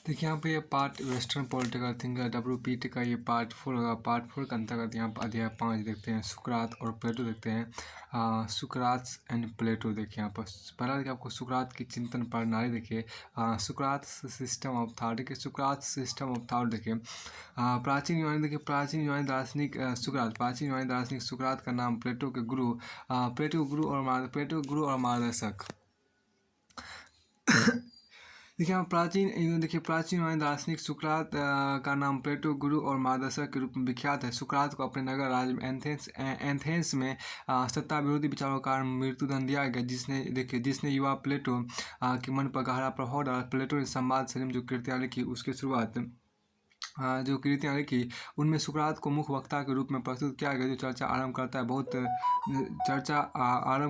देखिए यहाँ पे ये part western political thinker WPT का ये पार्ट 4 के अंतर्गत यहाँ पर अध्याय 5 देखते हैं। सुकरात और प्लेटो देखते हैं। सुकरात एंड प्लेटो देखिए यहाँ पर पहला देखिए आपको सुकरात की चिंतन प्रणाली देखिए। सुकरात सिस्टम ऑफ थॉट देखिए। सुकरात सिस्टम ऑफ थॉट देखिए। प्राचीन यूनानी देखिए। प्राचीन यूनानी दार्शनिक सुकरात। प्राचीन यूनानी दार्शनिक सुकरात का नाम प्लेटो के गुरु और मार्गदर्शक देखिए प्राचीन यूनानी दार्शनिक सुकरात का नाम प्लेटो गुरु और मार्गदर्शक के रूप में विख्यात है। सुकरात को अपने नगर राज्य में एथेंस में सत्ता विरोधी विचारों का मृत्युदंड दिया गया, जिसने युवा प्लेटो के मन पर गहरा प्रभाव डाला। प्लेटो ने संवाद सरिम जो कृतियाँ लिखी उसकी शुरुआत उनमें सुकरात को मुख्य वक्ता के रूप में प्रस्तुत किया गया, जो चर्चा आरंभ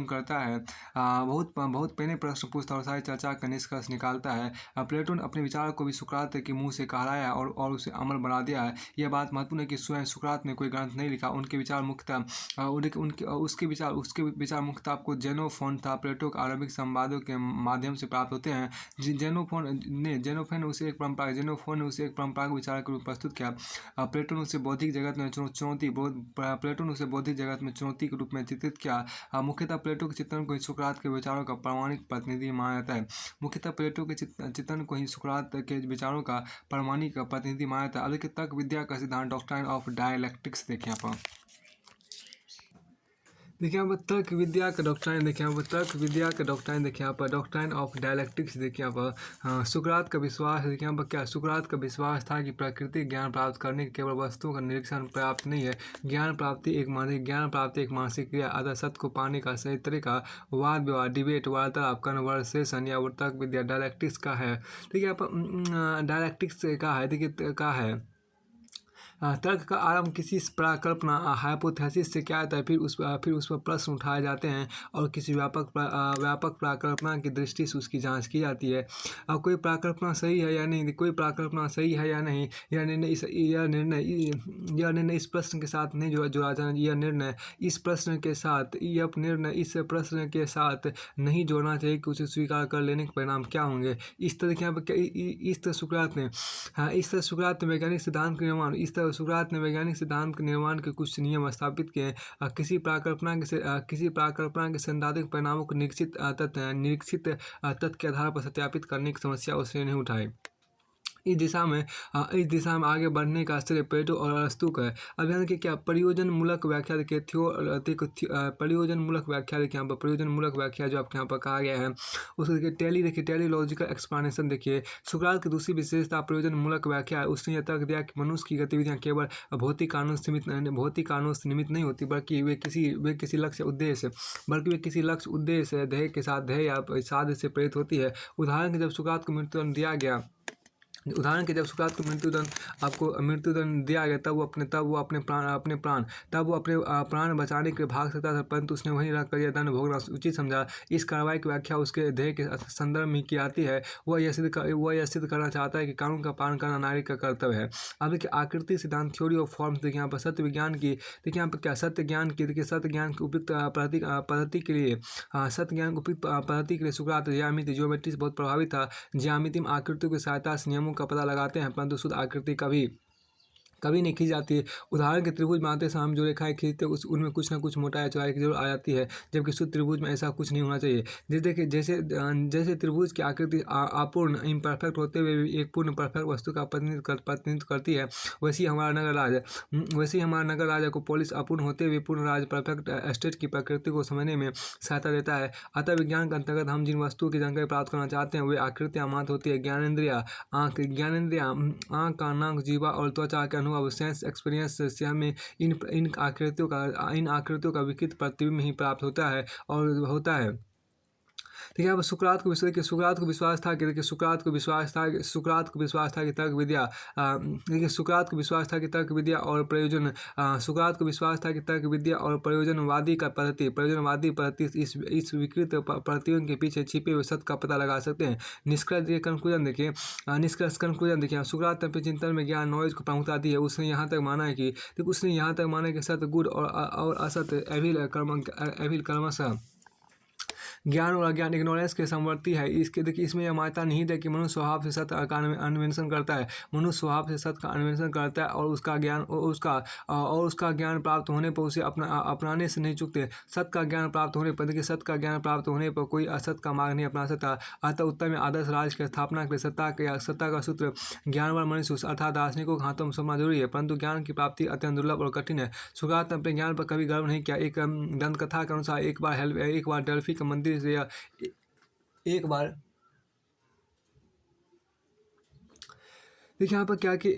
करता है। बहुत पहले प्रश्न पूछता और सारी चर्चा का निष्कर्ष निकालता है। प्लेटो ने अपने विचार को भी सुकरात के मुंह से कहलाया और उसे अमल बना दिया है। यह बात महत्वपूर्ण है कि स्वयं सुकरात ने कोई ग्रंथ नहीं लिखा। उसके विचार मुख्यतः आपको जेनोफोन था प्लेटो के आरंभिक संवादों के माध्यम से प्राप्त होते हैं। जेनोफोन ने उसे एक परंपरागत विचार के रूप में प्रस्तुत किया। प्लेटो ने उसे बौद्धिक जगत में चुनौती के रूप में चित्रित किया। मुख्यतः प्लेटो के चित्रण को ही सुकरात के विचारों का प्रामाणिक प्रतिनिधि माना जाता है। अलग तर्क विद्या का सिद्धांत डॉक्ट्राइन ऑफ डायलैक्टिक्स देखिए यहाँ पर। देखिए यहाँ पर तर्क विद्या का डॉक्ट्राइन देखिए यहाँ पर डॉक्ट्राइन ऑफ डायलैक्टिक्स देखिए यहाँ पर। सुकरात का विश्वास देखिए यहाँ पर क्या सुकरात का विश्वास था कि प्राकृतिक ज्ञान प्राप्त करने के केवल वस्तुओं का निरीक्षण पर्याप्त नहीं है। ज्ञान प्राप्ति एक मानसिक क्रिया। अतः सत्य को पाने का सही तरीका वाद विवाद, डिबेट, वार्तालाप, कन्वर्सेशन या तर्क विद्या डायलैक्टिक्स का है। देखिए यहाँ पर डायलैक्टिक्स का है। तर्क का आरंभ किसी प्राकल्पना हाइपोथेसिस से किया जाता है, फिर उस पर प्रश्न उठाए जाते हैं और किसी व्यापक प्राकल्पना की दृष्टि से उसकी जांच की जाती है। कोई प्राकल्पना सही है या नहीं, यह निर्णय इस प्रश्न के साथ नहीं जोड़ा जाना। यह निर्णय इस प्रश्न के साथ नहीं जोड़ना चाहिए कि उसे स्वीकार कर लेने के परिणाम क्या होंगे। इस तरह सुकरात ने वैज्ञानिक सिद्धांत के निर्माण के कुछ नियम स्थापित किए। किसी प्राकल्पना के सैद्धांतिक परिणामों को निरीक्षित तथ्य के आधार पर सत्यापित करने की समस्या उसने नहीं उठाई। इस दिशा में आगे बढ़ने का आश्चर्य प्लेटो और अरस्तु का है। अब यहाँ देखिए क्या प्रयोजनमूलक व्याख्या देखिए। प्रयोजनमूलक व्याख्या जो आपके यहाँ पर कहा गया है उसको देखिए टेलीलॉजिकल एक्सप्लेनेशन देखिए। सुकरात की दूसरी विशेषता प्रयोजनमूलक व्याख्या है। उसने यह तर्क दिया कि मनुष्य की गतिविधियाँ केवल भौतिक कानून से निमित्त नहीं होती, बल्कि वे किसी लक्ष्य उद्देश्य ध्येय के साथ ध्येय या साध्य से प्रेरित होती है। उदाहरण के जब सुकरात को मृत्युदंड दिया गया तब वो अपने प्राण बचाने के लिए भाग सकता था, परंतु उसने वहीं रहकर यह दंड भोगना उचित समझा। इस कार्रवाई की व्याख्या उसके ध्येय के संदर्भ में की जाती है। वह यह सिद्ध करना चाहता है कि कानून का पालन करना नागरिक का कर्तव्य है। अब देखिए आकृति सिद्धांत, थ्योरी ऑफ फॉर्म्स देखिए यहाँ पर। सत्य ज्ञान की उपयुक्त पद्धति के लिए सुकरात ज्यामिति से बहुत प्रभावित था। ज्यामिति में आकृतियों की सहायता से नियमों का पता लगाते हैं, परंतु शुद्ध आकृति कभी नहीं खींची जाती है। उदाहरण के त्रिभुज बनाते समय हम जो रेखाएं खींचते हैं उनमें कुछ ना कुछ मोटाई चौड़ाई की जरूर आ जाती है, जबकि शुद्ध त्रिभुज में ऐसा कुछ नहीं होना चाहिए। जैसे त्रिभुज की आकृति अपूर्ण इम्परफेक्ट होते हुए भी एक पूर्ण परफेक्ट वस्तु का प्रतिनिधित्व करती है, वैसे ही हमारा नगर राज्य को पोलिस अपूर्ण होते हुए पूर्ण राज्य परफेक्ट स्टेट की प्रकृति को समझने में सहायता देता है। अतः विज्ञान के अंतर्गत हम जिन वस्तुओं की जानकारी प्राप्त करना चाहते हैं वे आकृतियाँ मात्र होती है। ज्ञानेंद्रिया आँख, कान, नाक, जीवा और त्वचा के अनुभव सेंस एक्सपीरियंस से हमें इन आकृतियों का विकृत प्रतिबिंब ही प्राप्त होता है। देखिए अब सुकरात को विश्वास था कि तर्क विद्या और प्रयोजनवादी पद्धति इस विकृत प्रतिबिंब के पीछे छिपे हुए सत्य का पता लगा सकते हैं। निष्कर्ष कंक्लूजन देखिए। सुकरात ने अपने चिंतन में ज्ञान नॉलेज को प्रमुखता दी है। उसने यहाँ तक माना कि सत्य गुड और असत्य एविल कर्मश ज्ञान और अज्ञान इग्नोरेंस के समवर्ती है। इसके देखिए इसमें यह मान्यता निहित है कि मनुष्य स्वभाव से सत्य का अन्वेषण करता है। मनुष्य स्वभाव से सत्य का अन्वेषण करता है और उसका ज्ञान प्राप्त होने पर उसे अपनाने से नहीं चूकते। सत्य का ज्ञान प्राप्त होने पर देखिए सत्य का ज्ञान प्राप्त होने पर कोई असत्य का मार्ग नहीं अपना सकता। अतः उत्तर में आदर्श राज्य की स्थापना के लिए सत्ता का सूत्र ज्ञानवान मनुष्य अर्थात दार्शनिकों के हाथों में सौंपना जरूरी है, परंतु ज्ञान की प्राप्ति अत्यंत दुर्लभ और कठिन है। सुकरात ने अपने ज्ञान पर कभी गर्व नहीं किया। एक दंतकथा के अनुसार एक बार डेल्फी के मंदिर से एक बार देखिए यहाँ पर क्या कि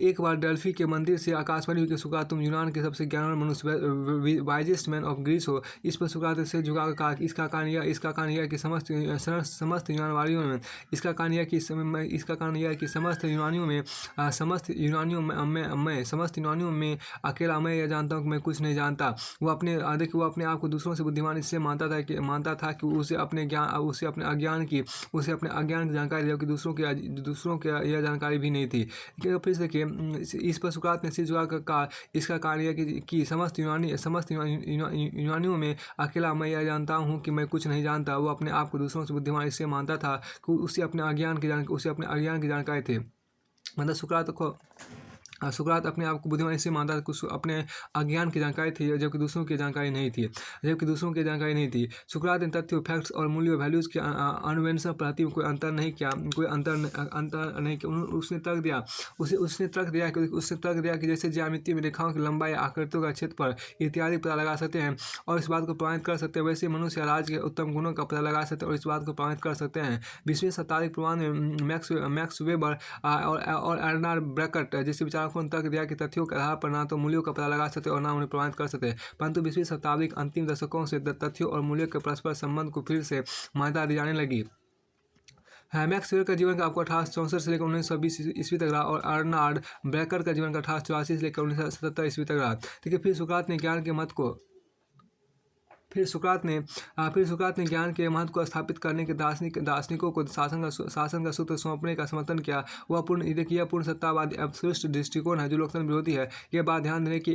एक बार डेल्फी के मंदिर से आकाशवाणी हुई कि सुकरात तुम यूनान के सबसे ज्ञानवान मनुष्य वाइजेस्ट मैन ऑफ ग्रीस हो। इस पर सुकरात से झुका कहा कि इसका कारण यह है कि समस्त यूनानवादियों में इसका कारण यह है कि समस्त यूनानियों में अकेला मैं यह जानता हूँ कि मैं कुछ नहीं जानता। वो अपने आप को दूसरों से बुद्धिमान इसलिए मानता था कि उसे अपने अज्ञान की जानकारी जबकि दूसरों के यह जानकारी भी नहीं थी। फिर से देखिए इस पर सुकरात ने सिर झुकाकर कहा इसका कारण यह कि समस्त यूनानियों में अकेला मैं यह जानता हूँ कि मैं कुछ नहीं जानता। वो अपने आप को दूसरों से बुद्धिमान इसलिए मानता था कि उसे अपने अज्ञान की जानकारी थी। मतलब सुकरात अपने आप को बुद्धिमान इसलिए मानता था कि अपने अज्ञान की जानकारी थी जबकि दूसरों की जानकारी नहीं थी। सुकरात ने तथ्यों, फैक्ट्स और मूल्यों, वैल्यूज़ के अन्वेषण प्रति कोई अंतर नहीं किया। उसने तर्क दिया कि जैसे ज्यामिति में रेखाओं की लंबाई, आकृतियों का क्षेत्रफल इत्यादि पता लगा सकते हैं और इस बात को प्रमाणित कर सकते हैं, वैसे मनुष्य राज्य के उत्तम गुणों का पता लगा सकते हैं और इस बात को प्रमाणित कर सकते हैं। 20वीं शताब्दी पूर्वांध में मैक्स वेबर और अर्नाल्ड ब्रैकेट जैसे विचारकों ने तर्क दिया कि तथ्यों के आधार पर ना तो मूल्यों का पता लगा सकते और ना उन्हें प्रमाणित कर सकते, परंतु 20वीं शताब्दी के अंतिम दशकों से तथ्यों और मूल्यों के परस्पर संबंध को फिर से मान्यता दी जाने लगी। मैक्स वेबर का जीवन का आपको 1864 से लेकर 1920 ईस्वी तक रहा और अर्नाल्ड ब्रैकेट का जीवन का 1884 से लेकर 1977 ईस्वी तक रहा। देखिए फिर सुकरात ने ज्ञान के महत्व को स्थापित करने के दार्शनिकों को शासन का सूत्र सौंपने का समर्थन किया। वह पूर्ण सत्तावादी एब्सोल्यूट दृष्टिकोण है जो लोकतंत्र विरोधी है। यह बात ध्यान देने की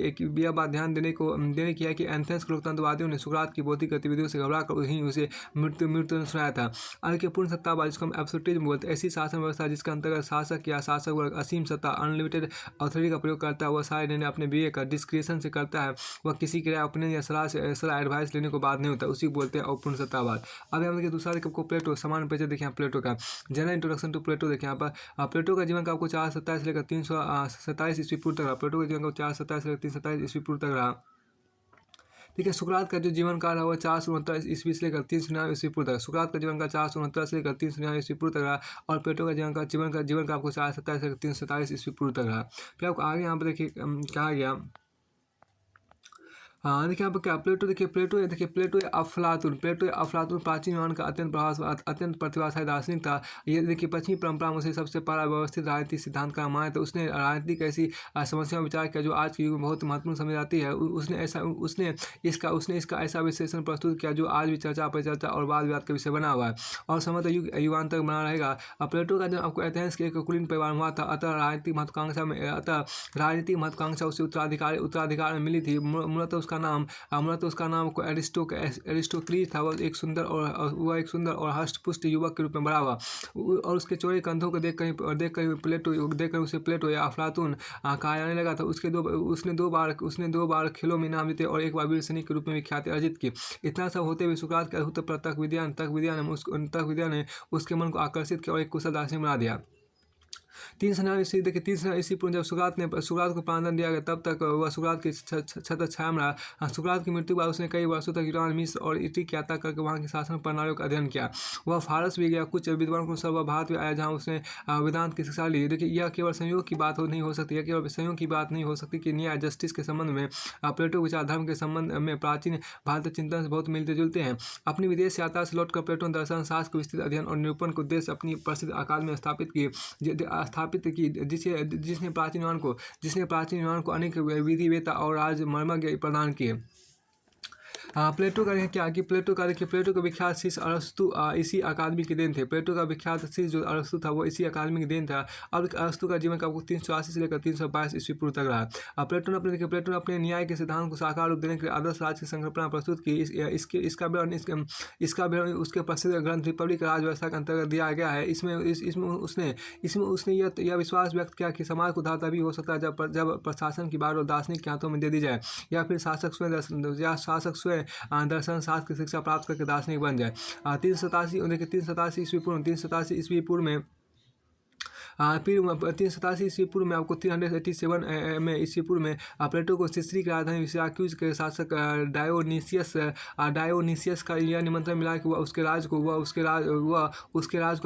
है कि एथेंस के लोकतंत्रवादियों ने सुकरात की बौद्धिक गतिविधियों से घबराकर ही उसे मृत्यु सुनाया था। आगे पूर्ण सत्तावाद जिसको हम एब्सोल्यूटिज्म बोलते हैं, ऐसी शासन व्यवस्था जिसके अंतर्गत शासक वर्ग असीम सत्ता अनलिमिटेड अथॉरिटी का प्रयोग करता है। वह सारे निर्णय अपने विवेक डिस्क्रिशन से करता है। वह किसी की राय, ओपिनियन या सलाह एडवाइस लेने को बाद नहीं होता, उसी को बोलते हैं अपूर्ण सत्तावाद। अब हम देखिए दूसरा आपको प्लेटो सामान्य परिचय देखें। प्लेटो का जनरल इंट्रोडक्शन टू प्लेटो देखें। यहाँ पर प्लेटो का जीवन का आपको 427 लेकर 327 ईस्वी पूर्व तक रहा। प्लेटो का जीवन का 427 लेकर 327 ईस्वी पूर्व तक रहा। ठीक है, सुकरात का जो जीवन काल है वह 469 ईस्वी से लेकर 399 ईस्वी पूर्व तक। सुकरात का जीवन का 469 से लेकर 399 ईस्वी पूर्व तक रहा और प्लेटो का जीवन का आपको 427 से लेकर 327 ईस्वी पूर्व तक रहा। फिर आपको आगे यहाँ पर देखिए कहा गया देखिए यहाँ पर क्या प्लेटो अफलातुन प्राचीन यूनान का अत्यंत प्रतिभाशाली दार्शनिक था। ये देखिए पश्चिमी परंपरा में उसे सबसे पहला व्यवस्थित राजनीतिक सिद्धांत का माना था। उसने राजनीतिक ऐसी समस्या में विचार किया जो आज के युग में बहुत महत्वपूर्ण समझ आती है। उसने इसका ऐसा विश्लेषण प्रस्तुत किया जो आज भी चर्चा परिचर्चा और वाद विवाद का विषय बना हुआ है और समग्र युगांत तक बना रहेगा। प्लेटो का जन्म आपको एथेंस के एक कुलीन परिवार में हुआ था। अतः राजनीतिक महत्वाकांक्षा उसे उत्तराधिकार में मिली थी। मूलतः उसका नाम को एरिस्टोक्लीस था। वह एक सुंदर और हष्टपुष्ट युवक के रूप में बड़ा हुआ और उसके चौड़े कंधों को देखकर उसे प्लेटो या अफलातून कहा जाने लगा था। उसने दो बार खेलों में इनाम जीते और एक बार वीर सैनिक के रूप में भी ख्याति अर्जित की। इतना सब होते हुए सुकरात के अद्भुत तर्क विद्या ने उसके मन को आकर्षित किया और एक कुशल दार्शनिक बना दिया। 399 ईस्वी पूर्व जब सुकरात को प्राणदंड दिया गया तब तक वह सुकरात की छत्रछाया में रहा। सुकरात की मृत्यु के बाद उसने कई वर्षों तक यूनान, मिस्र और इटली की यात्रा करके वहाँ की शासन प्रणालियों का अध्ययन किया। वह फारस भी गया, कुछ विद्वानों को सब भारत भी आया जहाँ उसने वेदांत की शिक्षा ली। देखिए यह केवल संयोग की बात नहीं हो सकती कि न्याय जस्टिस के संबंध में प्लेटो विचार धर्म के संबंध में प्राचीन भारतीय चिंतन से बहुत मिलते जुलते हैं। अपनी विदेश यात्रा से लौटकर प्लेटो ने दर्शन शास्त्र को विस्तृत अध्ययन और निरूपण के उद्देश्य अपनी प्रसिद्ध अकादमी स्थापित की जिसने प्राचीन यूनान को अनेक विधि वेता और राज मर्मज्ञ प्रदान किए। प्लेटो का क्या कि प्लेटो का देखिए, प्लेटो का विख्यात शिष्य अरस्तु इसी अकादमी के देन थे। प्लेटो का विख्यात शिष्य जो अरस्तु था वो इसी अकादमी के देन था। अब अरस्तु का जीवन का आपको 380 से लेकर 322 ईस्वी पूर्व तक रहा। प्लेटो ने अपने देखिए, प्लेटो ने अपने न्याय के सिद्धांत को साकार रूप देने के लिए आदर्श राज की संकल्पना प्रस्तुत की। इसका विवरण उसके प्रसिद्ध ग्रंथ रिपब्लिक राज व्यवस्था के अंतर्गत दिया गया है। इसमें उसने यह विश्वास व्यक्त किया कि समाज को उद्धार तभी हो सकता है जब प्रशासन की बात और दार्शनिक के हाथों में दे दी जाए, या फिर शासक स्वयं दर्शन शास्त्र की शिक्षा प्राप्त करके दार्शनिक बन जाए। 387 देखिए, 387 ईस्वी पूर्व, 387 ईस्वी पूर्व में फिर 387 ईस्वी पूर्व में आपको 387 में ईस्वी पूर्व में प्लेटो को सिसिली की राजधानी सिराक्यूज के शासक डायोनिसियस का यह निमंत्रण मिला कि वह उसके राज को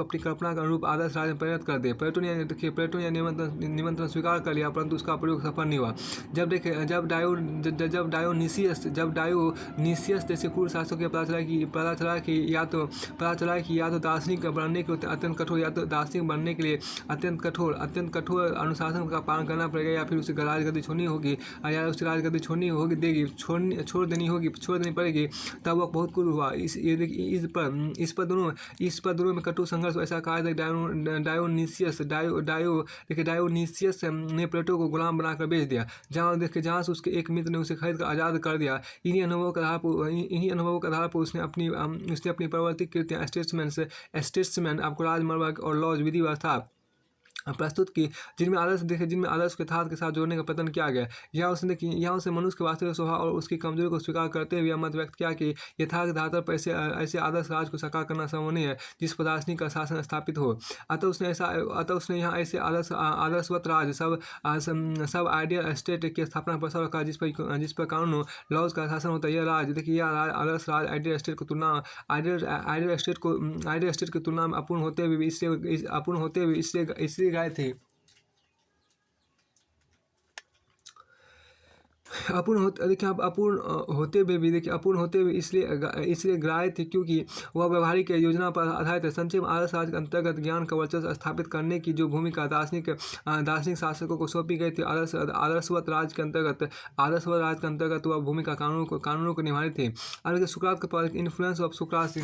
अपनी कल्पना के अनुरूप आदर्श राज में परिणत कर दे। प्लेटो ने निमंत्रण स्वीकार कर लिया, परंतु उसका प्रयोग सफल नहीं हुआ। जब डायोनिसियस जैसे पूर्व शासकों को पता चला कि या तो दार्शनिक बनने के लिए अत्यंत कठोर, या तो दार्शनिक बनने के लिए अत्यंत कठोर अनुशासन का पालन करना पड़ेगा, या फिर उसे राजगद्दी छोड़नी होगी, या उसे राजगद्दी छोड़ देनी पड़ेगी, तब वह बहुत क्रूर हुआ। इस पर दोनों में कठोर संघर्ष ऐसा कहा था। डायोनिसियस ने प्लेटो को गुलाम बनाकर बेच दिया, जहाँ से उसके एक मित्र ने उसे खरीद कर आज़ाद कर दिया। इन्हीं अनुभवों के आधार पर उसने अपनी प्रवर्तित कृतियाँ स्टेट्समैन आपको राजमर्म और लॉज विधि व्यवस्था प्रस्तुत की, जिनमें आदर्श के यथार्थ के साथ जोड़ने का प्रयत्न किया गया। यहाँ उसने मनुष्य के वास्तविक स्वभाव और उसकी कमजोरी को स्वीकार करते हुए मत व्यक्त किया कि यथार्थ के आधार पर ऐसे आदर्श राज को साकार करना संभव नहीं है जिस पर दार्शनिक का शासन स्थापित हो। अतः उसने यहाँ ऐसे आदर्शवत राज सब आइडियल स्टेट की स्थापना पर रखा जिस पर कानून लॉज का शासन होता है। यह राज देखिए, यह आदर्श राज आइडियल स्टेट की तुलना में अपूर्ण होते हुए इसलिए गाय थे। अपूर्ण होते हुए इसलिए ग्राह्य थे क्योंकि वह व्यवहारिक योजना पर आधारित है। संक्षेप आदर्श राज के अंतर्गत ज्ञान का वर्चस्व स्थापित करने की जो भूमिका दार्शनिक शासकों को सौंपी गई थी, आदर्शवत राज के अंतर्गत वह भूमिका कानूनों को निभानी थी। अब देखिए, सुकरात का इन्फ्लुएंस ऑफ सुकरात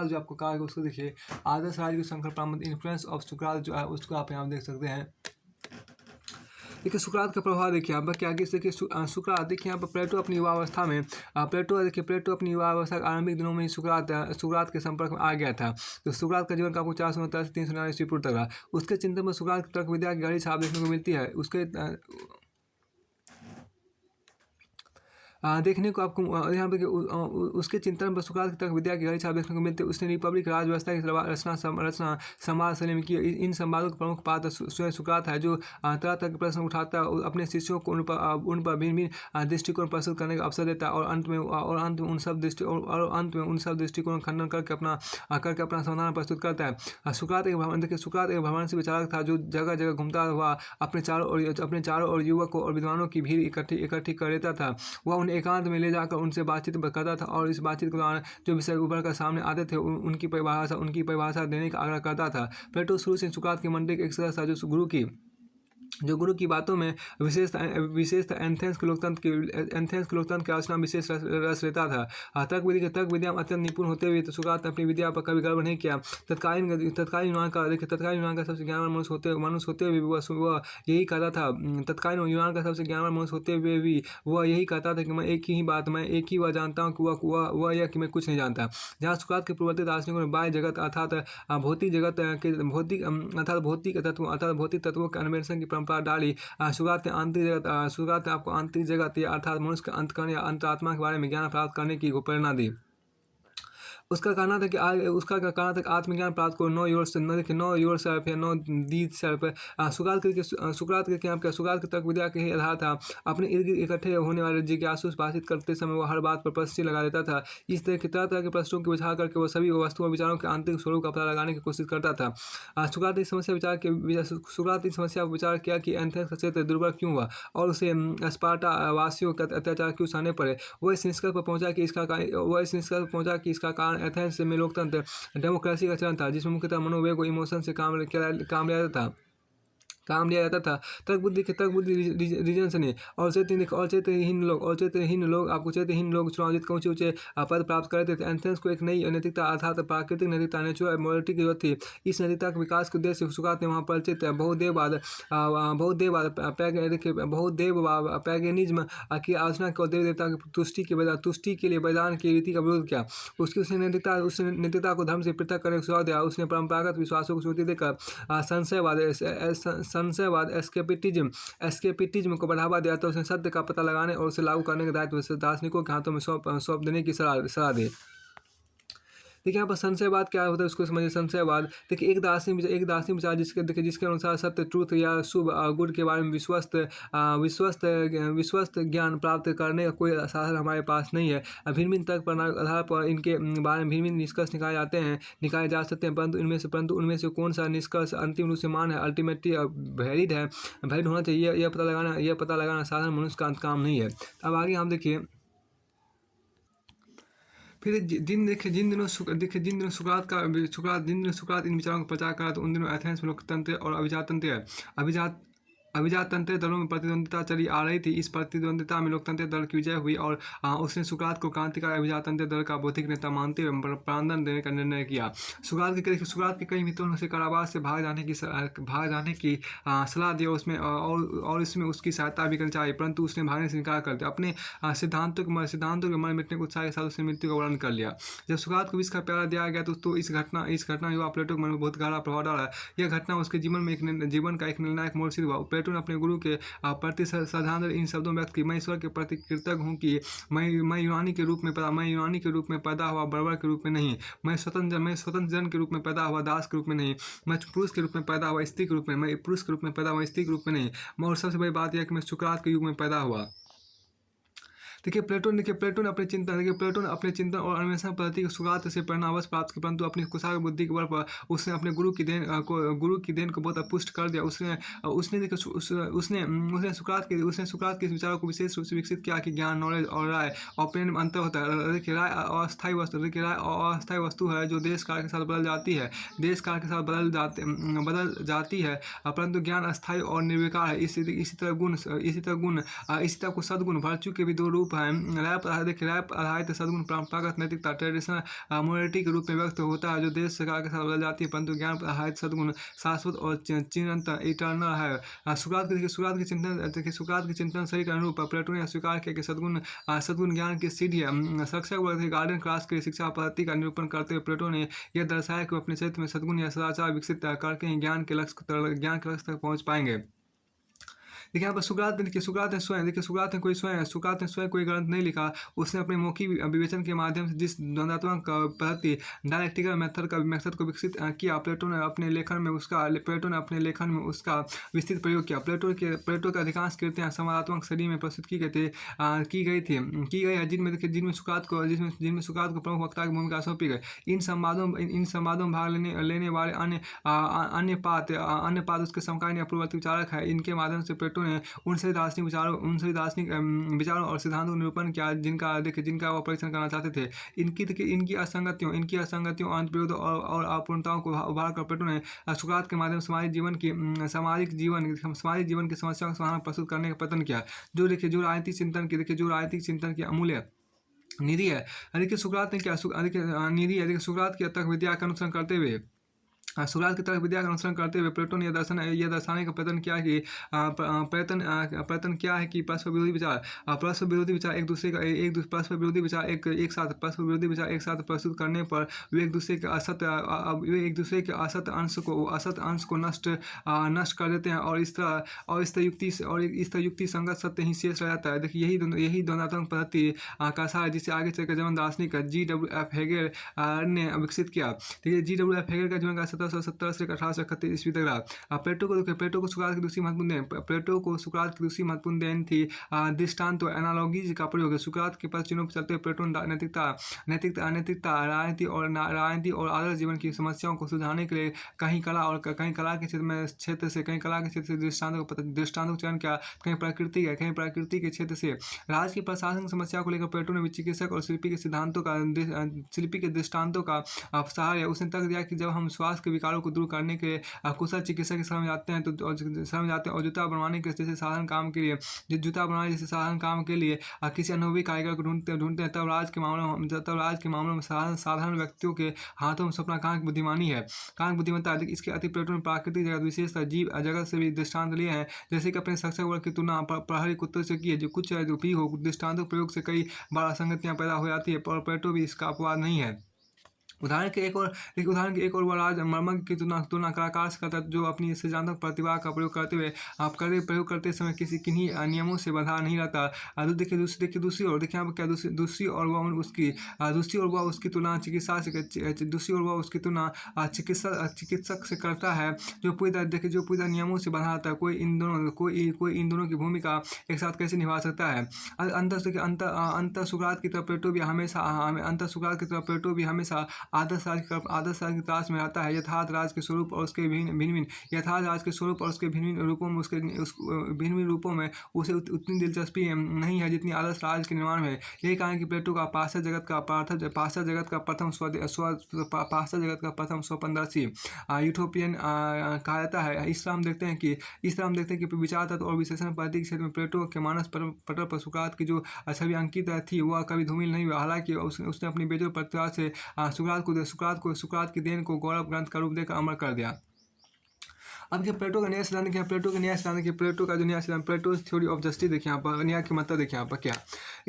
जो आपको कहा गया उसको देखिए, आदर्श राज की संकल्पना इन्फ्लुएंस ऑफ सुकरात जो है उसको आप यहाँ देख सकते हैं। देखिए, सुकरात का प्रभाव देखिए यहाँ पर क्या कि सुकरात देखिए यहाँ पर प्लेटो अपनी युवावस्था में प्लेटो अपनी युवावस्था के आरंभिक दिनों में ही सुकरात के संपर्क में आ गया था। तो सुकरात का जीवन का आपको 469 से 399 ईस्वी पूर्व तक रहा। उसके चिंतन में सुकरात की तर्क विद्या की गहरी छाप देखने को मिलती है। देखने को आपको यहाँ पे उसके चिंतन पर सुकरात की तर्क विद्या की गहरी छाप देखने को मिलती है। उसने रिपब्लिक राज व्यवस्था की रचना संवाद शैली में की। इन संवादों का प्रमुख पात्र स्वयं सुकरात है, जो तरह तरह के प्रश्न उठाता है, अपने शिष्यों को उन पर भिन्न दृष्टिकोण प्रस्तुत करने का अवसर देता है, और अंत में उन सब दृष्टिकोण खंडन करके अपना समाधान प्रस्तुत करता है। सुकरात एक भ्रमणशील विचारक था, जो जगह जगह घूमता हुआ अपने चारों ओर युवकों और विद्वानों की भीड़ इकट्ठी कर लेता था। वह एकांत में ले जाकर उनसे बातचीत करता था, और इस बातचीत के दौरान जो विषय उभर कर सामने आते थे उनकी परिभाषा देने का आग्रह करता था। प्लेटो शुरू से सुकरात की मंडली का एक सदस्य था, जो गुरु की बातों में विशेषता एथेंस के लोकतंत्र की आलोचना विशेष रस लेता था। तर्क विद्या में अत्यंत निपुण होते हुए तो सुकरात ने अपनी विद्या पर कभी गर्व नहीं किया। तत्कालीन यूनान का सबसे ज्ञानवान मनुष्य होते हुए वह यही कहता था। तत्कालीन यूनान का सबसे ज्ञानवान मनुष्य होते हुए भी वह यही कहता था कि मैं एक ही वह जानता हूँ कि वह यह कि मैं कुछ नहीं जानता। जहाँ सुकरात के पूर्ववर्ती दार्शनिकों ने बाह्य जगत अर्थात भौतिक तत्वों के अन्वेषण की परंपरा डाली, सुकरात ने आपको आंतरिक जगत अर्थात मनुष्य के अंतःकरण या अंतरात्मा के बारे में ज्ञान प्राप्त करने की प्रेरणा दी। उसका कहना था कि आत्मज्ञान प्राप्त करो, नो योर सेल्फ या नो दीज सेल्फ। सुकरात के तर्क विद्या के ही आधार था। अपने इर्द गिर्द इकट्ठे होने वाले जिज्ञासु बातचीत करते समय वह हर बात पर प्रश्न लगा देता था। इस तरह के प्रश्नों के विचार करके वह सभी वस्तुओं और विचारों के आंतरिक स्वरूप का पता लगाने की कोशिश करता था। सुकरात ने समस्या पर विचार किया कि एथेंस का क्षेत्र दुर्बल क्यों हुआ और उसे स्पार्टा वासियों के अत्याचार क्यों सहने पड़े। वह इस निष्कर्ष पर पहुंचा कि इसका कारण एथेंस में लोकतंत्र डेमोक्रेसी का चलन था, जिसमें मुख्यतः मनोवेग और इमोशन से काम लिया जाता था। काम लिया जाता था। तर्क बुद्धि रीजन से नहीं। औचित्यहीन लोग आपको चरित्रहीन लोग चुनाव जीत कर ऊँचे-ऊँचे पद प्राप्त करते थे। एथेंस को एक नई नैतिकता अर्थात प्राकृतिक नैतिकता नेचुरल मोरालिटी की जरूरत थी। इस नैतिकता के विकास के उद्देश्य से सुकरात ने वहाँ परिचित बहुदेववाद की आलोचना की और देवी देवता की तुष्टि के लिए बलिदान की रीति का विरोध किया। उस नैतिकता को धर्म से पृथक करने का सुझाव दिया। उसने परंपरागत विश्वासों को चुनौती देकर संशयवाद एस्केपिटिज्म को बढ़ावा दिया। तो उसने सत्य का पता लगाने और उसे लागू करने का दायित्व दार्शनिकों के हाथों में सौंप देने की सलाह दी। देखिए यहाँ पर संशयवाद क्या होता है उसको समझिए। संशयवाद देखिए एक दार्शनिक विचार जिसके अनुसार सत्य ट्रूथ या शुभ गुड के बारे में विश्वस्त ज्ञान प्राप्त करने का कोई साधन हमारे पास नहीं है। भिन्न भिन्न तर्क प्रणाली के आधार पर इनके बारे में भिन्न भिन्न निष्कर्ष निकाले जा सकते हैं, परंतु उनमें से कौन सा निष्कर्ष अंतिम रूप से मान है, अल्टीमेटली वैलिड होना चाहिए, यह पता लगाना साधारण मनुष्य का काम नहीं है। अब आगे हम देखिए फिर जिन दिनों सुकरात इन विचारों का प्रचार करा तो उन दिनों एथेंस में लोकतंत्र और अभिजात तंत्र दलों में प्रतिद्वंदिता चली आ रही थी। इस प्रतिद्वंदिता में लोकतंत्र दल की विजय हुई और उसने सुकरात को क्रांतिकारी अभिजात तंत्र दल का बौद्धिक नेता मानते हुए प्राणदंड देने का निर्णय किया। सुकरात के कई मित्रों ने उसे कारावास से भाग जाने की सलाह दी और इसमें उसकी सहायता भी करनी चाहिए, परंतु उसने भागने से इनकार कर दिया। अपने सिद्धांतों के मर मिटने के उत्साह के साथ उसने मृत्यु का वर्णन कर लिया। जब सुकरात को विश्व का प्याला दिया गया तो इस घटना युवा प्लेटो के मन में बहुत गहरा प्रभाव डाला। यह घटना उसके जीवन का एक निर्णायक मोड़ सिद्ध हुआ। प्लेटो ने अपने गुरु के प्रति श्रद्धांजलि इन शब्दों में व्यक्त की, मैं ईश्वर के प्रति कृतज्ञ हूँ कि मैं यूनानी के रूप में पैदा हुआ, बर्बर के रूप में नहीं। मैं स्वतंत्र जन के रूप में पैदा हुआ, दास के रूप में नहीं। मैं पुरुष के रूप में पैदा हुआ, स्त्री के रूप में। मैं पुरुष के रूप में पैदा हुआ, स्त्री के रूप में नहीं। और सबसे बड़ी बात यह कि मैं सुकरात के युग में पैदा हुआ। देखिए प्लेटो ने अपने चिंतन और अन्वेषण पद्धति सुकरात से प्रेरणावश प्राप्त की, परंतु अपनी कुशाग्र बुद्धि के बल पर उसने अपने गुरु की देन को बहुत अपुष्ट कर दिया। उसने सुकरात के इस विचारों को विशेष रूप से विकसित किया कि ज्ञान, नॉलेज और राय और प्रेम में अंतर होता है। देखिए राय अस्थायी वस्तु है जो देश काल के साथ बदल जाती है, परंतु ज्ञान अस्थायी और निर्विकार है। इसी तरह को सद्गुण वर्च्यू के भी दो रूप है। रैप आधारित सद्गुण परंपरागत नैतिकता ट्रेडिशनल मोरालिटी के रूप में व्यक्त होता है जो देश काल के साथ बदल जाती है, परंतु ज्ञान आधारित सद्गुण शाश्वत और चिरंतन इटर्नल है। सुकरात के चिंतन सही के अनुरूप प्लेटो ने स्वीकार किया कि सद्गुण ज्ञान की सीढ़ी है। शिक्षक वर्ग गार्डन क्लास की शिक्षा पद्धति का निरूपण करते हुए प्लेटो ने यह दर्शाया कि अपने क्षेत्र में सद्गुण या सदाचार विकसित करके ही ज्ञान के लक्ष्य तक पहुंच पाएंगे। देखिए यहाँ पर सुकरात ने स्वयं कोई ग्रंथ नहीं लिखा। उसने अपने मौखिक विवेचन के माध्यम से जिस द्वंद्वात्मक पद्धति डायलेक्टिकल मेथड को विकसित किया, प्लेटो ने अपने लेखन में उसका विस्तृत प्रयोग किया। प्लेटो के अधिकांश कृतियाँ संवादात्मक शैली में प्रस्तुत की गई है, जिनमें सुकरात को प्रमुख वक्ता की भूमिका सौंपी गई। इन संवादों में भाग लेने वाले अन्य पात्र उसके समकालीन या पूर्ववर्ती विचारक है। इनके माध्यम से प्लेटो ने उन सभी दार्शनिक विचारों और सिद्धांतों का निरूपण किया जिनका वो परीक्षण करना चाहते थे। इनकी असंगतियों अंतर्विरोधों और अपूर्णताओं को उभार कर प्लेटो ने सुकरात के माध्यम से सामाजिक जीवन की समस्याओं का समाधान प्रस्तुत करने का प्रयत्न किया, जो राजनीतिक चिंतन की अमूल्य निधि है। सुकरात की तर्क विद्या का अनुसरण करते हुए प्लेटो ने यह दर्शाने का प्रयत्न किया कि परस्पर विरोधी विचार एक साथ प्रस्तुत करने पर वे एक दूसरे के असत अंश को नष्ट कर देते हैं और इस तरह युक्ति संगत सत्य ही शेष रह जाता है। देखिए यही द्वंद्वात्मक पद्धति का सार जिसे आगे चलकर जर्मन दार्शनिक G.W.F. हेगेल ने विकसित किया। देखिए G.W.F. हेगेल का जीवन का 1770 से 1831 ईस्वी तक रहा। प्लेटो को सुकरात की दूसरी महत्वपूर्ण देन थी दृष्टांत एनालॉजीज का प्रयोग। सुकरात के पद चिन्हों पर चलते हुए प्लेटो नैतिकता राजनीति और आदर्श जीवन की समस्याओं को सुलझाने के लिए कहीं कला के क्षेत्र से दृष्टांतों का चयन किया, कहीं प्रकृति के क्षेत्र से राज्य की प्रशासन समस्या को लेकर प्लेटो ने चिकित्सक और शिल्पी के दृष्टांतों का सहारा लिया। उसने तर्क दिया कि जब हम श्वास के विकारों को दूर करने के लिए कुशल चिकित्सक के शरण जाते हैं और जूता बनवाने के जैसे साधारण काम के लिए जूता बनाने जैसे साधारण काम के लिए किसी अनुभवी कारीगर को ढूंढते हैं। तब राज के मामलों में साधारण व्यक्तियों के हाथों में सपना कहाँ की बुद्धिमानी है, कहाँ की बुद्धिमत्ता है। इसके अति प्लेटो ने प्राकृतिक जगत विशेषता जीव जगत से भी दृष्टांत लिए हैं, जैसे कि अपने शिक्षक वर्ग की तुलना प्रहरी कुत्तों से की है, जो कुछ भी हो दृष्टांतों प्रयोग से कई बार असंगतियां पैदा हो जाती है, पर प्लेटो भी इसका अपवाद नहीं है। उदाहरण की एक और वो राज मर्मज्ञ की तुलना कलाकार से करता है, जो अपनी सृजनात्मक प्रतिभा का प्रयोग करते हुए प्रयोग करते समय किन्हीं नियमों से बंधा नहीं रहता। देखिए दूसरी ओर देखिए यहाँ पर क्या दूसरी ओर वह उसकी तुलना चिकित्सक से करता है, जो पूरी तरह नियमों से बंधा रहता है। कोई इन दोनों की भूमिका एक साथ कैसे निभा सकता है। अंतर सुकरात की तरह प्लेटो भी हमेशा आदर्श राज की तलाश में रहता है। यथार्थ राज के स्वरूप और उसके भिन्न रूपों में उसे उतनी दिलचस्पी नहीं है जितनी आदर्श राज के निर्माण में। यही कारण कि प्लेटो का पाश्चात्य जगत का प्रथम स्वप्नदर्शी यूटोपियन कहा जाता है। इस तरह हम देखते हैं कि विचार तत्व और विश्लेषण पद्धति के क्षेत्र में प्लेटो के मानस पटल पर सुकरात की जो छवि अंकित थी वह कभी धूमिल नहीं हुआ। हालांकि उसने अपनी बेजोड़ प्रतिभा से सुकरात की देन को गौरव ग्रंथ का रूप देकर अमर कर दिया। अब देखिए प्लेटो का न्याय सिद्धांत प्लेटो थ्योरी ऑफ जस्टिस देखिए यहाँ पर न्याय की मतलब देखिए यहाँ पर क्या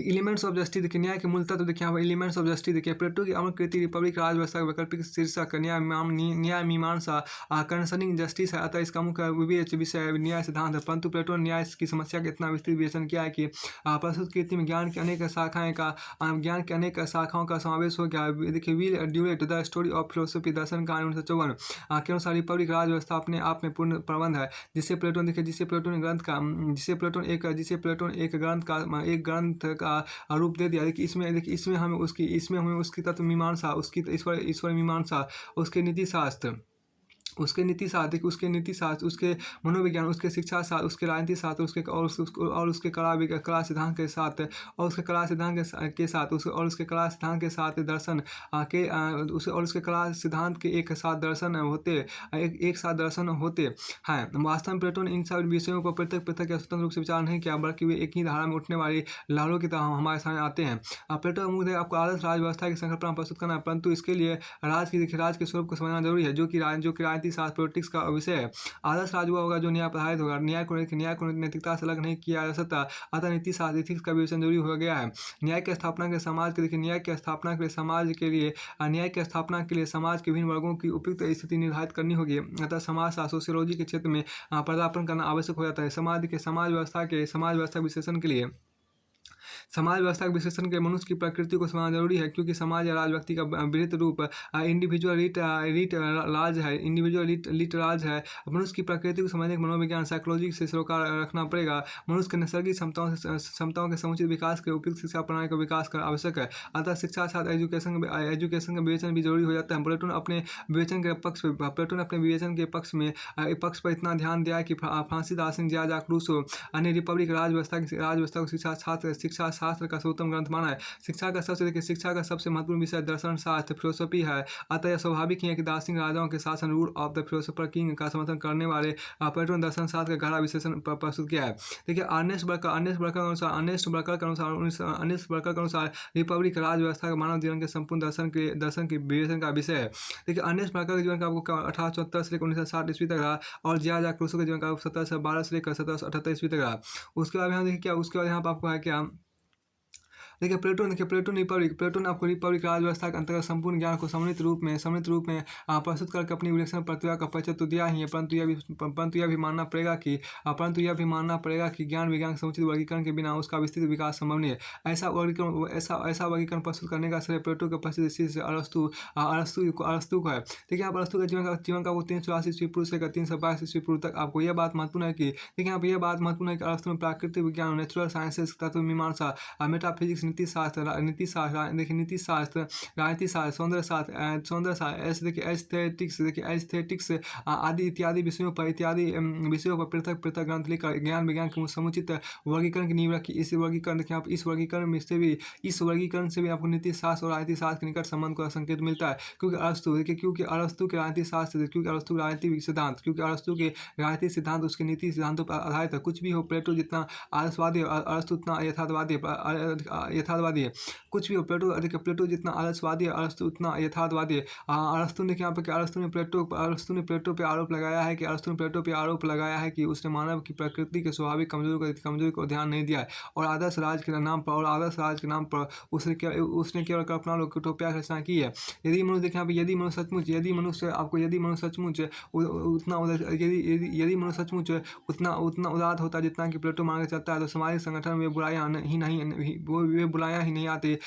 एलिमेंट्स ऑफ जस्टिस देखिए न्याय के मूल तत्व देखिए यहाँ पर एलिमेंट्स ऑफ जस्टिस देखिए प्लेटो की अमर कृति रिपब्लिक राज व्यवस्था का वैकल्पिक शीर्षक न्याय मीमांसा कंसर्निंग जस्टिस है। अतः इसका मुख्य विषय न्याय सिद्धांत है, परंतु प्लेटो ने न्याय की समस्या का इतना विस्तृत विवेचन किया है कि प्रस्तुत कृति में ज्ञान की अनेक शाखाओं का समावेश हो गया। देखिए Will Durant the story of philosophy दर्शन का 1954 के अनुसार रिपब्लिक राज व्यवस्था अपने आप में पूर्ण प्रबंध है, जिसे प्लेटो एक ग्रंथ का रूप दे दिया। इसमें हमें उसकी तत्व मीमांसा, उसकी ईश्वर मीमांसा, उसके नीति शास्त्र, उसके मनोविज्ञान, उसके शिक्षा शास्त्र, उसके राजनीति शास्त्र, उसके कला सिद्धांत के साथ दर्शन के एक साथ दर्शन होते हैं। वास्तव में प्लेटो ने इन सब विषयों पर पृथक या स्वतंत्र रूप से विचार नहीं किया, बल्कि वे एक ही धारा में उठने वाली लहरों की तरह हमारे सामने आते हैं। प्लेटो का मुद्दा आपको आदर्श राज व्यवस्था की संकल्पना प्रस्तुत करना है, परंतु इसके लिए राज के स्वरूप को समझना जरूरी है, जो कि राजनीति शास्त्र पॉलिटिक्स का विषय है। आदर्श राज वह होगा जो न्याय पर आधारित होगा। न्याय को नैतिकता से अलग नहीं किया जा सकता, अतः नीति शास्त्र एथिक्स का विवेचन जरूरी हो गया है। न्याय की स्थापना के लिए समाज के विभिन्न वर्गों की उपयुक्त स्थिति निर्धारित करनी होगी। अतः समाज शास्त्र सोशियोलॉजी के क्षेत्र में पदार्पण करना आवश्यक हो जाता है। समाज व्यवस्था के विश्लेषण के मनुष्य की प्रकृति को समझना जरूरी है, क्योंकि समाज या राज व्यक्ति का विहित रूप इंडिविजुअल रीट राज है। मनुष्य की प्रकृति को समझने के मनोविज्ञान साइकोलॉजी से सरोकार रखना पड़ेगा। मनुष्य के नैसर्गिक क्षमताओं के समुचित विकास के उपयुक्त शिक्षा प्रणाली का विकास कर आवश्यक है। अतः शिक्षा के साथ एजुकेशन का विवेचन भी जरूरी हो जाता है। प्लेटो ने अपने विवेचन के पक्ष पर इतना ध्यान दिया कि फ्रांसिस दार्शनिक जॉर्ज रूसो ने रिपब्लिक राज व्यवस्था को शिक्षा शास्त्र का सर्वोत्तम ग्रंथ माना है। शिक्षा का सबसे महत्वपूर्ण विषय दर्शन शास्त्र फिलोसफी है। अतः यह स्वाभाविक ही है कि दार्शनिक राजाओं के शासन rule of the philosopher king का समर्थन करने वाले प्लेटो ने दर्शन शास्त्र का गहरा विश्लेषण प्रस्तुत किया है। देखिए अर्नेस्ट बर्कर के अनुसार रिपब्लिक राज व्यवस्था का मानव जीवन के संपूर्ण दर्शन के विवेचन का विषय है। देखिए अर्नेस्ट बर्कर के जीवन का आपको 1874 से लेकर 1960 ईस्वी तक रहा, और जॉर्ज रूसो के जीवन का 1712 से लेकर 1778 ईस्वी तक रहा। उसके बाद यहाँ देखिए उसके बाद यहाँ पर आपको है क्या देखिए प्लेटो ने आपको रिपब्लिक राज व्यवस्था के अंतर्गत संपूर्ण ज्ञान को सम्मिलित रूप में प्रस्तुत करके अपनी विलक्षण प्रतिभा का परिचय तो दिया ही है, परंतु यह भी मानना पड़ेगा कि ज्ञान विज्ञान के समुचित वर्गीकरण के बिना उसका विस्तृत विकास संभव नहीं है। ऐसा वर्गीकरण प्रस्तुत करने का श्रेय प्लेटो के प्रसिद्ध शिष्य अरस्तु को है। देखिए यहाँ पर अरस्तु के जीवन का 384 ईस्वी पूर्व से 322 ईस्वी पूर्व तक आपको यह बात महत्वपूर्ण है कि अरस्तु में प्राकृतिक विज्ञान, नेचुरल साइंसेस, तत्व मीमांसा, मेटाफिजिक्स, नीति शास्त्र, देखिए नीति शास्त्र, राजनीति शास्त्र, सौंदर्य शास्त्र, ऐसे देखिए एस्थेटिक्स आदि इत्यादि विषयों पर पृथक पृथक ग्रंथ लिखकर ज्ञान विज्ञान के समुचित वर्गीकरण की नींव रखी। इस वर्गीकरण देखिए आप, इस वर्गीकरण से भी आपको नीति शास्त्र और राजनीति शास्त्र के निकट संबंध का संकेत मिलता है। क्योंकि अरस्तु के राजनीति शास्त्र, क्योंकि अरस्तु के राजनीतिक सिद्धांत उसके नीति सिद्धांतों पर आधारित है। कुछ भी हो, प्लेटो जितना आलसवादी है, अरस्तु उतना यथार्थवादी है। कुछ भी हो, प्लेटो जितना आलसवादी है, अरस्तु उतना यथार्थवादी है। अरस्तु ने यहाँ पर अरस्तु ने प्लेटो पे आरोप लगाया है कि उसने मानव की प्रकृति के स्वाभाविक कमजोरी को ध्यान नहीं दिया है और आदर्श राज के नाम पर उसने केवल कल्पना और यूटोपिया की रचना की है। यदि मनुष्य देखिए यहाँ पे, यदि मनुष्य सचमुच उतना उदार होता जितना कि प्लेटो मांगा जाता है, तो सामाजिक संगठन में बुराइयां ही नहीं आती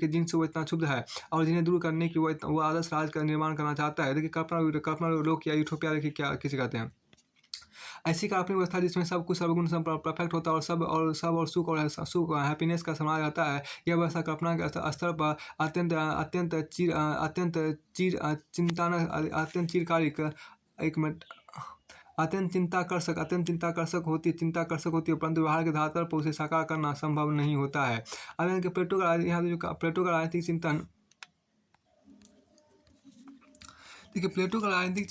जिनसे वो इतना क्षुब्ध है और जिन्हें दूर करने की वो आदर्श राज का निर्माण करना चाहता है। देखिए कल्पना लोक या यूटोपिया देखिए क्या किसे कहते हैं। ऐसी काल्पनिक व्यवस्था जिसमें सब कुछ सर्वगुण परफेक्ट होता है और सुख और हैप्पीनेस का समाज रहता है। यह व्यवस्था कल्पना के स्तर पर अत्यंत चिंताकर्षक होती है, परंतु व्यवहार के आधार पर उसे साकार करना संभव नहीं होता है। अब इनके प्लेटो का राजनीतिक चिंतन, देखिए प्लेटो का राजनीतिक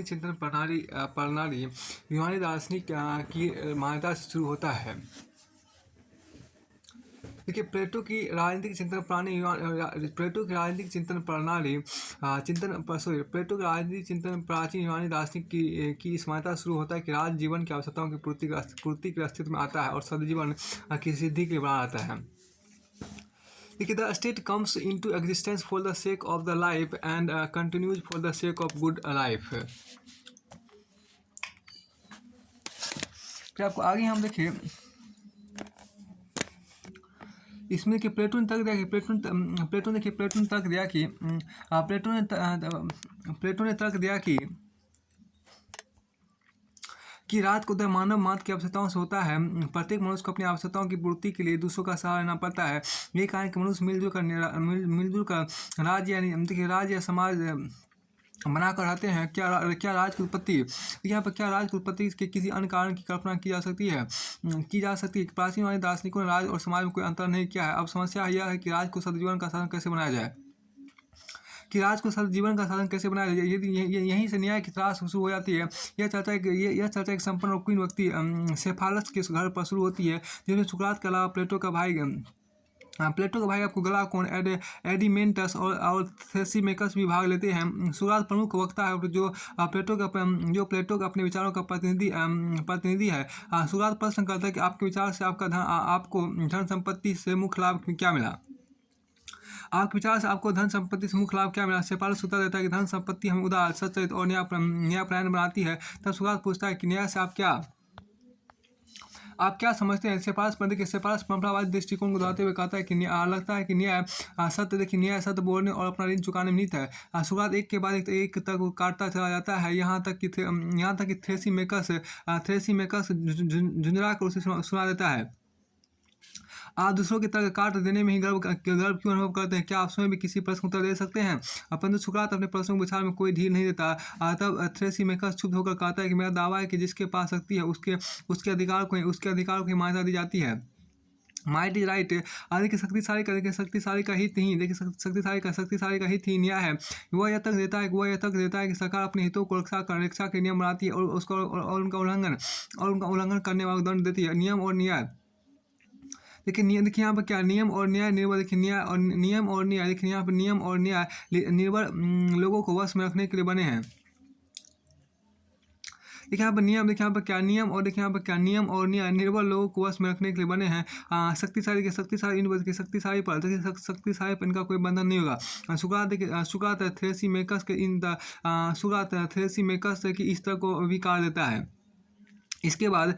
चिंतन प्रणाली यूनानी दार्शनिक की मान्यता से शुरू होता है। देखिए प्लेटो की राजनीतिक चिंतन प्राचीन यूनानी दार्शनिक की इस मान्यता शुरू होता है कि राज जीवन की आवश्यकताओं की पूर्ति के अस्तित्व में आता है और सदजीवन की सिद्धि के लिए बना आता है। देखिए the state comes into existence for the sake of the life and continues for the sake of good life. फिर आपको आगे हम देखिए इसमें कि प्लेटो ने तर्क दिया कि रात को उदय मानव मात्र की आवश्यकताओं से होता है। प्रत्येक मनुष्य को अपनी आवश्यकताओं की पूर्ति के लिए दूसरों का सहारा लेना पड़ता है। ये कारण कि मनुष्य मिलजुल कर राज्य या समाज बनाकर रहते हैं। क्या राज की उत्पत्ति, यहाँ पर क्या राज की उत्पत्ति के किसी अन्य कारण की कल्पना की जा सकती है। प्राचीन वाले दार्शनिकों ने राज और समाज में कोई अंतर नहीं किया है। अब समस्या यह है कि राज को सदजीवन का साधन कैसे बनाया जाए। यहीं से न्याय की तलाश शुरू हो जाती है। यह चर्चा एक संपन्न और क्वीन व्यक्ति सेफालस के घर पर शुरू होती है, जिसमें सुकरात के अलावा प्लेटो का भाई आपको ग्लाकोन, एडिमेंटस और थ्रेसिमेकस भी भाग लेते हैं। सुकरात प्रमुख वक्ता है जो प्लेटो का अपने विचारों का प्रतिनिधि है। सुकरात प्रश्न करता है कि आपके विचार से आपको धन संपत्ति से मुख्य लाभ क्या मिला। सेफालस उत्तर देता है कि धन संपत्ति हमें उदार, सच्चरित और न्यायपरायण बनाती है। तब सुकरात पूछता है कि न्याय से आप क्या समझते हैं। सेफालस परंपरावादी दृष्टिकोण को दोहराते हुए कहता है कि लगता है कि न्याय सत्य बोलने और अपना ऋण चुकाने में निहित है। सुकरात एक के बाद एक तक काटता चला जाता है, यहाँ तक कि थ्रेसिमेकस झुंझुला कर उसे सुना देता है। आप दूसरों की तर्क काट देने में ही गर्व क्यों अनुभव करते हैं। क्या आप स्वयं भी किसी प्रश्न को उत्तर दे सकते हैं। परंतु सुकरात अपने प्रश्नों के विचार में कोई ढील नहीं देता। तब थ्रेसिमेकस क्षुब्ध होकर कहता है कि मेरा दावा है कि जिसके पास शक्ति है उसके अधिकार को ही मान्यता दी जाती है। Might is right. आदि की शक्तिशाली का हित नहीं, देखिए शक्तिशाली का हित ही न्याय है। वह यह तक देता है कि सरकार अपने हितों को रक्षा के नियम बनाती है और उनका उल्लंघन करने वालों को दंड देती है। नियम और न्याय, देखिए यहाँ पर क्या नियम और न्याय निर्भर, देखिए नियम और न्याय निर्भर लोगों को वश में रखने के लिए बने हैं। देखिए यहाँ पर नियम और न्याय निर्भर लोगों को वश में रखने के लिए बने हैं। शक्तिशाली पर इनका कोई बंधन नहीं होगा। सुकरात थ्रेसिमेकस की इस तरह को भी कार देता है। इसके बाद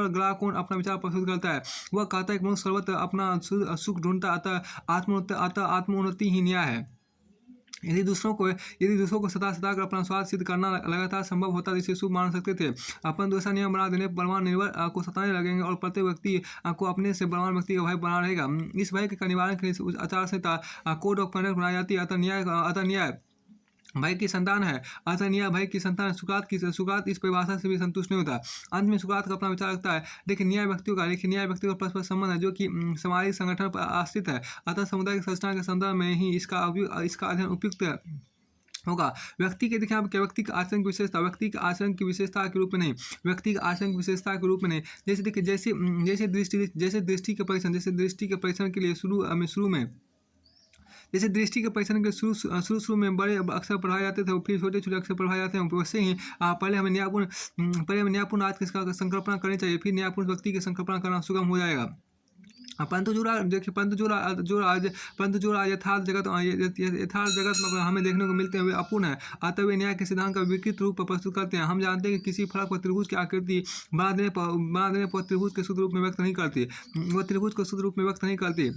ग्लाकोन अपना विचार प्रस्तुत करता है। वह कहता है कि मनुष्य सर्वत्र अपना सुख ढूंढता, अतः आत्मोन्नति ही न्याय है। यदि दूसरों को सता कर अपना स्वार्थ सिद्ध करना लगातार संभव होता तो इसे शुभ मान सकते थे। अपन ऐसा नियम बना देने पर बलवान निर्बल को सताने लगेंगे और प्रत्येक व्यक्ति को अपने से बलवान व्यक्ति का भय बना रहेगा। इस भय के निवारण के लिए आचार संहिता कोड ऑफ कंडक्ट बनाई जाती है। अतः न्याय भय की संतान है। अतः न्याय भय की संतान है। सुकरात इस परिभाषा से भी संतुष्ट नहीं होता। अंत में सुकरात का अपना विचार रखता है। लेकिन न्याय व्यक्तियों का परस्पर संबंध है जो कि सामाजिक संगठन पर आश्रित है। अतः समुदाय की संरचना के संदर्भ में ही इसका अध्ययन उपयुक्त होगा। व्यक्ति के देखिए आप क्या व्यक्ति का आचरण की विशेषता के रूप में नहीं, व्यक्ति के आचरण की विशेषता के रूप में नहीं। जैसे देखिए जैसे दृष्टि के परीक्षण के लिए शुरू में जैसे दृष्टि के परीक्षण के शुरू में बड़े अक्षर पढ़ाए जाते थे, फिर छोटे छोटे अक्षर पढ़ाए जाते हैं। वैसे ही पहले हमें न्यायपूर्ण आज की संकल्पना करनी चाहिए, फिर न्यायपूर्ण व्यक्ति की संकल्पना करना सुगम हो जाएगा। परंतु जो राज यथार्थ जगत में हमें देखने को मिलते हैं वे अपूर्ण है। अतः वे न्याय के सिद्धांत का विकृत रूप प्रस्तुत करते हैं। हम जानते हैं कि किसी फलक पर त्रिभुज की आकृति बना देने पर त्रिभुज के शुद्ध रूप में व्यक्त नहीं करती, वह त्रिभुज को शुद्ध रूप में व्यक्त नहीं करती।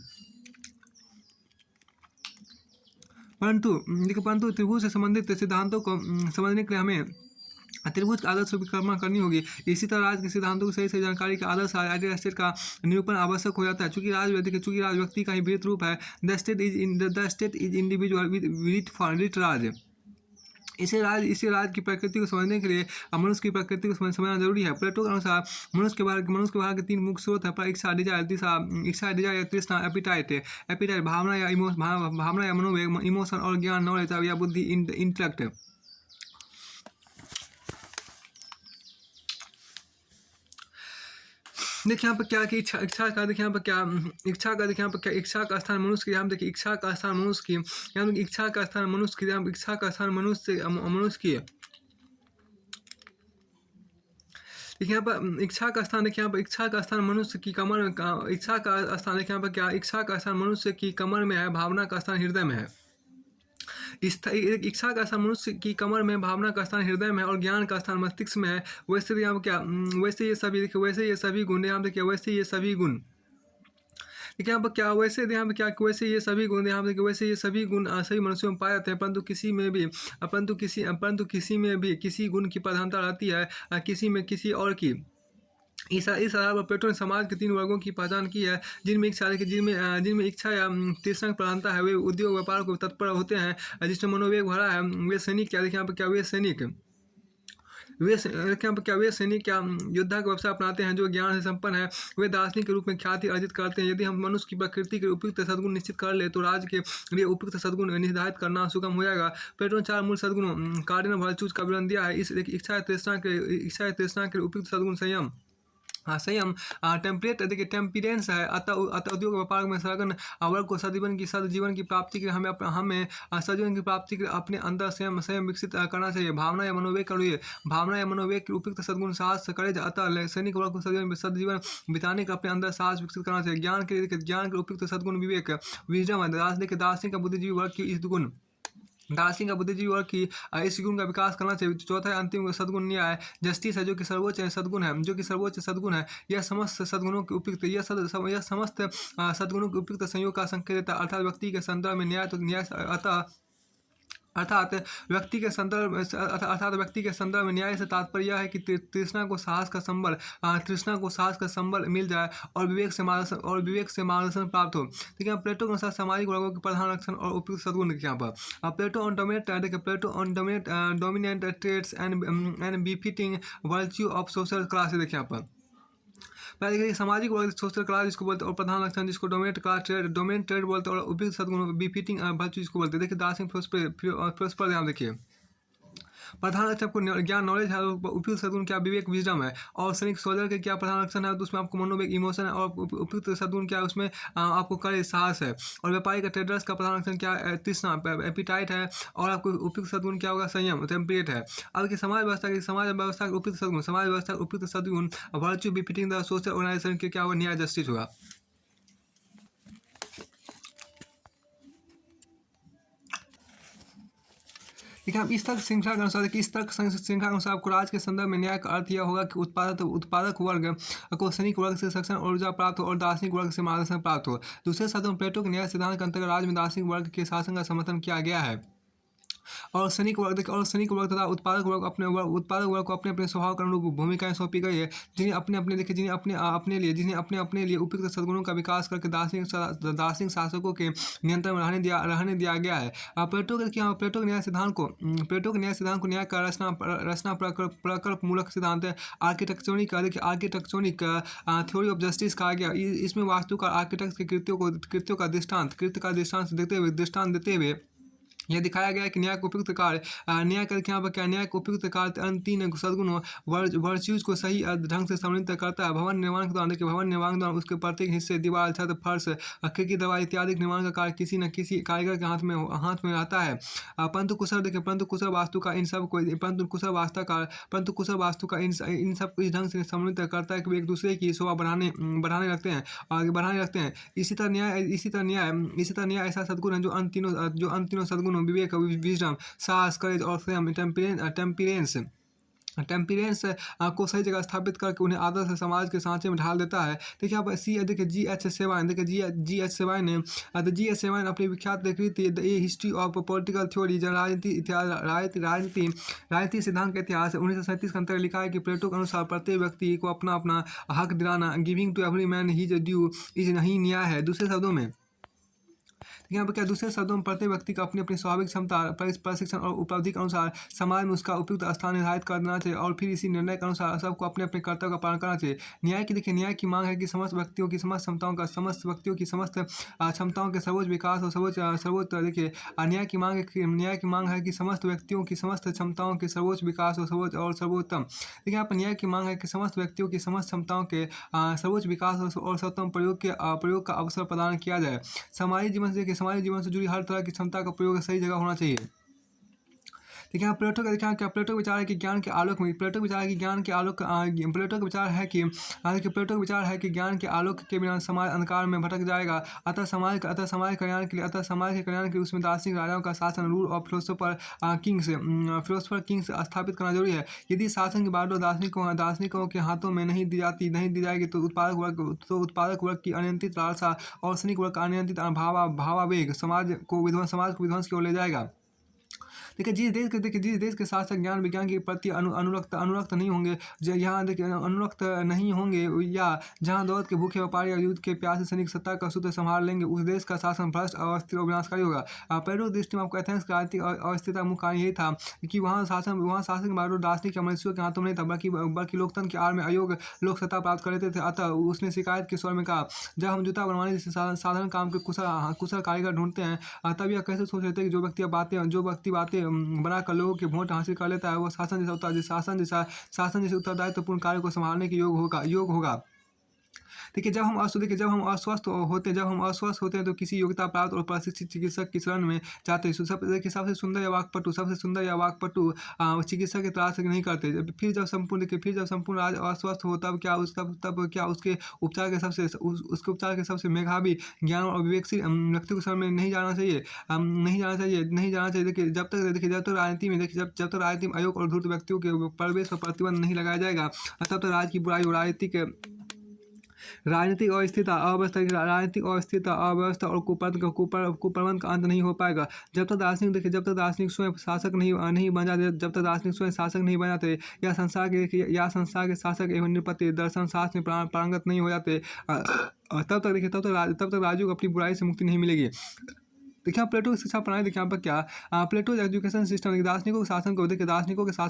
परंतु त्रिभुज से संबंधित सिद्धांतों को समझने के लिए हमें त्रिभुज के आदर्श की परिकल्पना करनी होगी। इसी तरह राज के सिद्धांतों की सही जानकारी का आदर्श आइडियल स्टेट का निरूपण आवश्यक हो जाता है। चूंकि राज व्यक्ति का ही विहित रूप है। The state is individual writ large. इसे राज की प्रकृति को समझने के लिए मनुष्य की प्रकृति को समझना जरूरी है। प्लेटो के अनुसार मनुष्य के बाहर के तीन मुख्य स्रोत है। इच्छा, डिजायर, तृष्णा, एपिटाइट भावना या मनोवेग, इमोशन, और ज्ञान, नॉलेज या बुद्धि, इंटेलेक्ट। देखिए यहाँ पर क्या कि इच्छा का देखिए यहाँ पर क्या इच्छा का स्थान मनुष्य की, यहाँ देखिए इच्छा का स्थान मनुष्य की, इच्छा का स्थान मनुष्य की। देखिए यहाँ पर इच्छा का स्थान मनुष्य की कमर में, इच्छा का स्थान देखिए यहाँ पर क्या इच्छा का स्थान मनुष्य की कमर में है, भावना का स्थान हृदय में है। इच्छा का स्थान मनुष्य की कमर में, भावना का स्थान हृदय में है, और ज्ञान का स्थान मस्तिष्क में है। वैसे यहाँ क्या वैसे ये सभी देखिए वैसे ये सभी गुण यहाँ पे क्या वैसे ये सभी गुण देखिए यहाँ पर क्या वैसे यहाँ पे क्या वैसे ये सभी गुण यहाँ पे वैसे ये सभी गुण सभी मनुष्यों में पाए जाते हैं। परंतु किसी में भी किसी गुण की प्रधानता रहती है, किसी में किसी और की। इस आधार पर प्लेटो ने समाज के तीन वर्गों की पहचान की है, जिनमें इच्छा या तृष्णा की प्रधानता है। वे उद्योग व्यापार को तत्पर होते हैं, जिसमें मनोवेग भरा है। वे सैनिक क्या देखिए यहाँ पर क्या वे सैनिक क्या योद्धा का व्यवसाय अपनाते हैं जो ज्ञान से संपन्न है। वे दार्शनिक के रूप में ख्याति अर्जित करते हैं। यदि हम मनुष्य की प्रकृति के उपयुक्त सद्गुण निश्चित कर ले तो राज के लिए उपयुक्त सद्गुण निर्धारित करना सुगम हो जाएगा। प्लेटो ने 4 मूल सद्गुणों कार्डिनल वर्चूज का विवरण दिया है। इस इच्छा तृष्णा के उपयुक्त सद्गुण संयम, टेम्परेट देखिए टेम्परेंस है। अतः उद्योग व्यापार में सघन वर्ग को सजीवन की प्राप्ति के लिए हमें सजीवन की प्राप्ति के लिए अपने अंदर स्वयं विकसित करना चाहिए। भावना या मनोवेग के उपयुक्त सद्गुण साहस करेज। अतः सैनिक वर्ग को सजीवन बिताने का अपने अंदर साहस विकसित करना चाहिए। ज्ञान के उपयुक्त सद्गुण विवेक, विजडम है। दार्शनिक बुद्धिजीवी वर्ग की इस गुण का विकास करना चाहिए। चौथा है अंतिम सद्गुण न्याय, जस्टिस है, जो कि सर्वोच्च सद्गुण है। यह समस्त सद्गुणों के उपयुक्त संयोग का संकेत देता है। अर्थात व्यक्ति के संदर्भ में न्याय अर्थात व्यक्ति के संदर्भ में न्याय से तात्पर्य यह है कि तृष्णा को साहस का संबल मिल जाए और विवेक से मार्गदर्शन प्राप्त हो। ठीक है, प्लेटो के अनुसार सामाजिक वर्गों के प्रधान लक्षण और उपयुक्त सद्गुण यहाँ पर Plato on dominant traits and befitting virtue of social class. देखिए यहाँ पर पहले सामाजिक वर्ग सोशल क्लास जिसको बोलते हैं, और प्रधान लक्षण जिसको डोमिनेंट ट्रेड बोलते हैं, और उपयुक्त सद्गुण बिफिटिंग वर्च्यू जिसको बोलते हैं। देखिए दार्शनिक फिलोसफर ध्यान देखिए प्रधान लक्षण आपको ज्ञान नॉलेज है, उपयुक्त सद्गुण क्या विवेक विजडम है। और सैनिक सोल्जर के क्या प्रधान लक्षण है तो उसमें आपको मनोवेग इमोशन है, और उपयुक्त सद्गुण क्या है उसमें आपको करेज साहस है। और व्यापारी का ट्रेडर्स का प्रधान लक्षण क्या है तृष्णा एपिटाइट है, और आपको उपयुक्त सद्गुण क्या होगा संयम टेम्परेट है। अब की समाज व्यवस्था के उपयुक्त सद्गुण virtue befitting the social organisation के क्या होगा न्याय जस्टिस होगा। देखिए आप इस तर्क श्रृंखला के अनुसार आपको राज के संदर्भ में न्याय का अर्थ यह होगा कि उत्पादक वर्ग को सैनिक वर्ग से शिक्षण और ऊर्जा प्राप्त हो और दार्शनिक वर्ग से मार्गदर्शन प्राप्त हो। दूसरे शब्दों में प्लेटो के न्याय सिद्धांत के अंतर्गत राज में दार्शनिक वर्ग के शासन का समर्थन किया गया है। और सैनिक वर्ग देखिए और सैनिक वर्ग तथा उत्पादक वर्ग को अपने अपने स्वभाव के अनुरूप भूमिकाएं सौंपी गई है, जिन्हें अपने अपने देखिए जिन्हें अपने अपने लिए उपयुक्त सद्गुणों का विकास करके दार्शनिक शासकों के नियंत्रण में रहने दिया गया है। प्लेटो के न्याय सिद्धांत को न्याय का रचना प्रकल्प मूलक सिद्धांत आर्किटेक्टोनिक थ्योरी ऑफ जस्टिस कहा गया। इसमें वास्तुकार आर्किटेक्ट के कृत्यों का दृष्टांत देते हुए यह दिखाया गया है कि न्याय को उपयुक्त कार्य अन्य तीन सद्गुणों वर्च्यूज को सही ढंग से सम्मिलित करता है। भवन निर्माण के दौरान उसके प्रत्येक हिस्से दीवार, छत, फर्श, खिड़की, दरवाजे इत्यादि निर्माण का कार्य किसी न किसी कारीगर के हाथ में रहता है। परंतु कुशल वास्तु का इन सब इस ढंग से सम्मिलित करता है कि वे एक दूसरे की शोभा बढ़ाने लगते हैं। इसी तरह न्याय ऐसा सद्गुण है जो अन्य तीनों सद्गुण विवेक, विजडम, साहस, करेज और संयम, टेम्परेंस को सही जगह स्थापित करके उन्हें आदर्श समाज के सांचे में ढाल देता है। देखिए आप GH सेवाइन ने अपनी विख्यात कृति the history of political theory राजनीति सिद्धांत का इतिहास 1937 के अंतर्गत लिखा है कि प्लेटो के अनुसार प्रत्येक व्यक्ति को अपना अपना हक दिलाना, giving to every man his due, is नहीं न्याय है। दूसरे शब्दों में प्रत्येक व्यक्ति को अपनी अपनी स्वाभाविक क्षमता, प्रशिक्षण और उपलब्धि के अनुसार समाज में उसका उपयुक्त स्थान निर्धारित कर देना चाहिए और फिर इसी निर्णय के अनुसार सबको अपने अपने कर्तव्य का पालन करना चाहिए। न्याय की मांग है कि समस्त व्यक्तियों की समस्त क्षमताओं के सर्वोच्च विकास और सर्वोच्च न्याय की मांग है कि समस्त व्यक्तियों की समस्त क्षमताओं के सर्वोच्च विकास और सर्वोत्तम देखिए यहाँ पर न्याय की मांग है कि समस्त व्यक्तियों की समस्त क्षमताओं के सर्वोच्च विकास और सर्वोत्तम प्रयोग का अवसर प्रदान किया जाए। समाज जीवन से जुड़ी हर तरह की क्षमता का प्रयोग सही जगह होना चाहिए। देखिए यहाँ प्लेटो का विचार है कि ज्ञान के आलोक के बिना समाज अंधकार में भटक जाएगा। अतः समाज के कल्याण के लिए उसमें दार्शनिक राजाओं का शासन, रूल ऑफ फिलोसोफर किंग्स स्थापित करना जरूरी है। यदि शासन की बागडोर दार्शनिकों के हाथों में नहीं दी जाएगी तो उत्पादक वर्ग की अनियंत्रित लालसा और सैनिक वर्ग का अनियंत्रित भावावेग समाज को विध्वंस की ओर ले जाएगा। देखिए जिस देश के शासक ज्ञान विज्ञान के प्रति अनुरक्त नहीं होंगे, या जहां दौलत के भूखे व्यापारी या युद्ध के प्यासे सैनिक सत्ता का सूत्र संभाल लेंगे, उस देश का शासन भ्रष्ट, अस्थिर और विनाशकारी होगा। प्लेटो की दृष्टि में आपको एथेंस की आर्थिक अस्थिरता का मुख्य कारण यही था कि वहाँ शासन के बागडोर दार्शनिक या मनुष्यों के हाथों में नहीं था, बल्कि लोकतंत्र की आड़ में अयोग्य लोग सत्ता प्राप्त कर लेते थे। अतः उसने शिकायत के स्वर में कहा, जब हम जूता बनवाने जैसे साधारण काम के कुशल कारीगर ढूंढते हैं, तब यह कैसे सोच लेते हैं कि जो व्यक्ति बातें बनाकर लोगों के वोट हासिल कर लेता है वो शासन जैसे उत्तरदायित्वपूर्ण कार्य को संभालने के योग होगा। देखिए जब हम अस्वस्थ होते हैं तो किसी योग्यता प्राप्त और प्रशिक्षित चिकित्सक की शरण में जाते हैं। सबसे सुंदर या वाकपटु चिकित्सक की तलाश नहीं करते। फिर जब संपूर्ण राज्य अस्वस्थ हो तब क्या उसके उपचार के सबसे मेधावी, ज्ञान और विवेकशील व्यक्ति को शरण में नहीं जाना चाहिए। देखिए जब तक राजनीति में अयोग्य और धूर्त व्यक्तियों के प्रवेश पर प्रतिबंध नहीं लगाया जाएगा, तब तक राज्य की बुराई और राजनीतिक अस्थिरता, अव्यवस्था और कुप्रबंध का अंत नहीं हो पाएगा। जब तक दार्शनिक स्वयं शासक नहीं बन जाते या संसार के शासक एवं निरपति दर्शन शास्त्र में पारंगत नहीं हो जाते, तब तक राज्यों को अपनी बुराई से मुक्ति नहीं मिलेगी। देखिए प्लेटो की शिक्षा प्रणाली देखिए यहाँ पर क्या प्लेटो एजुकेशन सिस्टम दार्शनिकों के शासन को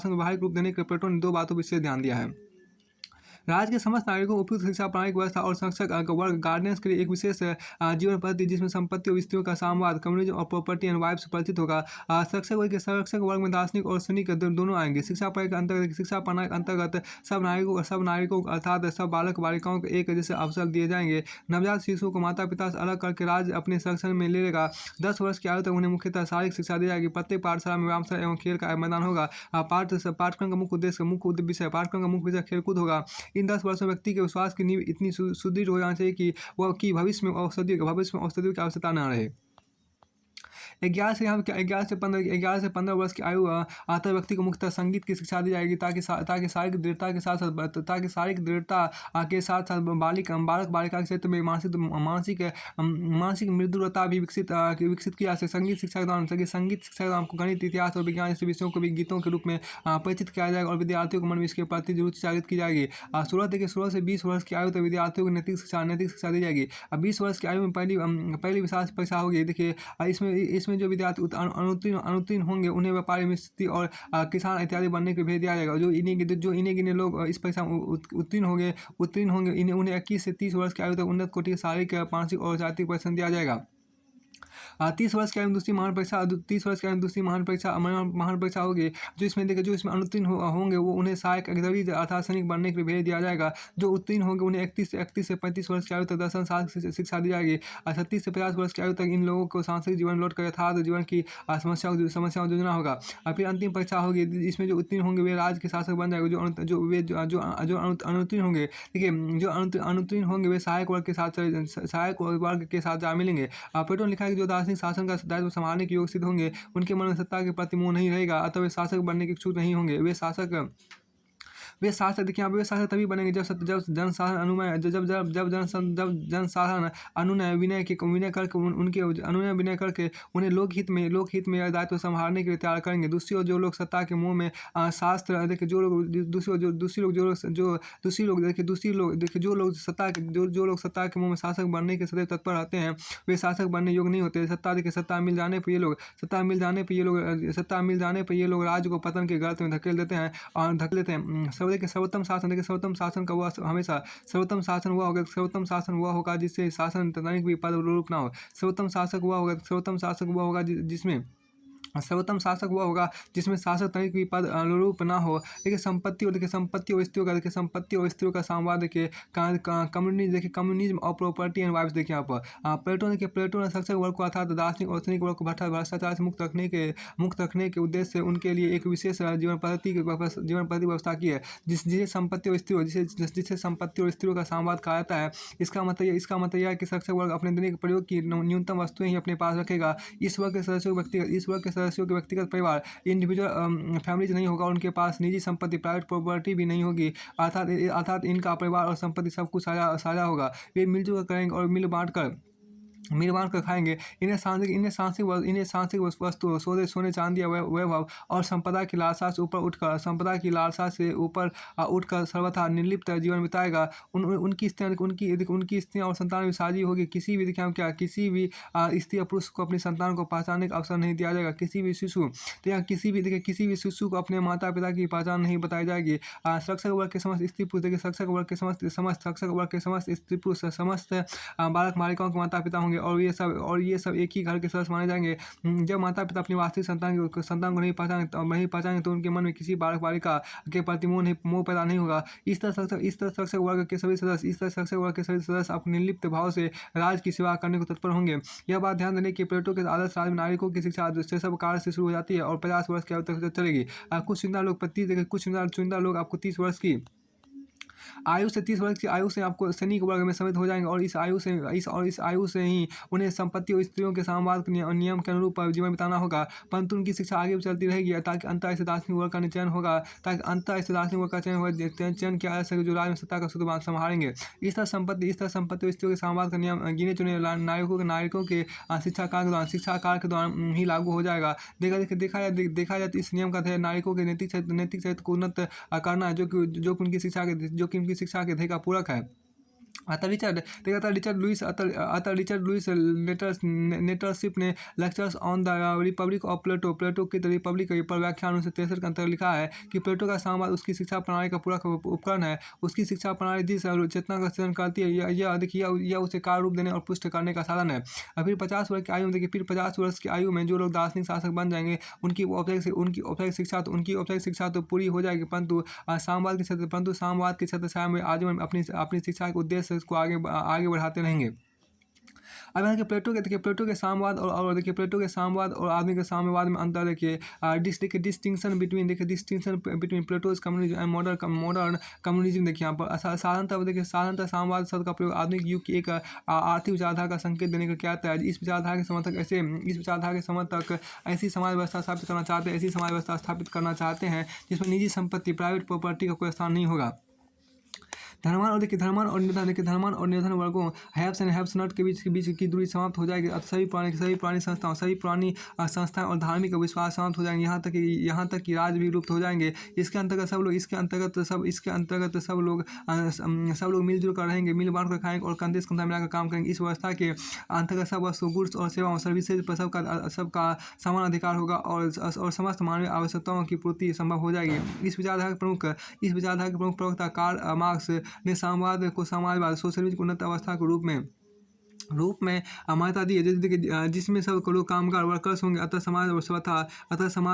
व्यावहारिक रूप देने के लिए प्लेटो ने दो बातों पर विशेष ध्यान दिया है। राज्य के समस्त नागरिकों को उपयुक्त शिक्षा प्रणाली व्यवस्था और संरक्षक वर्ग गार्डियंस के लिए एक विशेष जीवन पद्धति जिसमें संपत्ति और स्त्रियों का सामवाद, कम्युनिज्म और प्रॉपर्टी एंड वाइफ परिचित होगा। संरक्षक वर्ग में दार्शनिक और सैनिक दोनों आएंगे। शिक्षा प्रणाली के अंतर्गत सब नागरिकों अर्थात सब बालक बालिकाओं को एक जैसे अवसर दिए जाएंगे। नवजात शिशुओं को माता पिता से अलग करके राज्य अपने संरक्षण में ले लेगा। 10 वर्ष की आयु तक उन्हें मुख्यतः शारीरिक शिक्षा दी जाएगी। प्रत्येक पाठशाला में व्यायामशाला एवं खेल का मैदान होगा। पाठ्यक्रम का मुख्य विषय खेलकूद होगा। इन 10 वर्षों व्यक्ति के विश्वास की नींव इतनी सुदृढ़ हो जाना चाहिए कि भविष्य में औषधियों की आवश्यकता न रहे। 11 से 15 वर्ष की आयु आता व्यक्ति को मुख्यतः संगीत की शिक्षा दी जाएगी, ताकि शारीरिक दृढ़ता के साथ साथ शारीरिक दृढ़ता के साथ साथ बालक बालिका के क्षेत्र में मानसिक मृदुलता भी विकसित किया जा सके। संगीत शिक्षा के दौरान आपको गणित, इतिहास और विज्ञान जैसे विषयों को भी गीतों के रूप में परिचित किया जाएगा और विद्यार्थियों को मन में इसके प्रति रुचि जागृत की जाएगी। 16 से 20 वर्ष की आयु तक विद्यार्थियों को नैतिक शिक्षा दी जाएगी। अब 20 वर्ष की आयु में पहली विशाल परीक्षा होगी। देखिए, इसमें जो विद्यार्थी अनुत्तीर्ण होंगे उन्हें व्यापारी, मिस्त्री और किसान इत्यादि बनने के भेज दिया जाएगा। जो इन्हें गिने लोग इस परीक्षा में उत्तीर्ण होंगे उन्हें 21 से 30 वर्ष की आयु तक उन्नत कोटि के शारीरिक, मानसिक और जातिक प्रशिक्षण दिया जाएगा। 30 वर्ष की आयु में दूसरी महान परीक्षा होगी, जो इसमें अनुत्तीर्ण होंगे वो उन्हें सहायक अर्थात सैनिक बनने के लिए भेज दिया जाएगा। जो उत्तीर्ण होंगे उन्हें 31 से 35 वर्ष की आयु तक दर्शन शास्त्र शिक्षा दी जाएगी। 36 से 50 वर्ष की आयु तक इन लोगों को सांसारिक जीवन लौट कर यथार्थ जीवन की समस्याओं जोड़ना होगा। फिर अंतिम परीक्षा होगी, इसमें जो उत्तीर्ण होंगे वे राज्य के शासक बन जाएंगे। जो अनुत्तीर्ण होंगे, देखिए, जो अनुत्तीर्ण होंगे वे सहायक वर्ग के साथ जा मिलेंगे। प्लेटो ने लिखा है कि जो दार्शनिक शासन का दायित्व संभालने के योग्य सिद्ध होंगे उनके मन में सत्ता के प्रति मोह नहीं रहेगा, अतः वे शासक बनने के इच्छुक नहीं होंगे। वे शासक देखिए, यहाँ पे वे शासक तभी बनेंगे जब जनसाधारण अनुनय विनय करके उनके अनुनय विनय करके उन्हें लोकहित में दायित्व संभालने के लिए तैयार करेंगे। दूसरी ओर जो लोग सत्ता के मोह में शास्त्र, देखिए, जो लोग सत्ता के मोह में शासक बनने के सदैव तत्पर रहते हैं, वे शासक बनने योग्य नहीं होते। सत्ता मिल जाने पर ये लोग राज्य को पतन के गर्त में धकेल देते हैं। सर्वोत्तम शासन, देखिए, सर्वोत्तम शासन हुआ होगा जिससे शासन तनिक भी पद रूप ना हो। सर्वोत्तम शासक हुआ होगा जिसमें शासक तनिक भी पद अनुरूप ना हो। देखिए, संपत्ति और स्त्रियों का संवाद, देखिए, कम्युनिज्म और प्रॉपर्टी एंड वाइफ्स। देखिए, यहाँ पर प्लेटो ने शिक्षक वर्ग को अर्थात दार्शनिक और सैनिक वर्ग को भ्रष्टाचार से मुक्त रखने के उद्देश्य से उनके लिए एक विशेष जीवन पद्धति व्यवस्था की है, जिसे संपत्ति और स्त्रियों का संवाद कहा जाता है। इसका मतलब यह है कि शिक्षक वर्ग अपने दैनिक प्रयोग की न्यूनतम वस्तुएं ही अपने पास रखेगा। इस वर्ग के सदस्यों के व्यक्तिगत परिवार, इंडिविजुअल फैमिलीज नहीं होगा। उनके पास निजी संपत्ति, प्राइवेट प्रॉपर्टी भी नहीं होगी, अर्थात इनका परिवार और संपत्ति सब कुछ साझा होगा। वे मिलजुल कर करेंगे और मिल बांट कर खाएंगे। इन्हें सांसिक वस्तु, सोने चांदी या वैभव और संपदा की लालसा से ऊपर उठकर सर्वथा निर्लिप्त जीवन बिताएगा। उनकी स्त्रियां और संतान भी साझी होगी। किसी भी स्त्री या पुरुष को अपनी संतान को पहचानने का अवसर नहीं दिया जाएगा। किसी भी शिशु को अपने माता पिता की पहचान नहीं बताई जाएगी। शिक्षक वर्ग के समस्त स्त्री पुरुष, देखिए, शिक्षक वर्ग के समस्त स्त्री पुरुष, समस्त बालक बालिकाओं के माता पिता होंगे और ये सब एक ही घर के सदस्य माने जाएंगे। जब माता पिता अपनी वास्तविक संतान को नहीं पहचानेंगे तो उनके मन में किसी बालक बालिका के प्रति मोह पैदा नहीं होगा। इस तरह शिक्षक वर्ग के सभी सदस्य अपने निर्लिप्त भाव से राज की सेवा करने को तत्पर होंगे। यह बात ध्यान देने की प्लेटो के आदर्श राज में नागरिकों की शिक्षा शैशव काल से शुरू हो जाती है और 50 वर्ष की आयु तक चलेगी। कुछ चुनिंदा लोग आपको 30 वर्ष की आयु से आपको सैनिक वर्ग में सम्मिलित हो जाएंगे और इस आयु से ही उन्हें संपत्ति और स्त्रियों के संवाद के नियम के अनुरूप जीवन बिताना होगा। परंतु उनकी शिक्षा आगे भी चलती रहेगी ताकि अंततः इस दार्शनिक वर्ग का चयन होगा, चयन किया जा सके जो राज्य में सत्ता का सूत्र संभालेंगे। इस तरह संपत्ति और स्त्रियों के संवाद का नियम गिने चुने नागरिकों के शिक्षा काल के दौरान ही लागू हो जाएगा। देखा जाए तो इस नियम का ध्येय नागरिकों के नैतिक चरित्र को उन्नत करना है, जो कि उनकी शिक्षा के ध्येय का पूरक है। रिचर्ड लुइस नेटरशिप ने lectures on the Republic of Plato की रिपब्लिक पर व्याख्यान 1963 के अंतर्गत लिखा है कि प्लेटो का संवाद उसकी शिक्षा प्रणाली का पूरा उपकरण है। उसकी शिक्षा प्रणाली जिस चेतना का सृजन करती है यह उसे कार्य रूप देने और पुष्ट करने का साधन है। फिर 50 वर्ष की आयु में देखिए, 50 वर्ष की आयु में जो लोग दार्शनिक शासक बन जाएंगे उनकी औपचारिक शिक्षा तो पूरी हो जाएगी, परंतु सामवाद की छत्रछाया में आजीवन अपनी शिक्षा के उद्देश्य को आगे बढ़ाते रहेंगे। अब यहाँ देखिए प्लेटो के साम्यवाद और देखिए प्लेटो के साम्यवाद और आधुनिक साम्यवाद में अंतर देखिए। Distinction between Plato's communism and modern communism देखिए यहाँ पर साधारणतः साम्यवाद शब्द का प्रयोग आधुनिक युग की एक आर्थिक विचारधारा का संकेत देने का क्या है। इस विचारधारा के समर्थक ऐसी समाज व्यवस्था स्थापित करना चाहते हैं जिसमें निजी संपत्ति प्राइवेट प्रॉपर्टी का कोई स्थान नहीं होगा। धनवान और निर्धन वर्गों हैव्स एंड हैव्स नॉट के बीच की दूरी समाप्त हो जाएगी। सभी पुरानी संस्थाएं और धार्मिक विश्वास समाप्त हो जाएंगे। यहाँ तक कि राज भी लुप्त हो जाएंगे। इसके अंतर्गत सब लोग मिलजुल कर रहेंगे, मिल बांट कर खाएंगे और कंधे से कंधा मिलाकर काम करेंगे। इस व्यवस्था के अंतर्गत सब वस्तु गुड्स और सेवाओं सर्विसेज पर सबका समान अधिकार होगा और समस्त मानवीय आवश्यकताओं की पूर्ति संभव हो जाएगी। इस विचारधारा के प्रमुख प्रवक्ता कार्ल मार्क्स ने साम्यवाद को समाजवाद सोशलिज्म की उन्नत अवस्था के रूप में मान्यता दी है, जिसमें सब लोग कामगार वर्कर्स होंगे। अतः समाज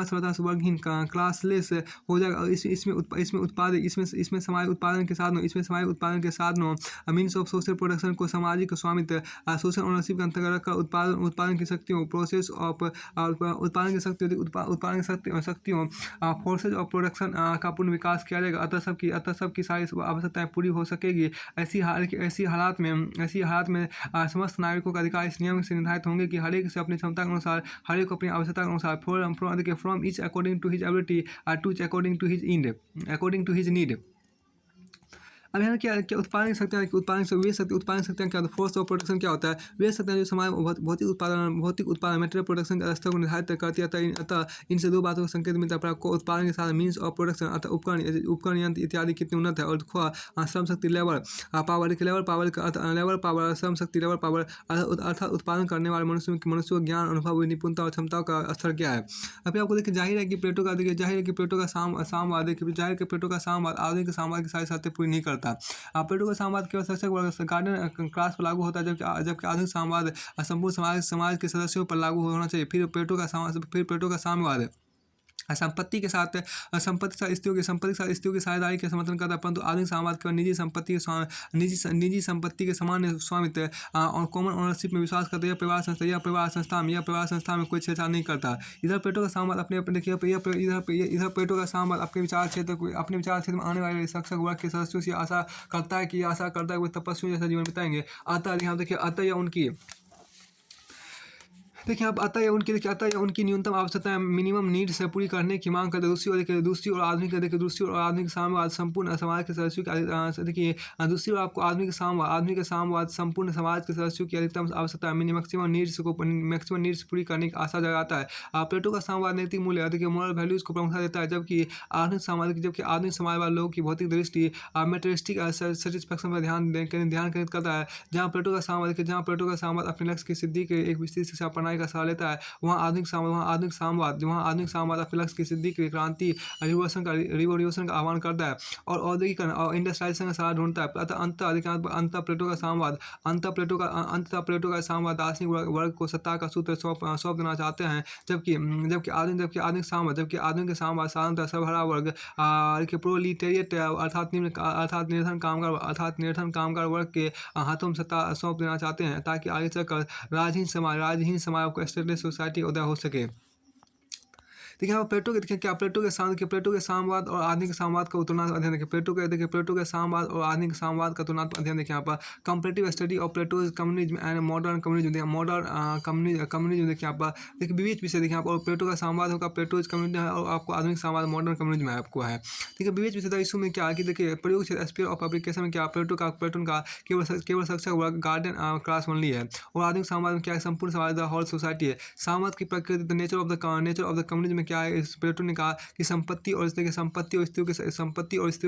स्वतः वर्गहीन क्लासलेस हो जाएगा। इसमें समाज उत्पादन के साधनों मीन्स ऑफ सोशल प्रोडक्शन को सामाजिक स्वामित्व सोशल ओनरशिप के अंतर्गत रखकर उत्पादन की शक्तियों फोर्सेज ऑफ प्रोडक्शन का पूर्ण विकास किया जाएगा। अतः सबकी सारी आवश्यकताएं पूरी हो सकेगी। ऐसी हालात में समस्त नागरिकों का अधिकार इस नियम से निर्धारित होंगे कि हर एक से अपनी क्षमता के अनुसार, हर एक को अपनी आवश्यकता के अनुसार from each according to his ability to according to his need. अब यहाँ क्या उत्पादन की शक्तियाँ उत्पादन शक्तियाँ क्या होता है। फोर्स ऑफ प्रोडक्शन क्या होता है। वे शक्तियाँ जो समाज भौतिक उत्पादन मटेरियल प्रोडक्शन के स्तर को निर्धारित करती है। अतः इनसे दो बातों का संकेत मिलता है। आपको उत्पादन के साथ मीन्स ऑफ प्रोडक्शन अतः उपकरण यंत्र इत्यादि कितने उन्नत है। और Shram Shakti labour power Shram Shakti labour power अर्थात उत्पादन करने वाले मनुष्यों को ज्ञान अनुभव निपुणता और क्षमताओं का स्तर क्या है। अभी आपको देखिए जाहिर है कि प्लेटो का साम्यवाद आधुनिक साम्यवाद की सारी शर्तें पूरी नहीं करता। प्लेटो का साम्यवाद केवल शिक्षक वर्ग गार्डन क्लास पर लागू होता है, जबकि आधुनिक साम्यवाद संपूर्ण समाज के सदस्यों पर लागू होना चाहिए। फिर प्लेटो का साम्यवाद संपत्ति के साथ स्त्रियों की साझेदारी के समर्थन करता है, परंतु आधुनिक साम्यवाद केवल निजी संपत्ति के समान स्वामित्व और कॉमन ओनरशिप में विश्वास करता है। परिवार संस्था में कोई छेड़छाड़ नहीं करता। इधर प्लेटो का साम्यवाद प्लेटो का साम्यवाद अपने विचार क्षेत्र में आने वाले शिक्षक वर्ग के सदस्यों से आशा करता है कि वो तपस्वियों जैसा जीवन बिताएंगे। अतः यह उनकी न्यूनतम आवश्यकताएं मिनिमम नीड्स से पूरी करने की मांग करते हैं। दूसरी और आधुनिक साम्यवाद संपूर्ण समाज के सदस्यों की आधुनिक साम्यवाद संपूर्ण समाज के सदस्यों की अधिकतम आवश्यकता मैक्सिमम नीड्स पूरी करने की आशा जगाता है। प्लेटो का साम्यवाद नैतिक मूल्य मोरल वैल्यूज को प्रमुखता देता है, जबकि आधुनिक समाजवाद लोगों की भौतिक दृष्टि मेटेरियलिस्टिक सेटिस्फैक्शन पर ध्यान केंद्रित करता है। जहाँ प्लेटो का साम्यवाद अपने लक्ष्य की सिद्धि के एक विस्तृत शिक्षा प्रणाली का सहारा लेता है, वहाँ आधुनिक साम्यवाद अपने लक्ष्य की सिद्धि के लिए क्रांति रिवोल्यूशन का आह्वान करता है और औद्योगिकरण और इंडस्ट्रियलाइजेशन का सहारा ढूंढता है। अंततः प्लेटो का साम्यवाद दार्शनिक वर्ग को सत्ता का सूत्र सौंप देना चाहते हैं, जबकि आधुनिक साम्यवाद साधारणतः सर्वहारा वर्ग के प्रोलिटेरिएट अर्थात निर्धन कामगार वर्ग के हाथों में सत्ता सौंप देना चाहते हैं, ताकि आगे चलकर राजहीन समाज को स्टेटलेस सोसाइटी उदय हो सके। देखिए यहाँ प्लेटो के साम्यवाद और आधुनिक साम्यवाद का तुलनात्मक अध्ययन देखिए। प्लेटो के साम्यवाद और आधुनिक साम्यवाद का तुलनात्मक अध्ययन देखिए यहाँ पर comparative study of Plato's communism and modern communism देखिए यहाँ पर। देखिए विविध विषय देखिए यहाँ पर प्लेटो का साम्यवाद होगा, प्लेटोज कम्युनिज्म है, और आपको आधुनिक साम्यवाद मॉडर्न कम्युनिज्म है आपको है। ठीक है, विविध विषय इशू में क्या है कि देखिए प्रयोग क्षेत्र स्फीयर ऑफ एप्लीकेशन में क्या प्लेटोन का केवल शिक्षक वर्ग गार्डन क्लास ओनली है, और आधुनिक साम्यवाद में क्या है संपूर्ण समाज होल सोसाइटी है। साम्यवाद की प्रकृति नेचर ऑफ द कम्युनिज्म में क्या है, प्लेटो ने कहा कि संपत्ति और स्त्रियों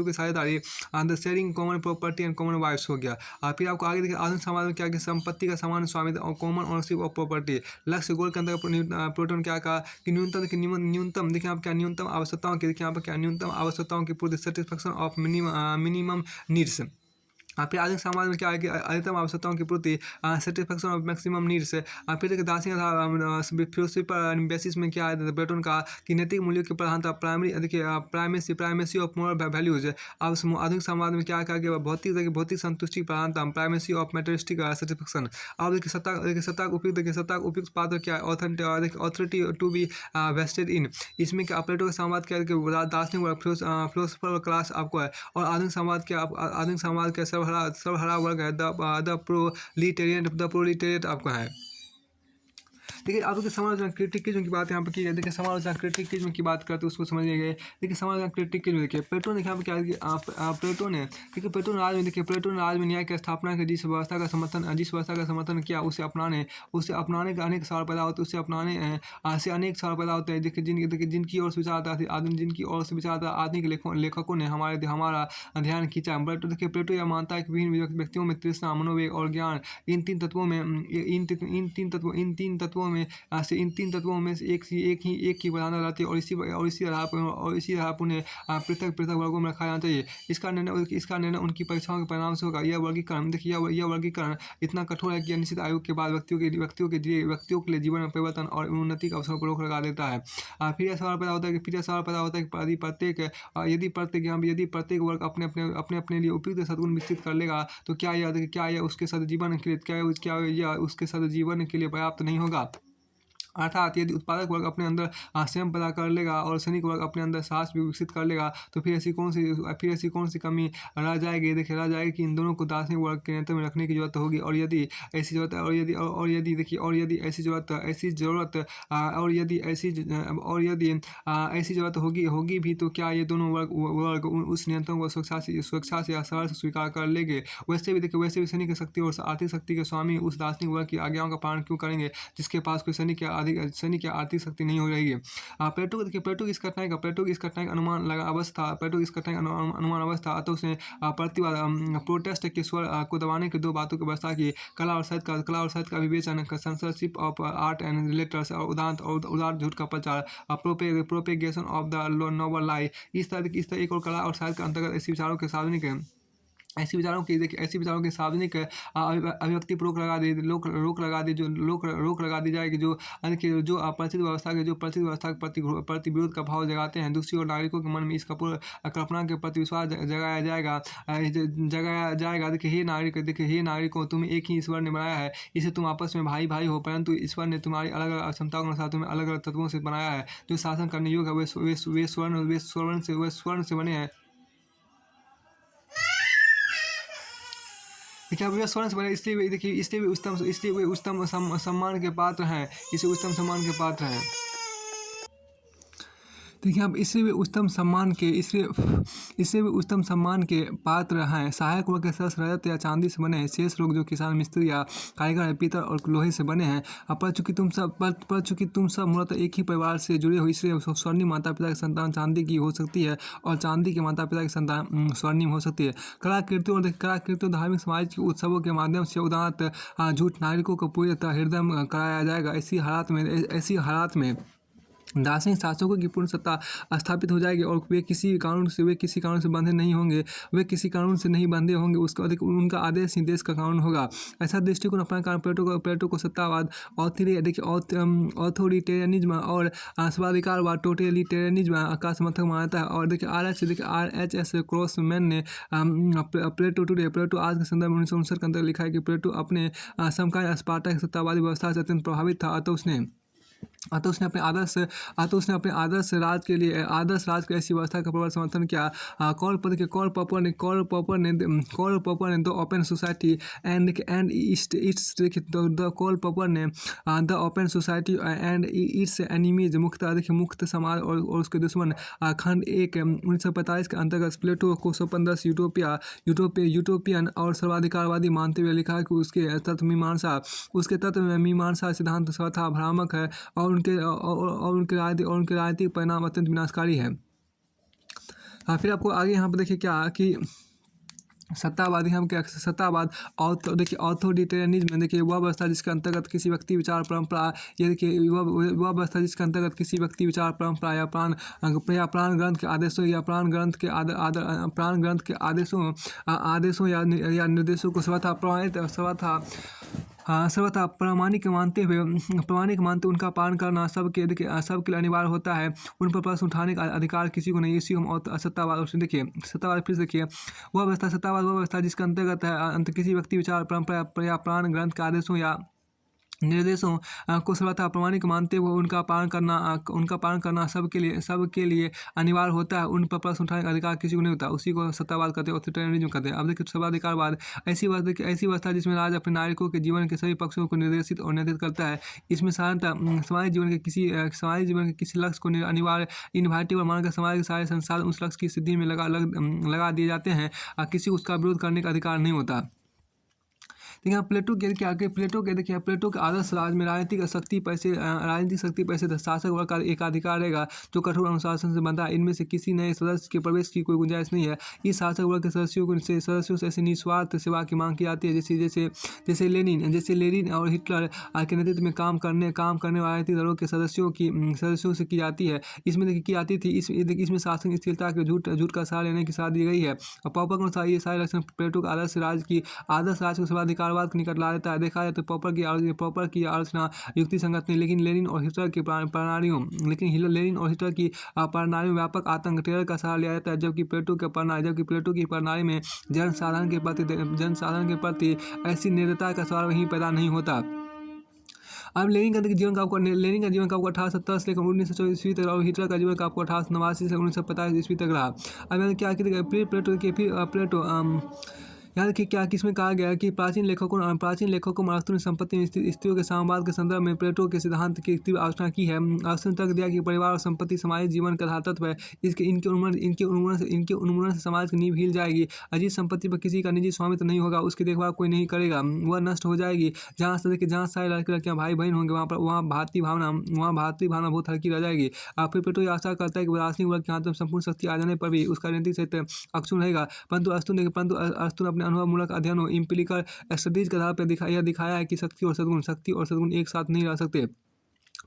की साझेदारी the sharing common property and common wifes हो गया। फिर आपको आगे देखिए आधुनिक समाज में क्या कि संपत्ति का समान स्वामित्व और कॉमन ओनरशिप ऑफ प्रॉपर्टी। लक्ष्य गोल के अंदर प्लेटो ने क्या कहा कि न्यूनतम देखिए आप क्या न्यूनतम आवश्यकताओं की पूर्ति सेटिस्फैक्शन ऑफ मिनिमम नीड्स। फिर आधुनिक समाज में क्या है कि अधिकतम आवश्यकताओं की पूर्ति, सेटिस्फैक्शन ऑफ मैक्सिमम नीड्स। फिर देखिए दार्शनिक फिलोसफी पर बेसिस में क्या है प्लेटोन का कि नैतिक मूल्यों की प्रधानता, प्राइमरी देखिए प्राइमेसी ऑफ मोरल वैल्यूज। अब आधुनिक समाज में क्या कहा कि भौतिक संतुष्टि की प्रधानता, प्राइमेसी ऑफ मेटेरियलिस्टिक सेटिस्फैक्शन। अब देखिए सत्ता का उपयुक्त पात्र क्या है, ऑथोरिटी टू बी वेस्टेड इन। इसमें क्या प्लेटो का संवाद क्या है कि दार्शनिक फिलोसफर क्लास आपको है, और आधुनिक समाज का सर्वहरा वर्ग है, द प्रोलिटेरिएट आपका है। देखिए आप देखिए समालोचना क्रिटिकिज्म की बात यहाँ पे की है। देखिए समालोचना क्रिटिकिज्म की बात करते हैं उसको समझिए गए। देखिए समालोचना क्रिटिकिज्म देखिए प्लेटो ने यहाँ पे क्या है कि प्लेटो ने देखिए प्लेटो ने राज में न्याय की स्थापना की, जिस व्यवस्था का समर्थन किया उसे अपनाने का अनेक सवाल पैदा होते हैं। देखिए जिनकी ओर से विचारधारा आधुनिक लेखकों ने हमारा ध्यान खींचा। प्लेटो यह मानता है कि विभिन्न व्यक्तियों में तृष्णा, मनोवेग और ज्ञान, इन तीन तत्वों में से एक ही प्रधानता रहती है, और इसी आधार पर उन्हें पृथक वर्गों में रखा जाना चाहिए। इसका निर्णय उनकी परीक्षाओं के परिणाम से होगा। यह वर्गीकरण इतना कठोर है कि निश्चित आयु के बाद व्यक्तियों के लिए जीवन में परिवर्तन और उन्नति के अवसरों पर रोक लगा देता है। फिर यह सवाल पैदा होता है कि यदि प्रत्येक वर्ग अपने लिए उपयुक्त सद्गुण विकसित कर लेगा तो क्या यह उसके सद्जीवन के लिए पर्याप्त नहीं होगा। अर्थात यदि उत्पादक वर्ग अपने अंदर संयम पैदा कर लेगा और सैनिक वर्ग अपने अंदर साहस भी विकसित कर लेगा तो फिर ऐसी कौन सी कमी रह जाएगी कि इन दोनों को दार्शनिक वर्ग के नेतृत्व में रखने की जरूरत होगी। और यदि ऐसी जरूरत होगी भी तो क्या ये दोनों वर्ग उस नियंत्रण को स्वेच्छा से या सरल से स्वीकार कर लेंगे। वैसे भी सैनिक शक्ति और आर्थिक शक्ति के स्वामी उस दार्शनिक वर्ग की आज्ञाओं का पालन क्यों करेंगे जिसके पास कोई सैनिक या आर्थिक शक्ति नहीं हो रही है। प्लेटो की इस घटना का अनुमान अवस्था अतः उसने प्रतिवाद प्रोटेस्ट के स्वर को दबाने के दो बातों की व्यवस्था की, कला और साहित्य का विवेचन, censorship of art and literature, और उदार झूठ का प्रचार, प्रोपेगेशन ऑफ द नोबल लाई। इस तरह एक और कला और साहित्य के अंतर्गत ऐसे विचारों के सार्वजनिक अभिव्यक्ति पर रोक लगा दी जाएगी जो प्रचलित व्यवस्था के प्रति विरोध का भाव जगाते हैं। दूसरी ओर नागरिकों के मन में इस कल्पना के प्रति विश्वास जगाया जाएगा। देखिए हे नागरिकों, तुम्हें एक ही ईश्वर ने बनाया है, इसे तुम आपस में भाई हो, परंतु ईश्वर ने तुम्हारी अलग अलग क्षमताओं के अनुसार तुम्हें अलग अलग तत्वों से बनाया है। जो शासन करने योग्य है वे स्वर्ण से बने हैं। देखिए अब वे स्वर्ण से बने इसलिए वे उत्तम सम्मान के पात्र हैं। देखिए अब इसलिए वे उत्तम सम्मान के पात्र हैं। सहायक वर्ग के सदस्य रजत या चांदी से बने हैं। शेष लोग जो किसान, मिस्त्री या कारीगर हैं, पीतल और लोहे से बने हैं। अब पर चूंकि तुम सब मूलतः एक ही परिवार से जुड़े हो, इसलिए स्वर्णिम माता पिता की संतान चांदी की हो सकती है और चांदी के माता पिता की संतान स्वर्णिम हो सकती है। कलाकृतियों और धार्मिक समाज के उत्सवों के माध्यम से उदात्त झूठ नागरिकों को पूरी तरह हृदय कराया जाएगा। ऐसी हालात में दार्शनिक शासकों की पूर्ण सत्ता स्थापित हो जाएगी और वे किसी कानून से बंधे नहीं होंगे। उसका उनका आदेश ही देश का कानून होगा। ऐसा दृष्टिकोण अपना कारण प्लेटो को सत्तावाद, ऑथोरिटेरियनिज्म और सर्वाधिकारवाद, टोटलिटेरियनिज्म का समर्थक मानता है। और देखिए RHS क्रॉसमैन ने प्लेटो आज के संदर्भ में 1959 के अंदर लिखा है कि प्लेटो अपने समकालीन स्पार्टा की सत्तावादी व्यवस्था से अत्यंत प्रभावित था। अतः उसने अपने आदर्श राज के ऐसी व्यवस्था का प्रबल समर्थन किया। कॉल पॉपर ने the open society and it's enemies मुक्त समाज और उसके दुश्मन, खंड 1 1945 के अंतर्गत प्लेटो को स्वपंदस यूटोपियन और सर्वाधिकारवादी मानते हुए लिखा है कि उसके तत्व में मीमांसा सिद्धांत सर्वथा भ्रामक है और उनके राजनीतिक परिणाम अत्यंत विनाशकारी है। फिर आपको आगे यहाँ पर देखिए क्या कि सत्तावादी हम क्या सत्तावाद और तो देखिए ऑथोरिटेरियनिज्म देखिए वह व्यवस्था जिसके अंतर्गत किसी व्यक्ति विचार परंपरा ये देखिए वह व्यवस्था जिसके अंतर्गत किसी व्यक्ति विचार परंपरा या प्राण ग्रंथ के आदेशों या प्राण ग्रंथ के प्राण ग्रंथ के आदेशों या निर्देशों को सर्वथा प्रमाणित सर्वथा प्रामाणिक मानते उनका पालन करना सबके लिए अनिवार्य होता है। उन पर प्रश्न उठाने का अधिकार किसी को नहीं। इसी को हम सत्तावाद देखिए सत्तावाद फिर देखिए वह व्यवस्था जिसके अंतर्गत है किसी व्यक्ति विचार परंपरा या प्राण ग्रंथ के आदेशों या निर्देशों को सर्वथा प्रामाणिक मानते हुए उनका पालन करना सबके लिए अनिवार्य होता है। उन पर प्रश्न उठाने का अधिकार किसी को नहीं होता। उसी को सत्तावाद कहते हैं, ऑथोरिटेरियनिज्म कहते हैं। अब देखिए सर्वाधिकारवाद ऐसी व्यवस्था जिसमें राज अपने नागरिकों के जीवन के सभी पक्षों को निर्देशित और नियंत्रित करता है। इसमें साधारणतः समाज जीवन के किसी लक्ष्य को अनिवार्य इनवाइटेबल मानकर समाज के सारे संसाधन उस लक्ष्य की सिद्धि में लगा दिए जाते हैं। किसी को उसका विरोध करने का अधिकार नहीं होता। देखिए प्लेटो के आदर्श राज में राजनीतिक शक्ति पैसे शासक वर्ग का एकाधिकार रहेगा जो कठोर अनुशासन से बनता है। इनमें से किसी नए सदस्य के प्रवेश की कोई गुंजाइश नहीं है। इस शासक वर्ग के सदस्यों से ऐसी निस्वार्थ सेवा की मांग की जाती है जैसे लेनिन और हिटलर के नेतृत्व में काम करने वाले राजनीतिक दलों के सदस्यों से की जाती है। इसमें देखिए की जाती थी इसमें शासन स्थिरता के झूठ का सहारा लेने की सलाह दी गई है। और पॉपर के अनुसार ये सारे लक्षण प्लेटो के आदर्श राज को सर्वाधिकार के निकट ला देता है। देखा जाए तो पॉपर की आलोचना युक्ति संगत नहीं, लेकिन लेनिन और हिटलर की प्रणालियों व्यापक आतंक टेरर का सहारा लिया जाता है। जबकि प्लेटो की प्रणाली में जनसाधारण के प्रति ऐसी निर्दयता का सवाल वहीं पैदा नहीं होता। अब लेनिन का जीवन का आपको 1870 से लेकर 1924 ईस्वी तक और हिटलर का जीवन का आपको 1889 से 1945 ईस्वी तक रहा। अब मैंने क्या प्लेटो यहाँ देखिए क्या किसमें कहा गया है कि प्राचीन लेखकों अरस्तु ने संपत्ति में स्त्रियों के साम्यवाद के संदर्भ में प्लेटो के सिद्धांत की तीव्र आलोचना की है। अरस्तु ने तर्क दिया कि परिवार और संपत्ति सामाजिक जीवन का आधार तत्व है। इनके उन्मूलन से समाज की नींव हिल जाएगी। अजीत संपत्ति पर किसी का निजी स्वामित्व नहीं होगा, उसकी देखभाल कोई नहीं करेगा, वह नष्ट हो जाएगी। जहाँ सारे लड़कियाँ भाई बहन होंगे वहाँ भारतीय भावना बहुत हल्की रह जाएगी। फिर प्लेटो आशा करता है कि राजनीतिक वर्ग के हाथ में संपूर्ण शक्ति आ जाने पर भी उसका राजनीतिक क्षेत्र अक्षुण्ण रहेगा। परंतु अरस्तु ने अपने अनुभवमूलक अध्ययनों इम्पिरिकल स्टडीज के आधार पर दिखाया है कि शक्ति और सद्गुण एक साथ नहीं रह सकते।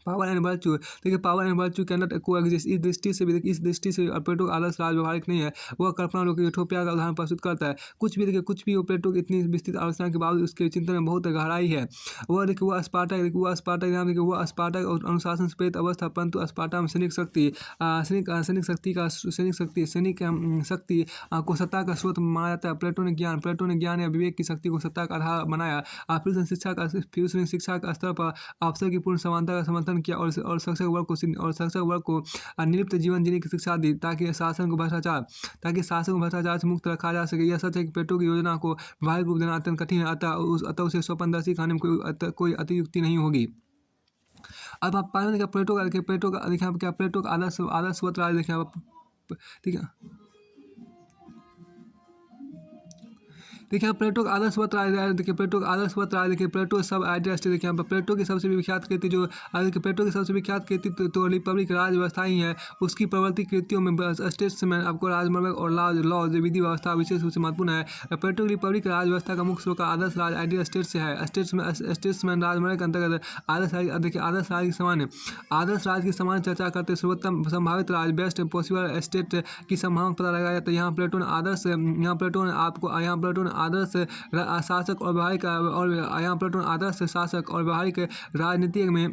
पावर एंड वर्च्यू देखिए power and virtue can not coexist. इस दृष्टि से प्लेटो का आदर्श राज व्यवहारिक नहीं है। वह कल्पना लोग यूटोपिया का उदाहरण प्रस्तुत करता है। कुछ भी प्लेटो की इतनी विस्तृत आलोचना के बावजूद उसके चिंतन में बहुत गहराई है। वह स्पार्टा और अनुशासन से प्रेरित अवस्था, परंतु स्पार्टा में सैनिक शक्ति को सत्ता का स्रोत माना जाता है। प्लेटो ने ज्ञान या विवेक की शक्ति को सत्ता का आधार बनाया। फिर उसने शिक्षा का स्तर पर अवसर की पूर्ण समानता का समर्थन किया और शिक्षक वर्ग को निर्लिप्त जीवन जीने की शिक्षा दी ताकि शासन को भ्रष्टाचार से मुक्त रखा जा सके। यह सच है कि प्लेटो की योजना को व्यावहारिक रूप देना अत्यंत कठिन है, अतः उसे स्वप्नदर्शी कहने में कोई अतियुक्ति नहीं होगी। अब आप पाएंगे प्लेटो का आदर्शवत राज देखें आप, ठीक है। देखिए प्लेटो का आदर्शवत राय देखिए प्लेटो सब आइडियास्ट देखिए यहाँ पर प्लेटो की सबसे विख्यात कृति तो रिपब्लिक राज व्यवस्था ही है। उसकी प्रवर्ती कृतियों में स्टेट्समैन आपको राजमार्ग और लॉज विधि व्यवस्था विशेष रूप से महत्वपूर्ण है। प्लेटो की रिपब्लिक राज व्यवस्था का मुख्य स्रोत का आदर्श राज आइडियल स्टेट से है। स्टेट्समैन राजमार्ग के अंतर्गत आदर्श राज की समान चर्चा करते सर्वोत्तम संभावित राज बेस्ट पॉसिबल स्टेट की संभावना पता लगाया जाता है। यहाँ प्लेटो ने आदर्श शासक और व्यवहारिक राजनीतिक में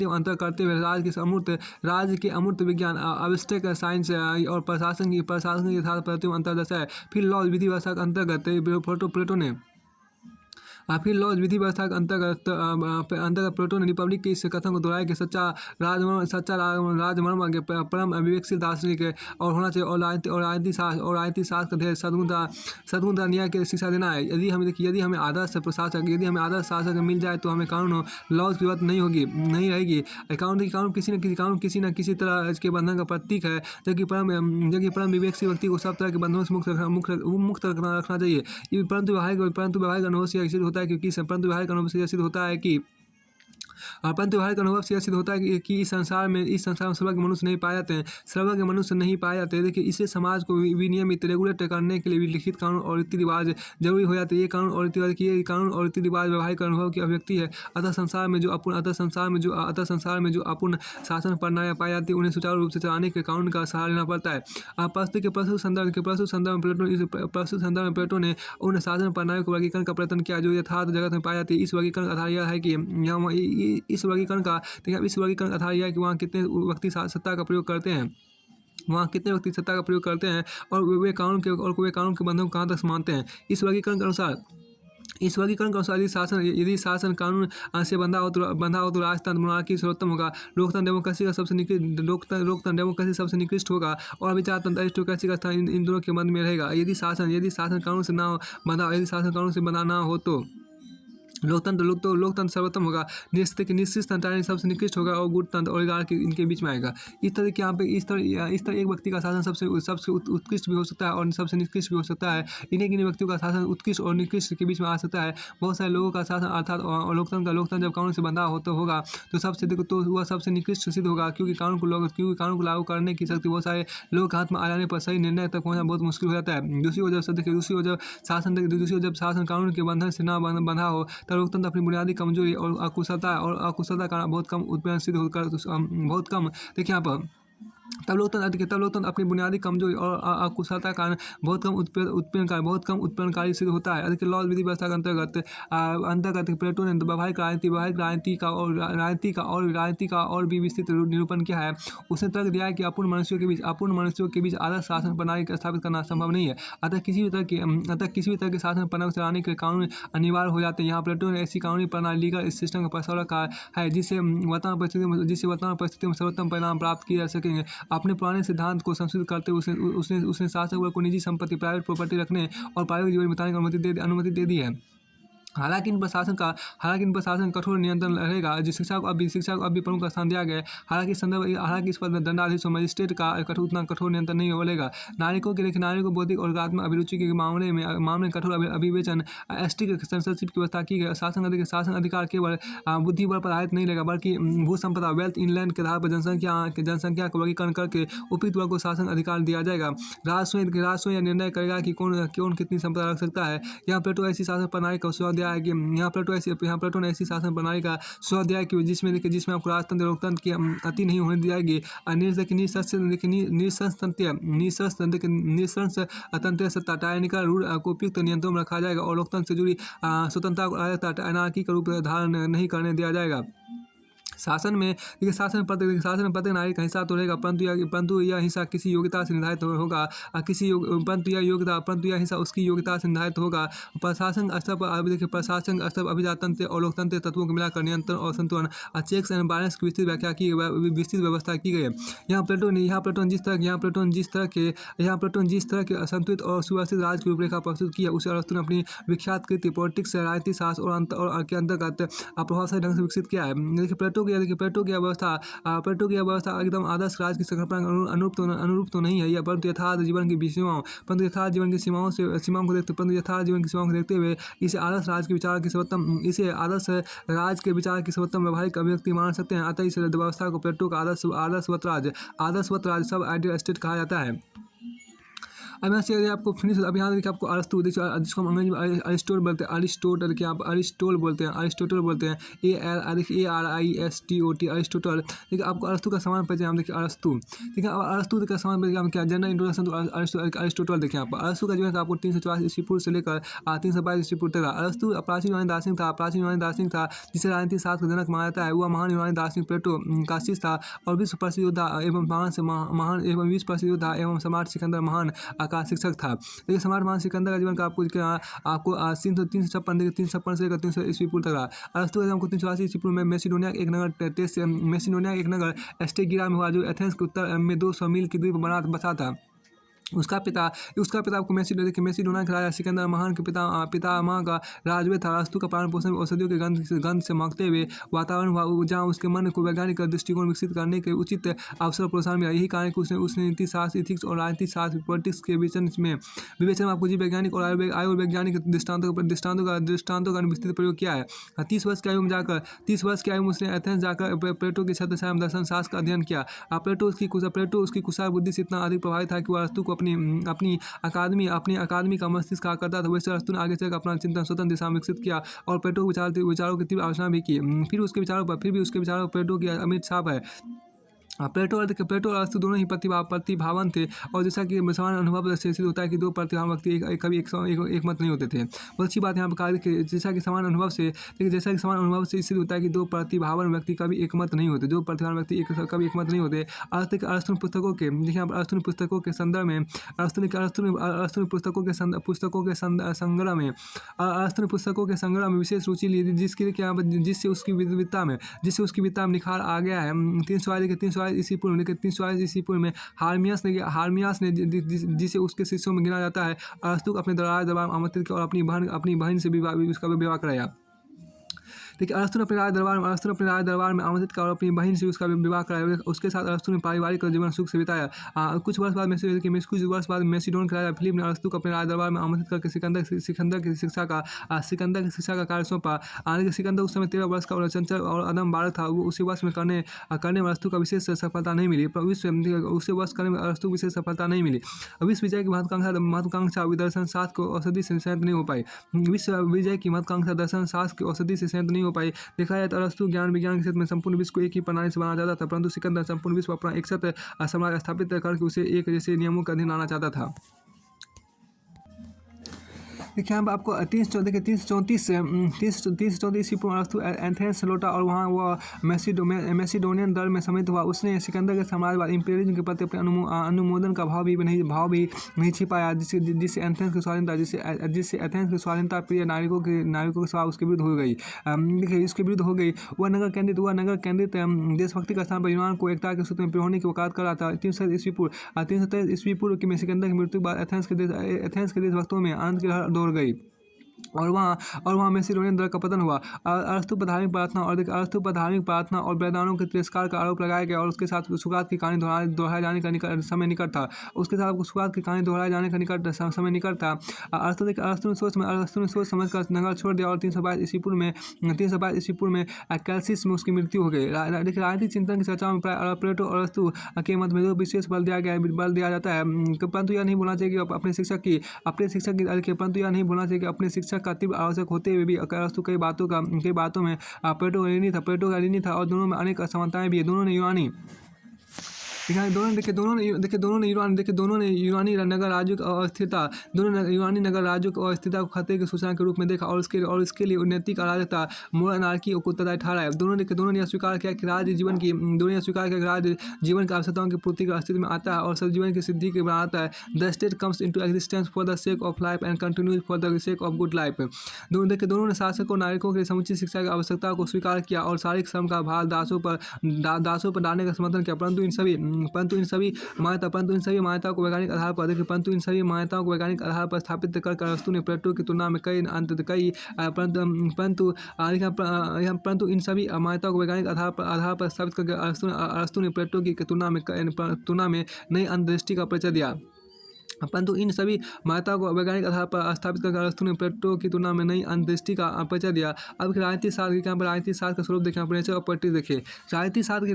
अंतर करते हुए राज्य के अमूर्त विज्ञान अब्स्ट्रैक्ट साइंस और प्रशासन की यथार्थ पद्धतियों में अंतर दर्शाया। फिर लॉज विधि व्यवस्था के अंतर्गत प्लेटो ने फिर लॉज विधि व्यवस्था के अंतर्गत प्लेटो ने रिपब्लिक के इस कथन को दोहराया कि सच्चा राजमर्म परम विवेकशील दार्शनिक और होना चाहिए और राजनीति शास्त्र का सद्गुणता न्याय की शिक्षा देना है। यदि हमें आदर्श शासक मिल जाए तो हमें कानून लॉज की बात नहीं रहेगी। कानून किसी न किसी तरह इसके बंधन का प्रतीक है, जबकि परम विवेकशील व्यक्ति को सब तरह के बंधनों से मुक्त रखना चाहिए। परंतु व्यवहारिक अनुभव से सिद्ध होता है कि परंतु व्यवहारिक अनुभव से यह सिद्ध होता है कि इस संसार में सर्वज्ञ मनुष्य नहीं पाए जाते हैं, सर्वज्ञ मनुष्य नहीं पाए जाते हैं। देखिए, इससे समाज को विनियमित रेगुलेट करने के लिए लिखित कानून और रीति रिवाज जरूरी हो जाते हैं। ये कानून और रीति रिवाज व्यवहारिक अनुभव की अभिव्यक्ति है। अतः संसार में जो अपूर्ण शासन प्रणालियाँ पाई जाती है, उन्हें सुचारू रूप से चलाने के कानून का सहारा लेना पड़ता है। प्रस्तुत संदर्भ में प्लेटो ने उन शासन प्रणालियों को वर्गीकरण का प्रयत्न किया जो यथार्थ जगत में पाई जाती है। इस वर्गीकरण का आधार यह है कि इस वर्गीकरण का आधार यह है कि वहाँ कितने व्यक्ति सत्ता का प्रयोग करते हैं और वे कानून के बंधन को कहाँ तक मानते हैं। इस वर्गीकरण के अनुसार यदि शासन कानून से बंधा हो तो राजतंत्र मोनार्की सर्वोत्तम होगा। लोकतंत्र डेमोक्रेसी सबसे निकृष्ट होगा और विचारतंत्र एरिस्टोक्रेसी का स्थान इन दोनों के मध्य में रहेगा। यदि शासन कानून से बंधा ना हो तो लोकतंत्र सर्वोत्तम होगा, निश्चित तंत्र सबसे निकृष्ट होगा और गुटतंत्र ओलिगार्की इनके बीच में आएगा। इस तरह एक व्यक्ति का शासन सबसे उत्कृष्ट भी हो सकता है और सबसे निकृष्ट भी हो सकता है। इन्हीं व्यक्तियों का शासन उत्कृष्ट और निकृष्ट के बीच में आ सकता है। बहुत सारे लोगों का शासन अर्थात लोकतंत्र जब कानून से बंधा होगा तो वह सबसे निकृष्ट सिद्ध होगा, क्योंकि कानून को लागू करने की शक्ति बहुत सारे लोगों के हाथ में आ जाने पर सही निर्णय तक पहुँचना बहुत मुश्किल हो जाता है। दूसरी ओर जब शासन कानून के बंधन से न बंधा हो, लोकतंत्र अपनी बुनियादी कमजोरी और अकुशलता का बहुत कम उत्पीड़न सिद्ध होकर बहुत कम देखिए यहाँ पर तब लोकतंत्र अपनी बुनियादी कमजोरी और अकुशलता का कारण बहुत कम उत्पीड़नकारी सिद्ध होता है। अधिक लॉ विधि व्यवस्था के अंतर्गत प्लेटो ने व्यावहारिक राजनीति का और भी विस्तृत निरूपण किया है। उसने तर्क दिया है कि अपूर्ण मनुष्यों के बीच आदर्श शासन प्रणाली स्थापित करना संभव नहीं है। अतः किसी भी तरह के शासन प्रणाली को चलाने के कानून अनिवार्य हो जाते हैं। यहाँ प्लेटो ने ऐसी कानूनी प्रणाली लीगल सिस्टम का प्रस्ताव रखा है जिससे वर्तमान परिस्थिति में सर्वोत्तम परिणाम प्राप्त किए जा सकेंगे। अपने पुराने सिद्धांत को संशोधित करते उसने शासक वर्ग को निजी संपत्ति प्राइवेट प्रॉपर्टी रखने और पारिवारिक जीवन बिताने की अनुमति दे दी है। हालांकि इन प्रशासन का कठोर नियंत्रण रहेगा। शिक्षा को अब भी प्रमुख स्थान दिया गया है। हालांकि इस पर दंडाधीश और मजिस्ट्रेट का उतना कठोर नियंत्रण नहीं बोलेगा। नारी को बौद्धिक और आत्मिक अभिरुचि के मामले में कठोर अभिवेचन स्ट्रिक्ट सेंसरशिप की व्यवस्था की गई। शासन अधिकार केवल बुद्धि बल पर आधारित नहीं रहेगा, बल्कि भू संपदा वेल्थ इनलैंड के आधार पर जनसंख्या का वर्गीकरण करके उपयुक्त वर्ग को शासन अधिकार दिया जाएगा। राजस्व यह निर्णय करेगा कि कौन कितनी संपदा रख सकता है। यहाँ प्लेटो ऐसी शासन प्रणाली का सुझाव है कि यहाँ प्लेटो ने ऐसी शासन प्रणाली का सुझाव दिया है कि जिसमें आपको राजतंत्र लोकतंत्र की अति नहीं होने दी जाएगी। निःशंस सत्ता टायरनिकल रूल को उपयुक्त नियंत्रण में रखा जाएगा और लोकतंत्र से जुड़ी स्वतंत्रता को अनार्की का रूप धारण नहीं करने दिया जाएगा। शासन में प्रत्येक नागरिक का हिस्सा तो रहेगा, परंतु यह हिस्सा किसी योग्यता से निर्धारित होगा। परंतु यह हिस्सा उसकी योग्यता से निर्धारित होगा। प्रशासन स्तर पर अभिजातंत्र और लोकतंत्र तत्वों को मिलाकर नियंत्रण और संतुलन चेक्स एंड बैलेंस की विस्तृत व्यवस्था की गई है। यहाँ प्लेटोन जिस तरह के संतुलित और सुव्यवस्थित राज्य की रूपरेखा प्रस्तुत की है, उसे अरस्तु ने अपनी विख्यात कृति पॉलिटिक्स राजनीति शास्त्र और के अंतर्गत प्रभावशाली ढंग से विकसित किया है। देखिए प्लेटो की व्यवस्था एकदम आदर्श राज की संकल्पना अनुरूप तो नहीं है यह, परंतु यथार्थ जीवन की सीमाओं को देखते हुए इसे आदर्श राज के विचार की सर्वोत्तम व्यवहारिक अभिव्यक्ति मान सकते हैं। अतः इस व्यवस्था को प्लेटो का आदर्शवत राज सब आइडियल स्टेट कहा जाता है। अब यहाँ से आपको फिनिश अब यहाँ देखिए आपको अरस्तु जिसको हम अंग्रेजी में अरिस्टोटल बोलते हैं, अरिस्टोटल बोलते हैं ARISTOT अरिस्टोटल। देखिए आपको अरस्तु का समान परिचय हम देखिए अरस्तु का समान परिचय हम क्या जनरल इंट्रोडक्शन टू अरिस्टोटल देखिए यहाँ पर। अरस्तु का जीवन आपको 384 ईस्वी पूर्व से लेकर 322 ईस्वी पूर्व तक। अरस्तु प्राचीन यूनानी दार्शनिक था जिसे राजनीतिक शास्त्र का जनक माना जाता है। वह महान यूनानी दार्शनिक प्लेटो का शिष्य था और विश्व प्रसिद्ध योद्धा एवं सम्राट सिकंदर महान का शिक्षक था। देखिए सम्राट महान सिकंदर का जीवन का आपको 356 से लेकर 300 ईस्वी पूर्व तक रहा। अरस्तु का जन्म 384 ईस्वी पूर्व में मैसिडोनिया एक नगर एस्टेगिरा में हुआ, जो एथेंस के उत्तर में 200 मील की दूरी पर बसा था। उसका पिता आपको मैसिडोनिया के राजा सिकंदर महान के पितामह का राजवे था। अरस्तु का पालन पोषण औषधियों के गंध से महकते हुए वातावरण हुआ, जहाँ उसके मन को वैज्ञानिक दृष्टिकोण विकसित करने के उचित अवसर प्रोत्साहन मिला। यही कारण है कि उसने नीति शास्त्र, इथिक्स और राजनीतिक शास्त्र, पॉलिटिक्स के विवेचन में आपको जीव वैज्ञानिक और आयुर्वैज्ञानिक दृष्टांतों का विस्तृत प्रयोग किया है। 30 वर्ष की आयु में उसने एथेंस जाकर प्लेटो की छत्रछाया में दर्शन शास्त्र का अध्ययन किया। प्लेटो उसकी कुशल बुद्धि से इतना अधिक प्रभावित था कि वह अरस्तु को अपनी अकादमी का मस्तिष्क कहा करता था। वैसे अरस्तु ने आगे चलकर अपना चिंतन स्वतंत्र दिशा में विकसित किया और प्लेटो के विचारों की तीव्र आलोचना भी की। फिर भी उसके विचारों पर प्लेटो की अमिट छाप है। प्लेटो और अरस्तु दोनों ही प्रतिभावान थे, और जैसा कि समान अनुभव से सिद्ध होता है कि दो प्रतिभावान व्यक्ति कभी एक मत नहीं होते थे। बहुत अच्छी बात यहाँ पर कहा कि जैसा कि समान अनुभव से सिद्ध होता है कि दो प्रतिभावान व्यक्ति कभी एक मत नहीं होते, कभी एक मत नहीं होते। अरस्तु पुस्तकों के संदर्भ में पुस्तकों के संग्रह में विशेष रुचि ली, जिससे उसकी विद्वता में निखार आ गया है। 340 ईस्वी पूर्व में हार्मियास ने जिसे उसके शिष्यों में गिना जाता है, अरस्तु को अपने दरबार में आमंत्रित किया और अपनी बहन से उसका विवाह कराया। देखिए, अरस्तु ने अपने राज दरबार में आमंत्रित किया और अपनी बहन से उसका विवाह कराया। उसके साथ अरस्तु ने पारिवारिक जीवन सुख से बिताया। कुछ वर्ष बाद मैसिडोन के राजा फिलिप ने अरस्तु को अपने राज दरबार में आमंत्रित करके सिकंदर की शिक्षा का कार्य सौंपा। सिकंदर उस समय 13 वर्ष का और चंचल और अदम बालक था। वो उसी वर्ष में करने में अरस्तु का विशेष सफलता नहीं मिली। विश्व विजय की महत्वाकांक्षा दर्शन शास्त्र को औषधि से संयत नहीं हो पाई। देखा जाए तो अरस्तु ज्ञान विज्ञान के क्षेत्र में संपूर्ण विश्व को एक ही प्रणाली से बनाना चाहता था, परंतु सिकंदर संपूर्ण विश्व अपना एक सत्य साम्राज्य स्थापित करके उसे एक जैसे नियमों के अधीन लाना चाहता था। देखिए यहाँ पर आपको 334 ईस्वी पूर्व अरस्तु एथेंस से लौटा और वहाँ वह मैसिडोनियन दल में सम्मिलित हुआ। उसने सिकंदर के साम्राज्यवाद इंपीरियलिज्म के प्रति अपने अनुमोदन का भाव भी नहीं छिपाया, जिससे एथेंस की स्वाधीनता प्रिय नागरिकों के स्वभाव उसके विरुद्ध हो गई। देखिए, इसके विरुद्ध हो गई। वह नगर केंद्रित देशभक्ति का स्थान पर यूनान को एकता के सूत्र में पिरोने की वकालत कर रहा था। 323 ईस्वी पूर्व में सिकंदर की मृत्यु के बाद एथेंस के देशभक्तों में आनंद की लहर दौड़ गई और वहाँ मैसिडोनियन दल का पतन हुआ। अरस्तु पर धार्मिक प्रार्थना और बलिदानों के तिरस्कार का आरोप लगाया गया और उसके साथ सुकरात की कहानी दोहराए जाने का समय निकट था। अरस्तु ने सोच समझकर नगर छोड़ दिया और 322 ईस्वी पूर्व में कैल्सिस में उसकी मृत्यु हो गई। राजनीतिक चिंतन की चर्चाओं में प्लेटो और अरस्तु के मतभेदों विशेष बल दिया जाता है, परंतु यह नहीं भूलना चाहिए कि अपने शिक्षक की अपने शिक्षक का तीव्र आवश्यक होते हुए भी अरस्तु कई बातों में प्लेटो का ऋणी था और दोनों में अनेक असमानताएं भी है। दोनों ने यूनानी नगर राज्य की अस्थिरता को खतरे की सूचना के रूप में देखा और इसके लिए नैतिक अराजकता, मोरल अनार्की को उत्तरदायी ठहराया। दोनों ने स्वीकार किया कि राज्य जीवन की आवश्यकताओं की पूर्ति का अस्तित्व में आता है और सब जीवन की सिद्धि के बनाता है। The state comes into existence for the sake of life and continues for the sake of good life. दोनों ने शासक और नागरिकों के समुचित शिक्षा की आवश्यकता को स्वीकार किया और शारीरिक श्रम का भार दासों पर डालने का समर्थन किया, परंतु इन सभी मान्यताओं को वैज्ञानिक आधार पर स्थापित कर अरस्तु ने प्लेटो की तुलना में परंतु इन सभी मान्यताओं को वैज्ञानिक आधार पर स्थापित करके अरस्तु ने प्लेटो की तुलना में नई अंतर्दृष्टि का परिचय दिया। परंतु इन सभी मान्यताओं को वैज्ञानिक आधार पर स्थापित करके अरस्तु ने प्लेटो की तुलना में नई अंतर्दृष्टि का परिचय दिया। अब राजनीतिक शास्त्र का स्वरूप देखें, नेचर ऑफ पॉलिटिक्स देखिए। राजनीतिक शास्त्र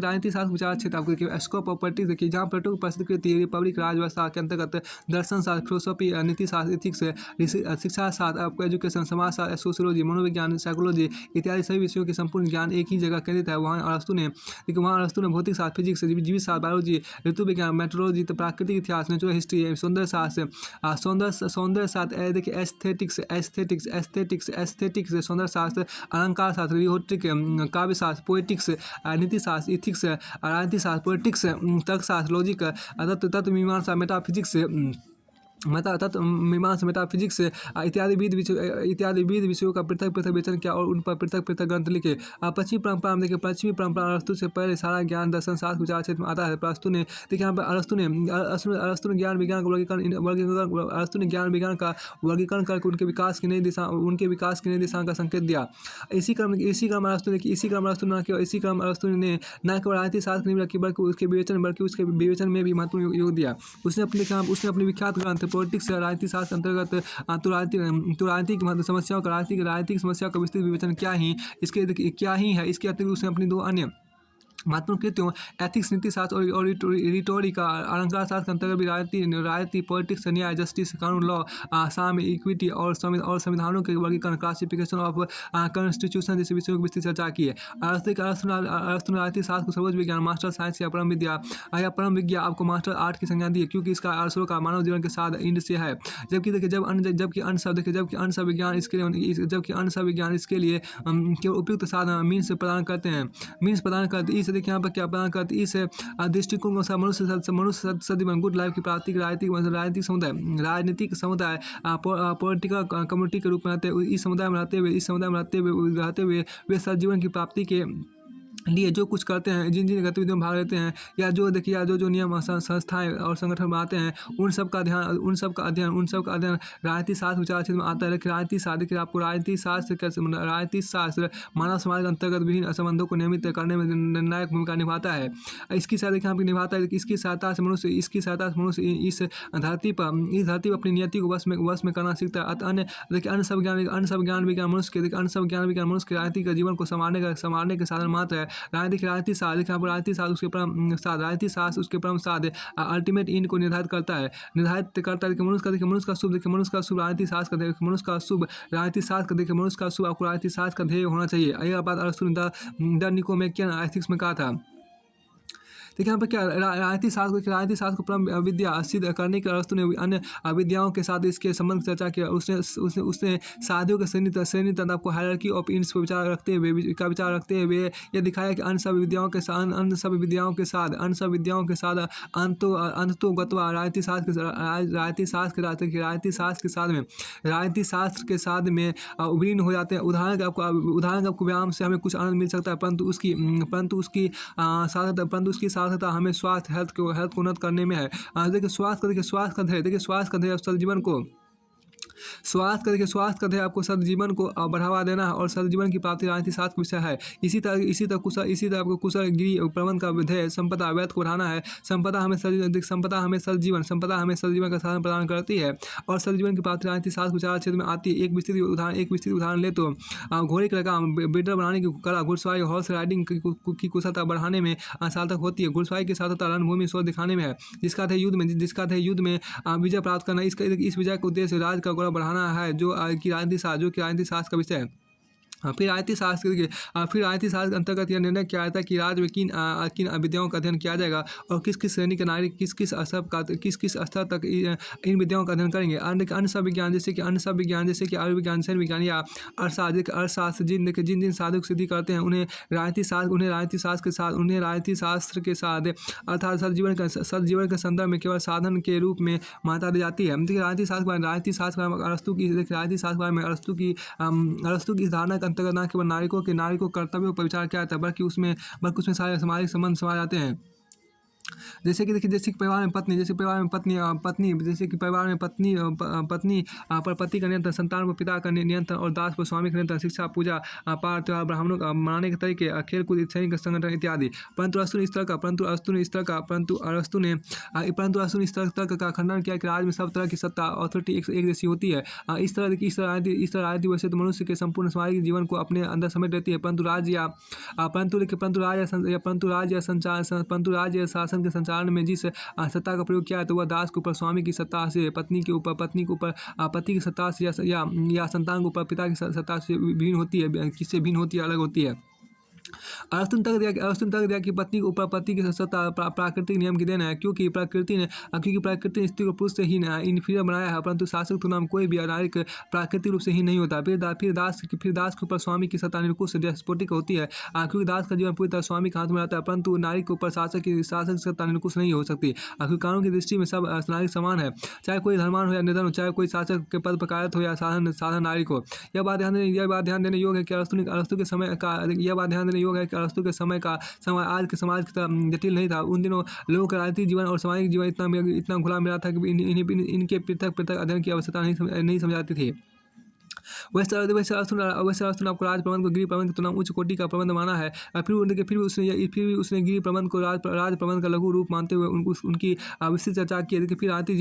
विचार क्षेत्र आपको देखिए। स्कोप ऑफ पॉलिटिक्स देखिए, जहाँ प्लेटो की प्रसिद्ध रिपब्लिक राज व्यवस्था के अंतर्गत दर्शन शास्त्र, फिलोसफी, नीति शास्त्र, इथिक्स, शिक्षा शास्त्र, आपको एजुकेशन, समाज शास्त्र, सोशियोलॉजी, मनोविज्ञान, साइकोलॉजी इत्यादि सभी विषयों के संपूर्ण ज्ञान एक ही जगह केंद्रित है। वहाँ अरस्तु ने भौतिक शास्त्र, फिजिक्स, जीवित शास्त्र, बायोलॉजी, ऋतु विज्ञान, मेट्रोलॉजी, प्राकृतिक इतिहास, नेचुरल हिस्ट्री, सौंदर्य शास्त्र देखिए, एस्थेटिक्स, सौंदर्य शास्त्र, अलंकार शास्त्र, रिहोट्रिक, काव्य शास्त्र, पोएटिक्स, नीति शास्त्र, इथिक्स, राजनीति शास्त्र, पॉलिटिक्स, तर्कशास्त्र, लॉजिक, तत्व मीमांसा, मेटाफिजिक्स, मता तत्व मीमांसा मेटाफिजिक्स इत्यादि विविध विषयों का पृथक पृथक विवेचन किया और उन पर पृथक पृथक ग्रंथ लिखे। पश्चिमी परंपरा में देखिए, पश्चिमी परंपरा अरस्तु से पहले सारा ज्ञान दर्शन शास्त्र विचार क्षेत्र में आता है। अरस्तु ने देखिए यहाँ पर अरस्तु ने ज्ञान विज्ञान का अरस्तु ने ज्ञान विज्ञान का वर्गीकरण करके उनके विकास की नई दिशा का संकेत दिया। इसी क्रम अरस्तु ने न केवल राजनीतिक शास्त्र नहीं रखी बल्कि उसके विवेचन में भी महत्वपूर्ण योग दिया। उसने अपने विख्यात ग्रंथ पॉलिटिक्स राजनीतिक शास्त्र अंतर्गत राजनीतिक समस्याओं का विस्तृत विवेचन क्या ही है। इसके अतिरिक्त उसने अपनी 2 अन्य महत्वपूर्ण कृतियों एथिक्स नीति शास्त्र और रिटोरिका अलंकार शास्त्र के अंतर्गत भी राजनीति पॉलिटिक्स न्याय जस्टिस कानून लॉ साम्य इक्विटी और संविधानों के वर्गीकरण क्लासिफिकेशन ऑफ कॉन्स्टिट्यूशन जैसे विषयों की विस्तृत चर्चा की है। अरस्तु ने राजनीतिक शास्त्र को सर्वोच्च विज्ञान मास्टर साइंस या परम विद्या आपको मास्टर आर्ट की संज्ञा दी है, क्योंकि इसका अरसों का मानव जीवन के साथ इंड से है। जबकि अन्य विज्ञान इसके लिए केवल उपयुक्त साधन मीन्स प्रदान करते। देखिए यहाँ पर क्या प्रदान करती है। इस दृष्टिकोण को मनुष्य सदीवन गुड लाइफ की प्राप्ति के राजनीतिक समुदाय पॉलिटिकल कम्युनिटी के रूप में रहते हुए इस समुदाय में रहते हुए वे सजीवन की प्राप्ति के लिए जो कुछ करते हैं, जिन गतिविधियों में भाग लेते हैं या जो नियम संस्थाएं और संगठन बनाते हैं, उन सब का अध्ययन राजनीतिक शास्त्र विचार क्षेत्र में आता है। लेकिन राजनीतिक शास्त्र मानव समाज के अंतर्गत विभिन्न संबंधों को नियमित करने में निर्णायक भूमिका निभाता है। इसकी सहायता से मनुष्य इस धरती पर अपनी नियति को वश में करना सीखता है। अन्य सब ज्ञान विज्ञान मनुष्य के राजनीतिक जीवन को संवारने के साधन मात्र है। राजनीतिक शास्त्र उसके परम साध अल्टीमेट इंड को निर्धारित करता है कि मनुष्य का शुभ राजनीतिक शास्त्र आपको राजनीतिक शास्त्र का ध्येय होना चाहिए। यह बात अरस्तु ने द निकोमेकियन एथिक्स में कहा था। देखिए यहाँ पर क्या राजनीतिक शास्त्र को परम विद्या सिद्ध करने के अरस्तु ने अन्य विद्याओं के साथ इसके संबंध चर्चा किया। उसने साधियों के श्रेणी तथा आपको हायरार्की ऑफ इंड्स पर विचार रखते हुए यह दिखाया कि अन्य सब विद्याओं के साथ अंतोगत्वा राजनीतिक शास्त्र के साथ में विलीन हो जाते हैं। उदाहरण के आपको व्यायाम से हमें कुछ आनंद मिल सकता है, परंतु उसकी सार्थकता हमें स्वास्थ्य हेल्थ को उन्नत करने में है। देखिए स्वास्थ्य का ध्येय सजीवन को स्वास्थ्य का ध्येय आपको सदजीवन को बढ़ावा देना है और सदजीवन की प्राप्ति राजनीतिक शास्त्र का विषय है। इसी तरह आपको कुशल गिरी प्रबंध का ध्येय संपदा वैध को बढ़ाना है। संपदा हमें सदजीवन का साधन प्रदान करती है और सदजीवन की प्राप्ति राजनीतिक शास्त्र विचार क्षेत्र में आती है। एक विस्तृत उदाहरण ले तो घोड़े का लगाम बिल्डर बनाने की कला, घुड़सवारी हॉर्स राइडिंग की कुशलता बढ़ाने में सार्थक होती है। घुड़सवारी की सार्थकता रणभूमि शोध दिखाने में है, जिसका ध्येय युद्ध में विजय प्राप्त करना। इस विजय का उद्देश्य राज्य का गौरव बढ़ाना है, जो कि राजनीतिक शास्त्र का विषय है। फिर राजनीतिक शास्त्र के अंतर्गत यह निर्णय किया जाता है कि राज्य में किन विद्याओं का अध्ययन किया जाएगा और किस श्रेणी के नागरिक किस स्तर तक इन विद्याओं का अध्ययन करेंगे। अन्य सब विज्ञान जैसे कि आयुर्विज्ञान, सैन्य विज्ञान या अर्थशास्त्र जिन साधक सिद्धि करते हैं उन्हें राजनीतिक शास्त्र के साथ अर्थात सदजीवन के संदर्भ में केवल साधन के रूप में मान्यता दी जाती है। राजनीतिक शास्त्र में अरस्तु की धारणा अंतर्गत न केवल नागरिकों के कर्तव्यों पर विचार किया जाता है, बल्कि उसमें सारे सामाजिक संबंध समाए जाते हैं। जैसे कि परिवार में पत्नी पर पति का नियंत्रण, संतान पर पिता का नियंत्रण और दास पर स्वामी का नियंत्रण, शिक्षा, पूजा पाठ, त्योहार, ब्राह्मणों का मनाने के तरीके, खेलकूद, सैनिक संगठन इत्यादि। परंतु अरस्तु ने इस तरह का खंडन किया कि राज्य में सब तरह की सत्ता अथॉरिटी एक जैसी होती है। इस तरह राजनीति वैसे तो मनुष्य के संपूर्ण सामाजिक जीवन को अपने अंदर समेट लेती है, परंतु राज्य शासन के संचालन में जिस सत्ता का प्रयोग किया है तो वह दास के ऊपर स्वामी की सत्ता से, पत्नी के ऊपर पति की सत्ता से या संतान के ऊपर पिता की सत्ता से भिन्न होती है, अलग होती है। अरस्तु ने तर्क दिया कि पत्नी के ऊपर पति की सत्ता प्राकृतिक नियम की देन है, क्योंकि प्रकृति ने स्त्री को पुरुष से ही इन्फीरियर बनाया है, परंतु शासक तुलना में कोई भी नारी प्राकृतिक रूप से ही नहीं होता। फिर दास के ऊपर स्वामी की सत्ता निरंकुश डेस्पोटिक होती है, क्योंकि दास का जीवन पूरी तरह स्वामी के हाथ में रहता है, परंतु नारी के ऊपर शासक की सत्ता निरंकुश नहीं हो सकती। क्योंकि कानून की दृष्टि में सब नागरिक समान है, चाहे कोई धर्मान हो या निर्धन हो, चाहे कोई शासक के पद पर कार्यरत हो या साधारण नागरिक हो। यह बात ध्यान देने योग्य है कि अरस्तु के समय का आज के समाज की तरह जटिल नहीं था। उन दिनों लोगों का राजनीतिक जीवन और सामाजिक जीवन इतना घुला मिला था कि इनके पृथक अध्ययन की आवश्यकता नहीं समझाती थी। वैसे अरस्तु ने आपको राज प्रबंध को गृह प्रबंध की तुलना में उच्च कोटि का प्रबंध माना है। फिर भी उसने गृह प्रबंध को राज प्रबंध का लघु रूप मानते हुए उनकी विस्तृत चर्चा की है। फिर राजनीतिक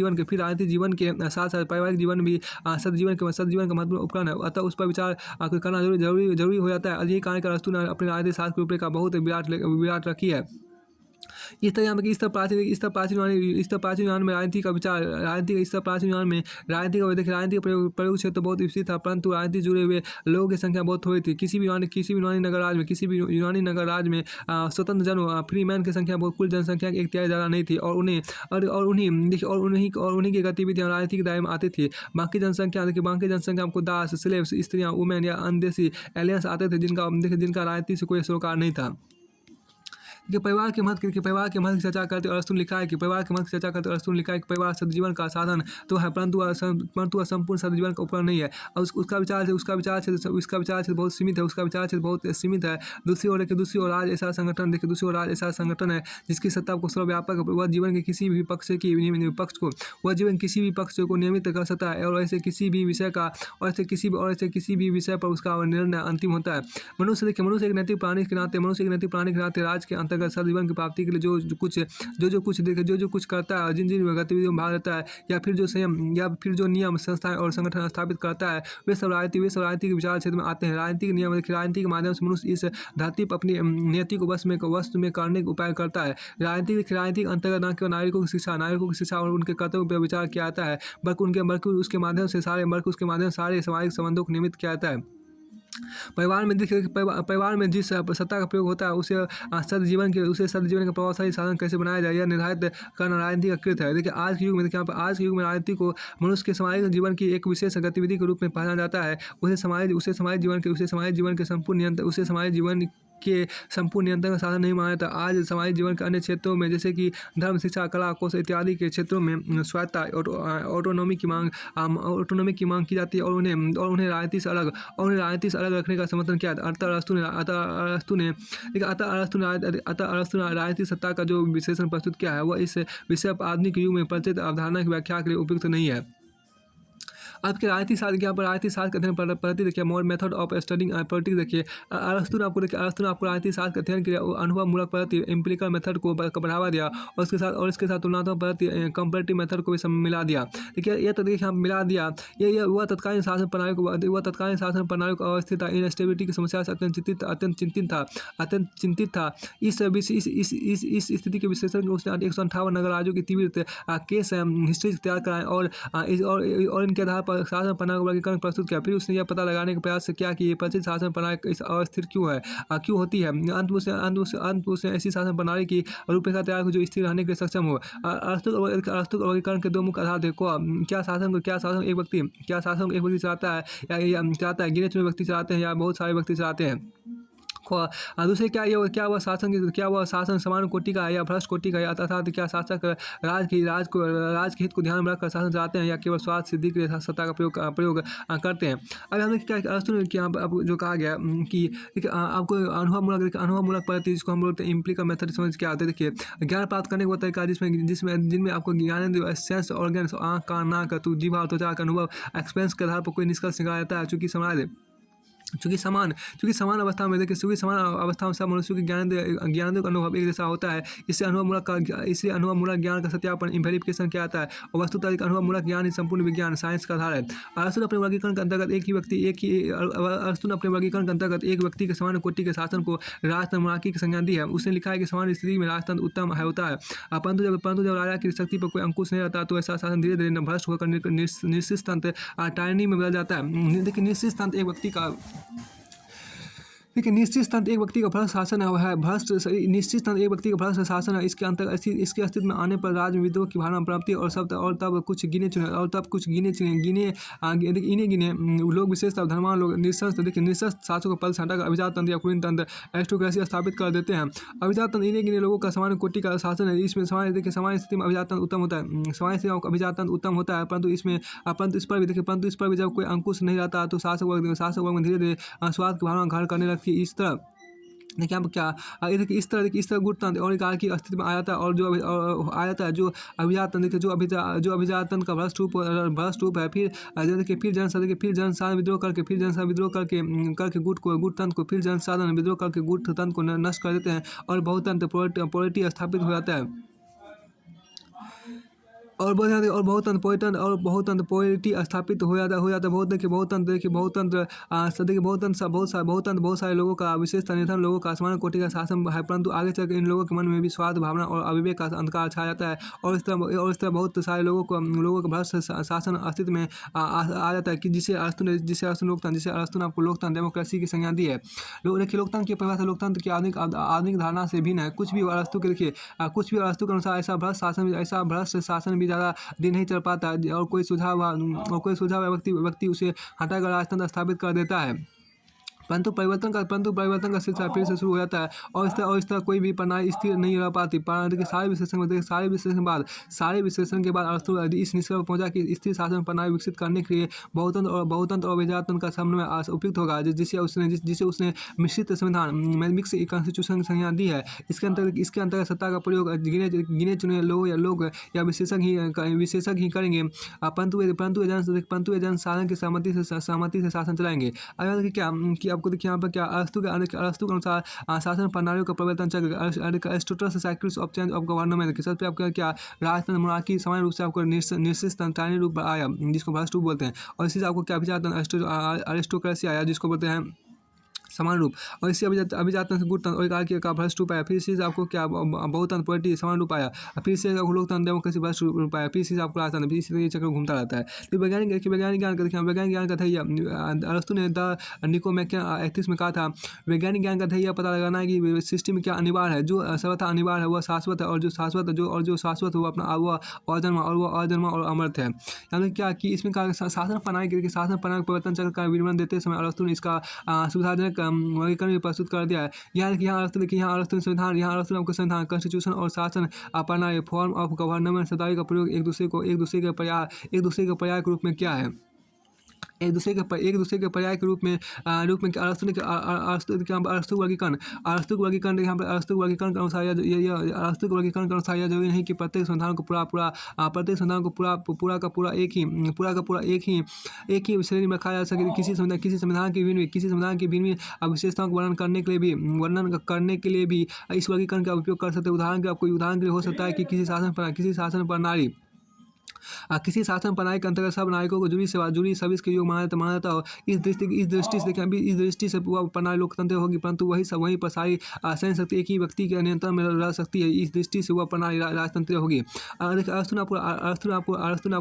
जीवन के साथ साथ पारिवारिक जीवन भी सदजीवन का महत्वपूर्ण उपकरण है, अतः उस पर विचार करना जरूरी हो जाता है। यही कारण कि अरस्तु ने अपने राजनीतिक शास्त्र की रूपरेखा बहुत विराट रखी है। इस तरह प्राचीन युग में राजनीति का विचार राजनीति का प्रयोग क्षेत्र बहुत विस्तृत था, परंतु राजनीति जुड़े हुए लोगों की संख्या बहुत थोड़ी थी। किसी भी यूनानी नगर राज में स्वतंत्र जन फ्री मैन की संख्या कुल जनसंख्या की 1/3 ज़्यादा नहीं थी, और उन्हीं की गतिविधियां राजनीति के दायरे में आती थी। बाकी जनसंख्या आपको दास, स्लेव्स, स्त्रियां, वुमेन या अनदेशी एलियंस आते थे, जिनका राजनीति से कोई सरोकार नहीं था। कि परिवार के महत्व की चर्चा करते अरस्तु ने लिखा है कि परिवार सदजीवन का साधन तो है, परंतु वह संपूर्ण सदजीवन का उपकरण नहीं है। और उसका विचार क्षेत्र बहुत सीमित है। दूसरी ओर राज ऐसा संगठन है जिसकी सत्ता को सर्वव्यापक, वह जीवन के किसी भी पक्ष को नियमित कर सकता है, और ऐसे किसी भी विषय पर उसका निर्णय अंतिम होता है। मनुष्य एक नैतिक प्राणी के नाते राज के अंतर्गत सदजीवन की प्राप्ति के लिए जो कुछ करता है, जिन गतिविधियों में भाग लेता है, या फिर जो नियम, संस्थाएं और संगठन स्थापित करता है, वे सब राजनीति के विचार क्षेत्र में आते हैं। राजनीति के माध्यम से मनुष्य इस धरती पर अपनी नियति को वश में करने के उपाय करता है। राजनीति के अंतर्गत न केवल नागरिकों की शिक्षा और उनके कर्तव्यों पर विचार किया जाता है, बल्कि उसके माध्यम से सारे सामाजिक संबंधों को नियमित किया जाता है। परिवार में जिस सत्ता का प्रयोग होता है, उसे सदजीवन का प्रभावशाली साधन कैसे बनाया जाए, यह निर्धारित करना राजनीति का कृत्य है। देखिए, आज के युग में राजनीति को मनुष्य के सामाजिक जीवन की एक विशेष गतिविधि के रूप में पहचाना जाता है। उसे सामाजिक जीवन के संपूर्ण नियंत्रण का साधन नहीं माना जाता। आज सामाजिक जीवन के अन्य क्षेत्रों में, जैसे कि धर्म, शिक्षा, कला, कौशल इत्यादि के क्षेत्रों में स्वायत्तता, ऑटोनॉमी की मांग की जाती है, और उन्हें राजनीति से अलग रखने का समर्थन किया। अतः अरस्तु ने राजनीतिक सत्ता का जो विश्लेषण प्रस्तुत किया है, वह इस विषय पर आधुनिक युग में प्रचलित अवधारणा की व्याख्या के लिए उपयुक्त नहीं है। आपके राजनीतिक शास्त्र के अध्ययन पद्धति देखिए, मोर मेथड ऑफ स्टडिंग पॉलिटिक्स देखिए। अरस्तु ने आपको राजनीतिक शास्त्र के अध्ययन के लिए अनुभवमूलक पद्धति एम्पिरिकल मेथड को बढ़ावा दिया, और इसके साथ तुलनात्मक पद्धति कंपैरेटिव मेथड को भी मिला दिया। देखिए, यह तो देखिए मिला दिया, ये वह तत्कालीन शासन प्रणाली को अवस्थित इनस्टेबिलिटी की समस्या से अत्यंत चिंतित था। इस स्थिति के विश्लेषण में उसने 158 नगर राज्यों की तीव्र केस हिस्ट्री तैयार कराए, और इनके आधार पर शासन प्रणाली का वर्गीकरण प्रस्तुत किया। फिर उसने यह पता लगाने का प्रयास किया कि ये प्रचलित शासन प्रणाली इस अस्थिर क्यों होती है। अंत में उसने ऐसी शासन प्रणाली की रूपरेखा तैयार की जो स्थिर रहने के लिए सक्षम हो। अरस्तु वर्गीकरण के दो मुख्य आधार थे। क्या शासन एक व्यक्ति चलाता है, या गिने चुने व्यक्ति चलाते हैं, या बहुत सारे व्यक्ति चलाते हैं। दूसरे क्या वह शासन समान कोटि का है या भ्रष्ट कोटि का है, अर्थात क्या शासक राज के हित को ध्यान में रखकर शासन चलाते हैं, या केवल स्वार्थ सिद्धि के लिए सत्ता का प्रयोग करते हैं। अब हमने क्या अरस्तु ने जो कहा गया कि आपको अनुभवमूलक पद्धति, जिसको हम लोग इम्प्लिकल मेथड समझ के आते हैं। देखिए, ज्ञान प्राप्त करने का वो तरीका जिनमें आपको ज्ञान सेंस ऑर्गन्स, आँख, कान, नाक, जीभ और त्वचा का अनुभव एक्सपीरियंस के आधार पर कोई निष्कर्ष निकाला जाता है। चूँकि समान अवस्था में सब मनुष्यों के ज्ञान का अनुभव एक जैसा होता है, इसलिए अनुभवमूलक ज्ञान का सत्यापन वेरिफिकेशन किया जाता है, और वस्तुतः अनुभवमूलक ज्ञान ही संपूर्ण विज्ञान साइंस का आधार है। अरस्तु ने अपने वर्गीकरण के अंतर्गत एक व्यक्ति के समान कोटि के शासन को राजतंत्र मोनार्की की संज्ञा दी है। उसने लिखा है कि समान स्थिति में राजतंत्र उत्तम होता है, परंतु जब राजा की शक्ति पर कोई अंकुश नहीं रहता, तो ऐसा शासन धीरे धीरे भ्रष्ट होकर निश्चित तंत्र टायरनी में बदल जाता है। देखिए, निश्चित तंत्र एक व्यक्ति का देखिए निश्चित तंत्र एक व्यक्ति का भ्रष्ट शासन है निश्चित तंत्र एक व्यक्ति का भ्रष्ट शासन है। इसके अंतर्गत इसके अस्तित्व में आने पर राज्य विद्रोह की भावना प्राप्ति और सब और तब कुछ गिने चुने और तब कुछ गिने चुने गिने इन्हें गिने लोग विशेषतः धर्मवान लोग निशस्त्र देखिए निशस्त्र शासकों का पद से हटाकर अभिजात तंत्र या कुलीन तंत्र एरिस्टोक्रेसी स्थापित कर देते हैं। अभिजात तंत्र इन्हें गिने लोगों का सामान्य कोटि का शासन है। इसमें सामान्य स्थिति में अभिजात तंत्र उत्तम होता है, सामान्य स्थिति में अभिजात तंत्र उत्तम होता है, परंतु इस पर भी देखिए परंतु इस पर भी जब कोई अंकुश नहीं रहता तो शासक वर्ग में धीरे धीरे स्वार्थ की भावना घर करने लगती है। इस तरह देखिए अब क्या देखिए इस तरह गुटतंत्र और कार की अस्तित्व में आ जाता है और जो आ जाता है जो अभिजात तंत्र जो अभिजात तंत्र का भ्रष्ट रूप है। फिर जनसाधारण विद्रोह करके गुटतंत्र को फिर जनसाधारण विद्रोह करके गुट तंत्र को नष्ट कर देते हैं और बहुतंत्र पॉलिटी स्थापित हो जाता है और बहुतंत्र पॉलिटी स्थापित हो जाता है। बहुत सारे लोगों का विशेषतः निर्धन लोगों का सामान्य कोटि का शासन है, परंतु आगे चलकर इन लोगों के मन में भी स्वार्थ भावना और अविवेक का अंधकार छा जाता है और इस तरह बहुत सारे लोगों का भ्रष्ट शासन अस्तित्व में आ जाता है कि जिसे अरस्तु ने आपको लोकतंत्र डेमोक्रेसी की संज्ञा दी है। देखिए लोकतंत्र की परिभाषा लोकतंत्र की आधुनिक धारणा से भिन्न है। कुछ भी अरस्तु के अनुसार ऐसा भ्रष्ट शासन ज़्यादा दिन नहीं चल पाता और कोई सुझाव व्यक्ति उसे हटाकर राजतंत्र स्थापित कर देता है। परंतु परिवर्तन का सिलसिला फिर से शुरू हो जाता है और इस तरह कोई भी प्रणाली स्थिर नहीं रह पाती। सारे विश्लेषण के बाद अरस्तु इस निष्कर्ष पर पहुंचा कि स्थिर शासन प्रणाली विकसित करने के लिए बहुतंत्र और अभिजात तंत्र का समन्वय उपयुक्त होगा, जिसे उसने मिश्रित संविधान मिक्स कॉन्स्टिट्यूशन की संज्ञा दी है। इसके अंतर्गत सत्ता का प्रयोग गिने चुने लोग या विशेषज्ञ ही करेंगे, परंतु वे जनसाधारण की सहमति से शासन चलाएंगे। अब क्या कि आपको देखिए यहाँ पर क्या अरस्तु के अनुसार शासन प्रणालियों का परिवर्तन चल Aristotle cycles of change of government के साथ पे आपका क्या राजतंत्र मोनार्की सामान्य रूप से आपको निश्चित तंत्रानी रूप आया जिसको भ्रष्ट रूप बोलते हैं और इसी से आपको क्या अभिजात अरिस्टोक्रेसी आया जिसको बोलते हैं समान रूप और इससे अभिजात तंत्र गुटतंत्र और कार्य का भ्रष्ट रूप आया। फिर से आपको क्या बहुतंत्र पॉलिटी समान रूप आया, फिर से लोकतंत्र डेमोक्रेसी भ्रष्ट रूप आया, फिर से आपको राजतंत्र, फिर इसी चक्र घूमता रहता है। तो वैज्ञानिक ज्ञान का था अरस्तु ने द निकोमैकियन एथिक्स में कहा था वैज्ञानिक ज्ञान का था यह पता लगाना है कि सृष्टि में क्या अनिवार्य है। जो सर्वथा अनिवार्य है वह शाश्वत है और जो शाश्वत है वो अपना वह अजन्मा और अमृत है। यानी क्या कि इसमें शासन प्रणाली परिवर्तन चक्र का विवरण देते समय अरस्तु ने इसका सुविधाजनक वर्गीकरण भी प्रस्तुत कर दिया है। यहाँ अरस्तु ने संविधान आपको संविधान कॉन्स्टिट्यूशन और शासन प्रणाली फॉर्म ऑफ गवर्नमेंट शब्दावली का प्रयोग एक दूसरे के पर्याय के रूप में किया है। एक दूसरे के पर्याय के रूप में अरस्तु वर्गीकरण यहाँ पर अरस्तु वर्गीकरण के अनुसार यह जरूरी नहीं कि प्रत्येक संविधान को पूरा एक ही श्रेणी में रखा जा सके। किसी संविधान की भिन्न विशेषताओं को वर्णन करने के लिए भी इस वर्गीकरण का उपयोग कर सकते हैं। उदाहरण के लिए हो सकता है कि किसी शासन प्रणाली के अंतर्गत सब नागरिकों को जुड़ी सर्विस के योग माना जाता हो। इस दृष्टि से वह प्रणाली लोकतंत्र होगी, परंतु वहीं पर सारी सैन्य शक्ति एक ही व्यक्ति के नियंत्रण में रह सकती है। इस दृष्टि से वह प्रणाली राजतंत्र होगी। अरस्तु ने आपको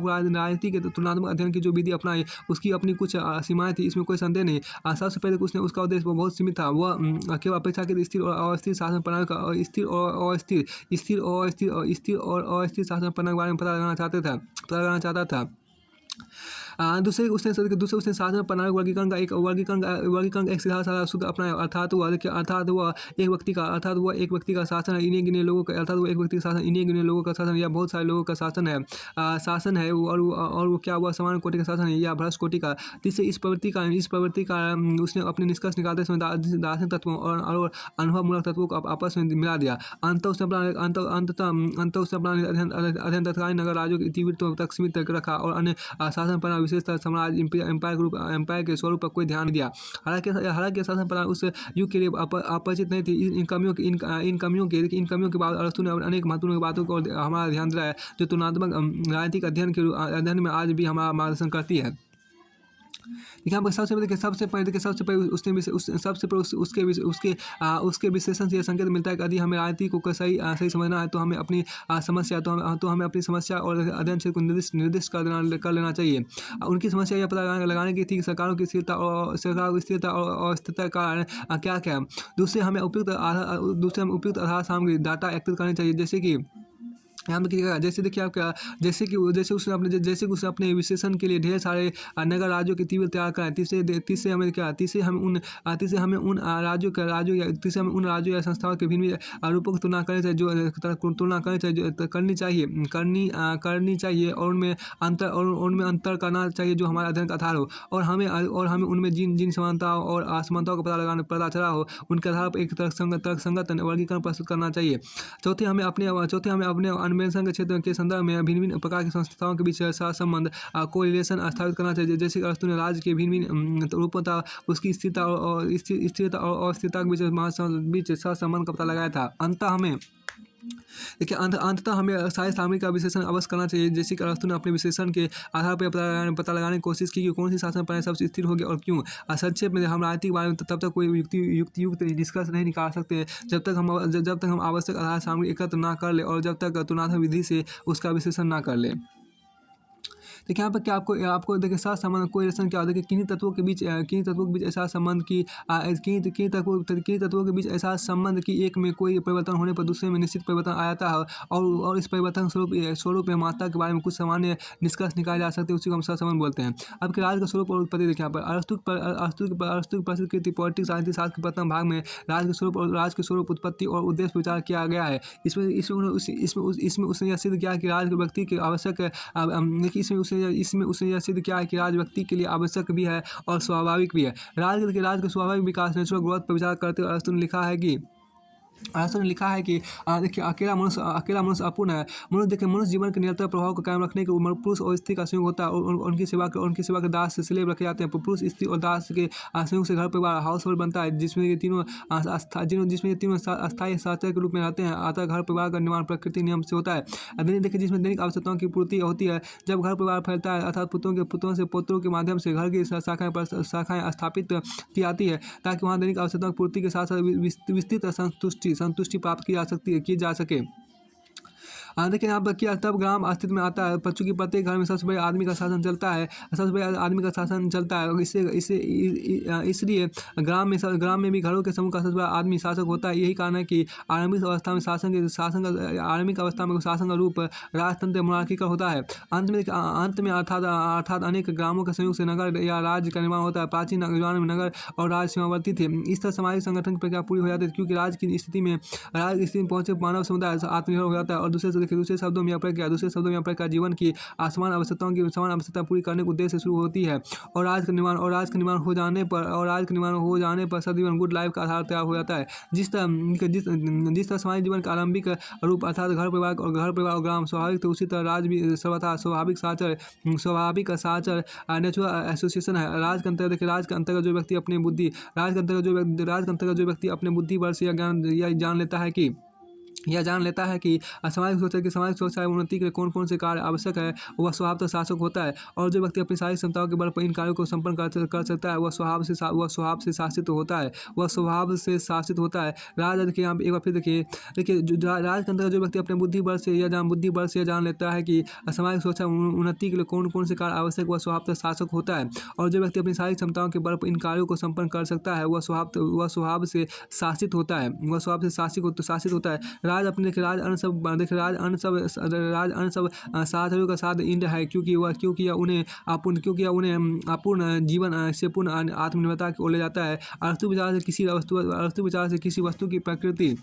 राजनीति के तुलनात्मक अध्ययन की जो विधि अपनाई उसकी अपनी कुछ सीमाएं थी, इसमें कोई संदेह नहीं। सबसे पहले उसका उद्देश्य बहुत सीमित था, वह केवल अपेक्षाकृत स्थिर और अस्थिर शासन प्रणाली का स्थिर और अस्थिर शासन प्रणाली के बारे में पता लगाना चाहता था। दूसरे उसने शासन प्रणाली वर्गीकरण का एक सीधा साधा सूत्र अपनाया, अर्थात वह एक व्यक्ति का शासन है, इन्हीं गिने लोगों का शासन या बहुत सारे लोगों का शासन है और वो क्या हुआ समान कोटि का शासन है या भ्रष्ट कोटि का। जिससे इस प्रवृत्ति का उसने अपने निष्कर्ष निकालते समय दार्शनिक तत्वों और अनुभवमूलक तत्वों को आपस में मिला दिया। अंत उसने अपना अध्ययन तत्कालीन नगर राज्यों की तीव्रता तक सीमित रखा और अन्य शासन प्रणाली विशेषतः साम्राज्य एम्पायर के स्वरूप पर कोई ध्यान दिया। हालांकि शासन प्रणाली उस युग के लिए अपरिचित नहीं थी। इन कमियों के बाद अरस्तु ने अनेक महत्वपूर्ण बातों को हमारा ध्यान दिलाया जो तुलनात्मक राजनीतिक अध्ययन में आज भी हमारा मार्गदर्शन करती है। देखिए यहाँ पर सबसे पहले उसने सबसे पहले उसके विश्लेषण से यह संकेत मिलता है कि यदि हमें राजनीति को सही समझना है तो हमें अपनी समस्या तो हमें अपनी समस्या और अध्ययन क्षेत्र को निर्दिष्ट कर लेना चाहिए। उनकी समस्या यह पता लगाने की थी कि सरकारों की स्थिरता और अस्थिरता का कारण क्या क्या है। दूसरे हमें उपयुक्त आधार सामग्री डाटा एकत्रित करनी चाहिए, जैसे कि यहाँ पे क्या, जैसे देखिए आप क्या, जैसे कि उसने अपने विश्लेषण के लिए ढेर सारे नगर राज्यों की टेबल तैयार कराए। तीसरे हमें क्या, तीसरे हमें उन राज्यों या संस्थाओं के भिन्न रूपों की तुलना करनी चाहिए, करनी चाहिए और उनमें अंतर करना चाहिए जो हमारे अध्ययन का आधार हो, और हमें उनमें जिन समानताओं और असमानताओं का पता चला हो उनके आधार पर एक तर्कसंगत वर्गीकरण प्रस्तुत करना चाहिए। चौथे हमें अपने अन्वेषण के क्षेत्र के संदर्भ में भिन्न प्रकार की संस्थाओं के बीच सहसंबंध कोरिलेशन स्थापित करना चाहिए, जैसे कि अरस्तु ने राज्य के भिन्न रूपों तथा उसकी स्थिरता और अस्थिरता के बीच सहसंबंध का पता लगाया था। अंततः हमें सारी सामग्री का विश्लेषण अवश्य करना चाहिए, जैसे कि अरस्तु ने अपने विश्लेषण के आधार पर पता लगाने की कोशिश की कि कौन सी शासन प्रणाली सबसे स्थिर होगी और क्यों। संक्षेप में हम राजनीति के बारे में तब तक कोई युक्त निष्कर्ष नहीं निकाल सकते जब तक हम आवश्यक आधार सामग्री एकत्र ना कर ले और जब तक तुलनात्मक विधि से उसका विश्लेषण ना कर ले। देखिए यहाँ पर क्या आपको देखिए सहसंबंध कोरिलेशन क्या होता है कि किन्हीं तत्वों के बीच ऐसा संबंध कि किन्हीं तत्वों के बीच ऐसा संबंध कि एक में कोई परिवर्तन होने पर दूसरे में निश्चित परिवर्तन आ जाता है, और इस परिवर्तन स्वरूप या मात्रा के बारे में कुछ सामान्य निष्कर्ष निकाले जा सकते हैं, उसी को हम सहसंबंध बोलते हैं। अब कि राज्य का स्वरूप और उत्पत्ति देखिए यहाँ पर अरस्तु की प्रसिद्ध कृति पॉलिटिक्स राजनीति शास्त्र के प्रथम भाग में राज्य के स्वरूप उत्पत्ति और उद्देश्य पर विचार किया गया है। इसमें उसने यह सिद्ध किया कि राज्य व्यक्ति के आवश्यक इसमें उसने यह सिद्ध किया है कि राज व्यक्ति के लिए आवश्यक भी है और स्वाभाविक भी है। राज के स्वाभाविक विकास नेचुरल ग्रोथ पर विचार करते हुए अरस्तु ने लिखा है कि देखिए अकेला मनुष्य अपूर्ण है। मनुष्य जीवन के निरंतर प्रभाव को कायम रखने के पुरुष और स्त्री का संयोग होता है और उनकी सेवा के दास स्लेव रखे जाते हैं। पुरुष, स्त्री और दास के संयोग से घर परिवार हाउस होल्ड बनता है, जिसमें तीनों अस्थायी साथी के रूप में रहते हैं। अतः घर परिवार का निर्माण प्रकृति नियम से होता है। जिसमें दैनिक आवश्यकताओं की पूर्ति होती है। जब घर परिवार फैलता है अर्थात पुत्रों से पोत्रों के माध्यम से घर की शाखाएं स्थापित की जाती है, ताकि वहाँ दैनिक आवश्यकताओं की पूर्ति के साथ साथ विस्तृत संतुष्टि प्राप्त की जा सके। देखिए यहाँ पर क्या, तब ग्राम अस्तित्व में आता है। चूंकि प्रत्येक घर में सबसे बड़े आदमी का शासन चलता है और इसलिए ग्राम में भी घरों के समूह का सबसे बड़ा आदमी शासक होता है। यही कारण है कि आरंभिक अवस्था में शासन का रूप राजतंत्र मोनार्की का होता है। अंत में अर्थात अनेक ग्रामों के संयोग से नगर या राज्य का निर्माण होता है। प्राचीन युग में नगर और राज्य सीमावर्ती थे। इस तरह सामाजिक संगठन की प्रक्रिया पूरी हो जाती है, क्योंकि राज्य की स्थिति में पहुंचे मानव समुदाय आत्मनिर्भर हो जाता है और दूसरे शब्दों में यह प्रक्रिया जीवन की समान आवश्यकता पूरी करने के उद्देश्य से शुरू होती है, और राज का निर्माण हो जाने पर सदीवन गुड लाइफ का आधार तैयार हो जाता है। जिस तरह समाज जीवन का आरंभिक रूप अर्थात घर परिवार और ग्राम स्वाभाविक थे, उसी तरह राज भी सर्वथा स्वाभाविक साचर नेचुरल एसोसिएशन है। राज के अंतर्गत जो व्यक्ति अपने बुद्धि बल से यह जान लेता है कि सामाजिक सुरक्षा एवं उन्नति के लिए कौन कौन से कार्य आवश्यक है, वह स्वभाव शासक होता है। और जो व्यक्ति अपनी सारी क्षमताओं के बल पर इन कार्यों को संपन्न कर सकता है, वह स्वभाव से शासित होता है। राज देखिए यहाँ एक बार फिर देखिए जो राज के अंतर्गत जो व्यक्ति अपने बुद्धि बल से यह जान लेता है कि सामाजिक सुरक्षा उन्नति के लिए कौन कौन से कार्य आवश्यक, वह स्वभाव से शासक होता है। और जो व्यक्ति अपनी सारी क्षमताओं के बल पर इन कार्यों को संपन्न कर सकता है, वह स्वभाव से शासित होता है। राज अन्य सब साधनों का साध इंद्र है, क्योंकि यह उन्हें अपूर्ण जीवन से पूर्ण आत्मनिर्भरता की ओर ले जाता है। अरस्तु विचार से किसी वस्तु की प्रकृति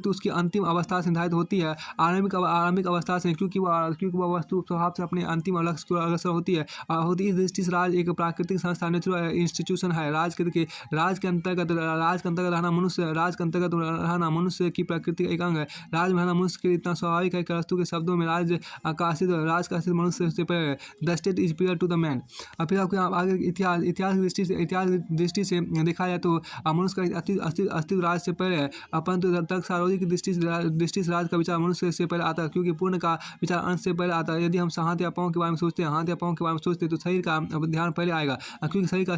उसकी अंतिम अवस्था से निर्धारित होती है, आरंभिक अवस्था से, क्योंकि वह वस्तु स्वभाव से अपने अंतिम लक्ष्य की ओर अग्रसर होती है। इस दृष्टि से राज एक प्राकृतिक संस्था नेचुरल इंस्टीट्यूशन है। राज के अंतर्गत रहना मनुष्य की प्रकृति का एक अंग है। राज में रहना मनुष्य के लिए इतना स्वाभाविक है कि अरस्तु के शब्दों में राज का अस्तित्व मनुष्य से पहले है। The state is prior to the man. और फिर आपको आगे इतिहास दृष्टि से देखा जाए तो मनुष्य का अस्तित्व राज से पहले है। परंतु तर्क सारोजी की दृष्टि से राज का विचार मनुष्य से पहले आता है, क्योंकि पूर्ण का विचार अंश से पहले आता है। यदि हम हाथ या पाँव के बारे में सोचते हैं, हाथ या पाँव के बारे में सोचते हैं, तो शरीर का ध्यान पहले आएगा, क्योंकि शरीर का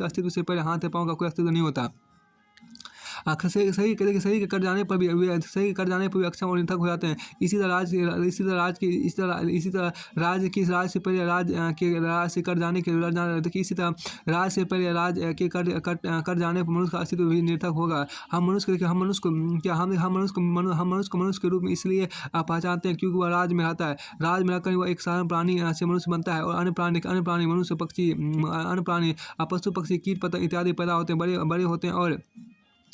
अस्तित्व से पहले हाथ या पाँव का कोई अस्तित्व नहीं होता। सही के कट जाने पर भी अक्षम और निरर्थक हो जाते हैं। इसी तरह राज से पहले राज से कट जाने देखिए, इसी तरह राज से पहले राज के कट जाने पर मनुष्य का अस्तित्व भी निरर्थक होगा। हम मनुष्य को मनुष्य के रूप में इसलिए पहचानते हैं क्योंकि वह राज में रहता है। राज में रहकर वह एक साधारण प्राणी से मनुष्य बनता है, और अन्य प्राणी मनुष्य पक्षी अन्य प्राणी पशु पक्षी कीट पतंग इत्यादि पैदा होते हैं, बड़े होते हैं और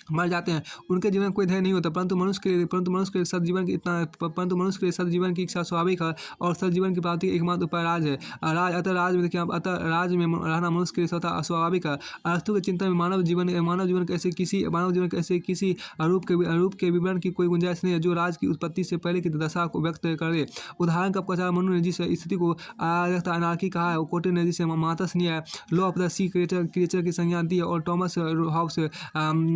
मर जाते हैं। उनके जीवन में कोई ध्येय नहीं होता, परंतु मनुष्य के लिए सदजीवन की इच्छा स्वाभाविक है, और सदजीवन की प्राप्ति एकमात्र उपाय राज है। राज में देखिए, राज में रहना मनुष्य के लिए स्वतः स्वाभाविक है। अरस्तु के चिंतन में मानव जीवन के ऐसे किसी रूप के विवरण की कोई गुंजाइश नहीं है जो राज की उत्पत्ति से पहले की दशा को व्यक्त करे। उदाहरण का प्रचार मनु ने जिस स्थिति को अनार्की कहा है, कोटे ने जिसे मातस न्याय law of the sea creature की संज्ञा दी है, और टॉमस हॉब्स,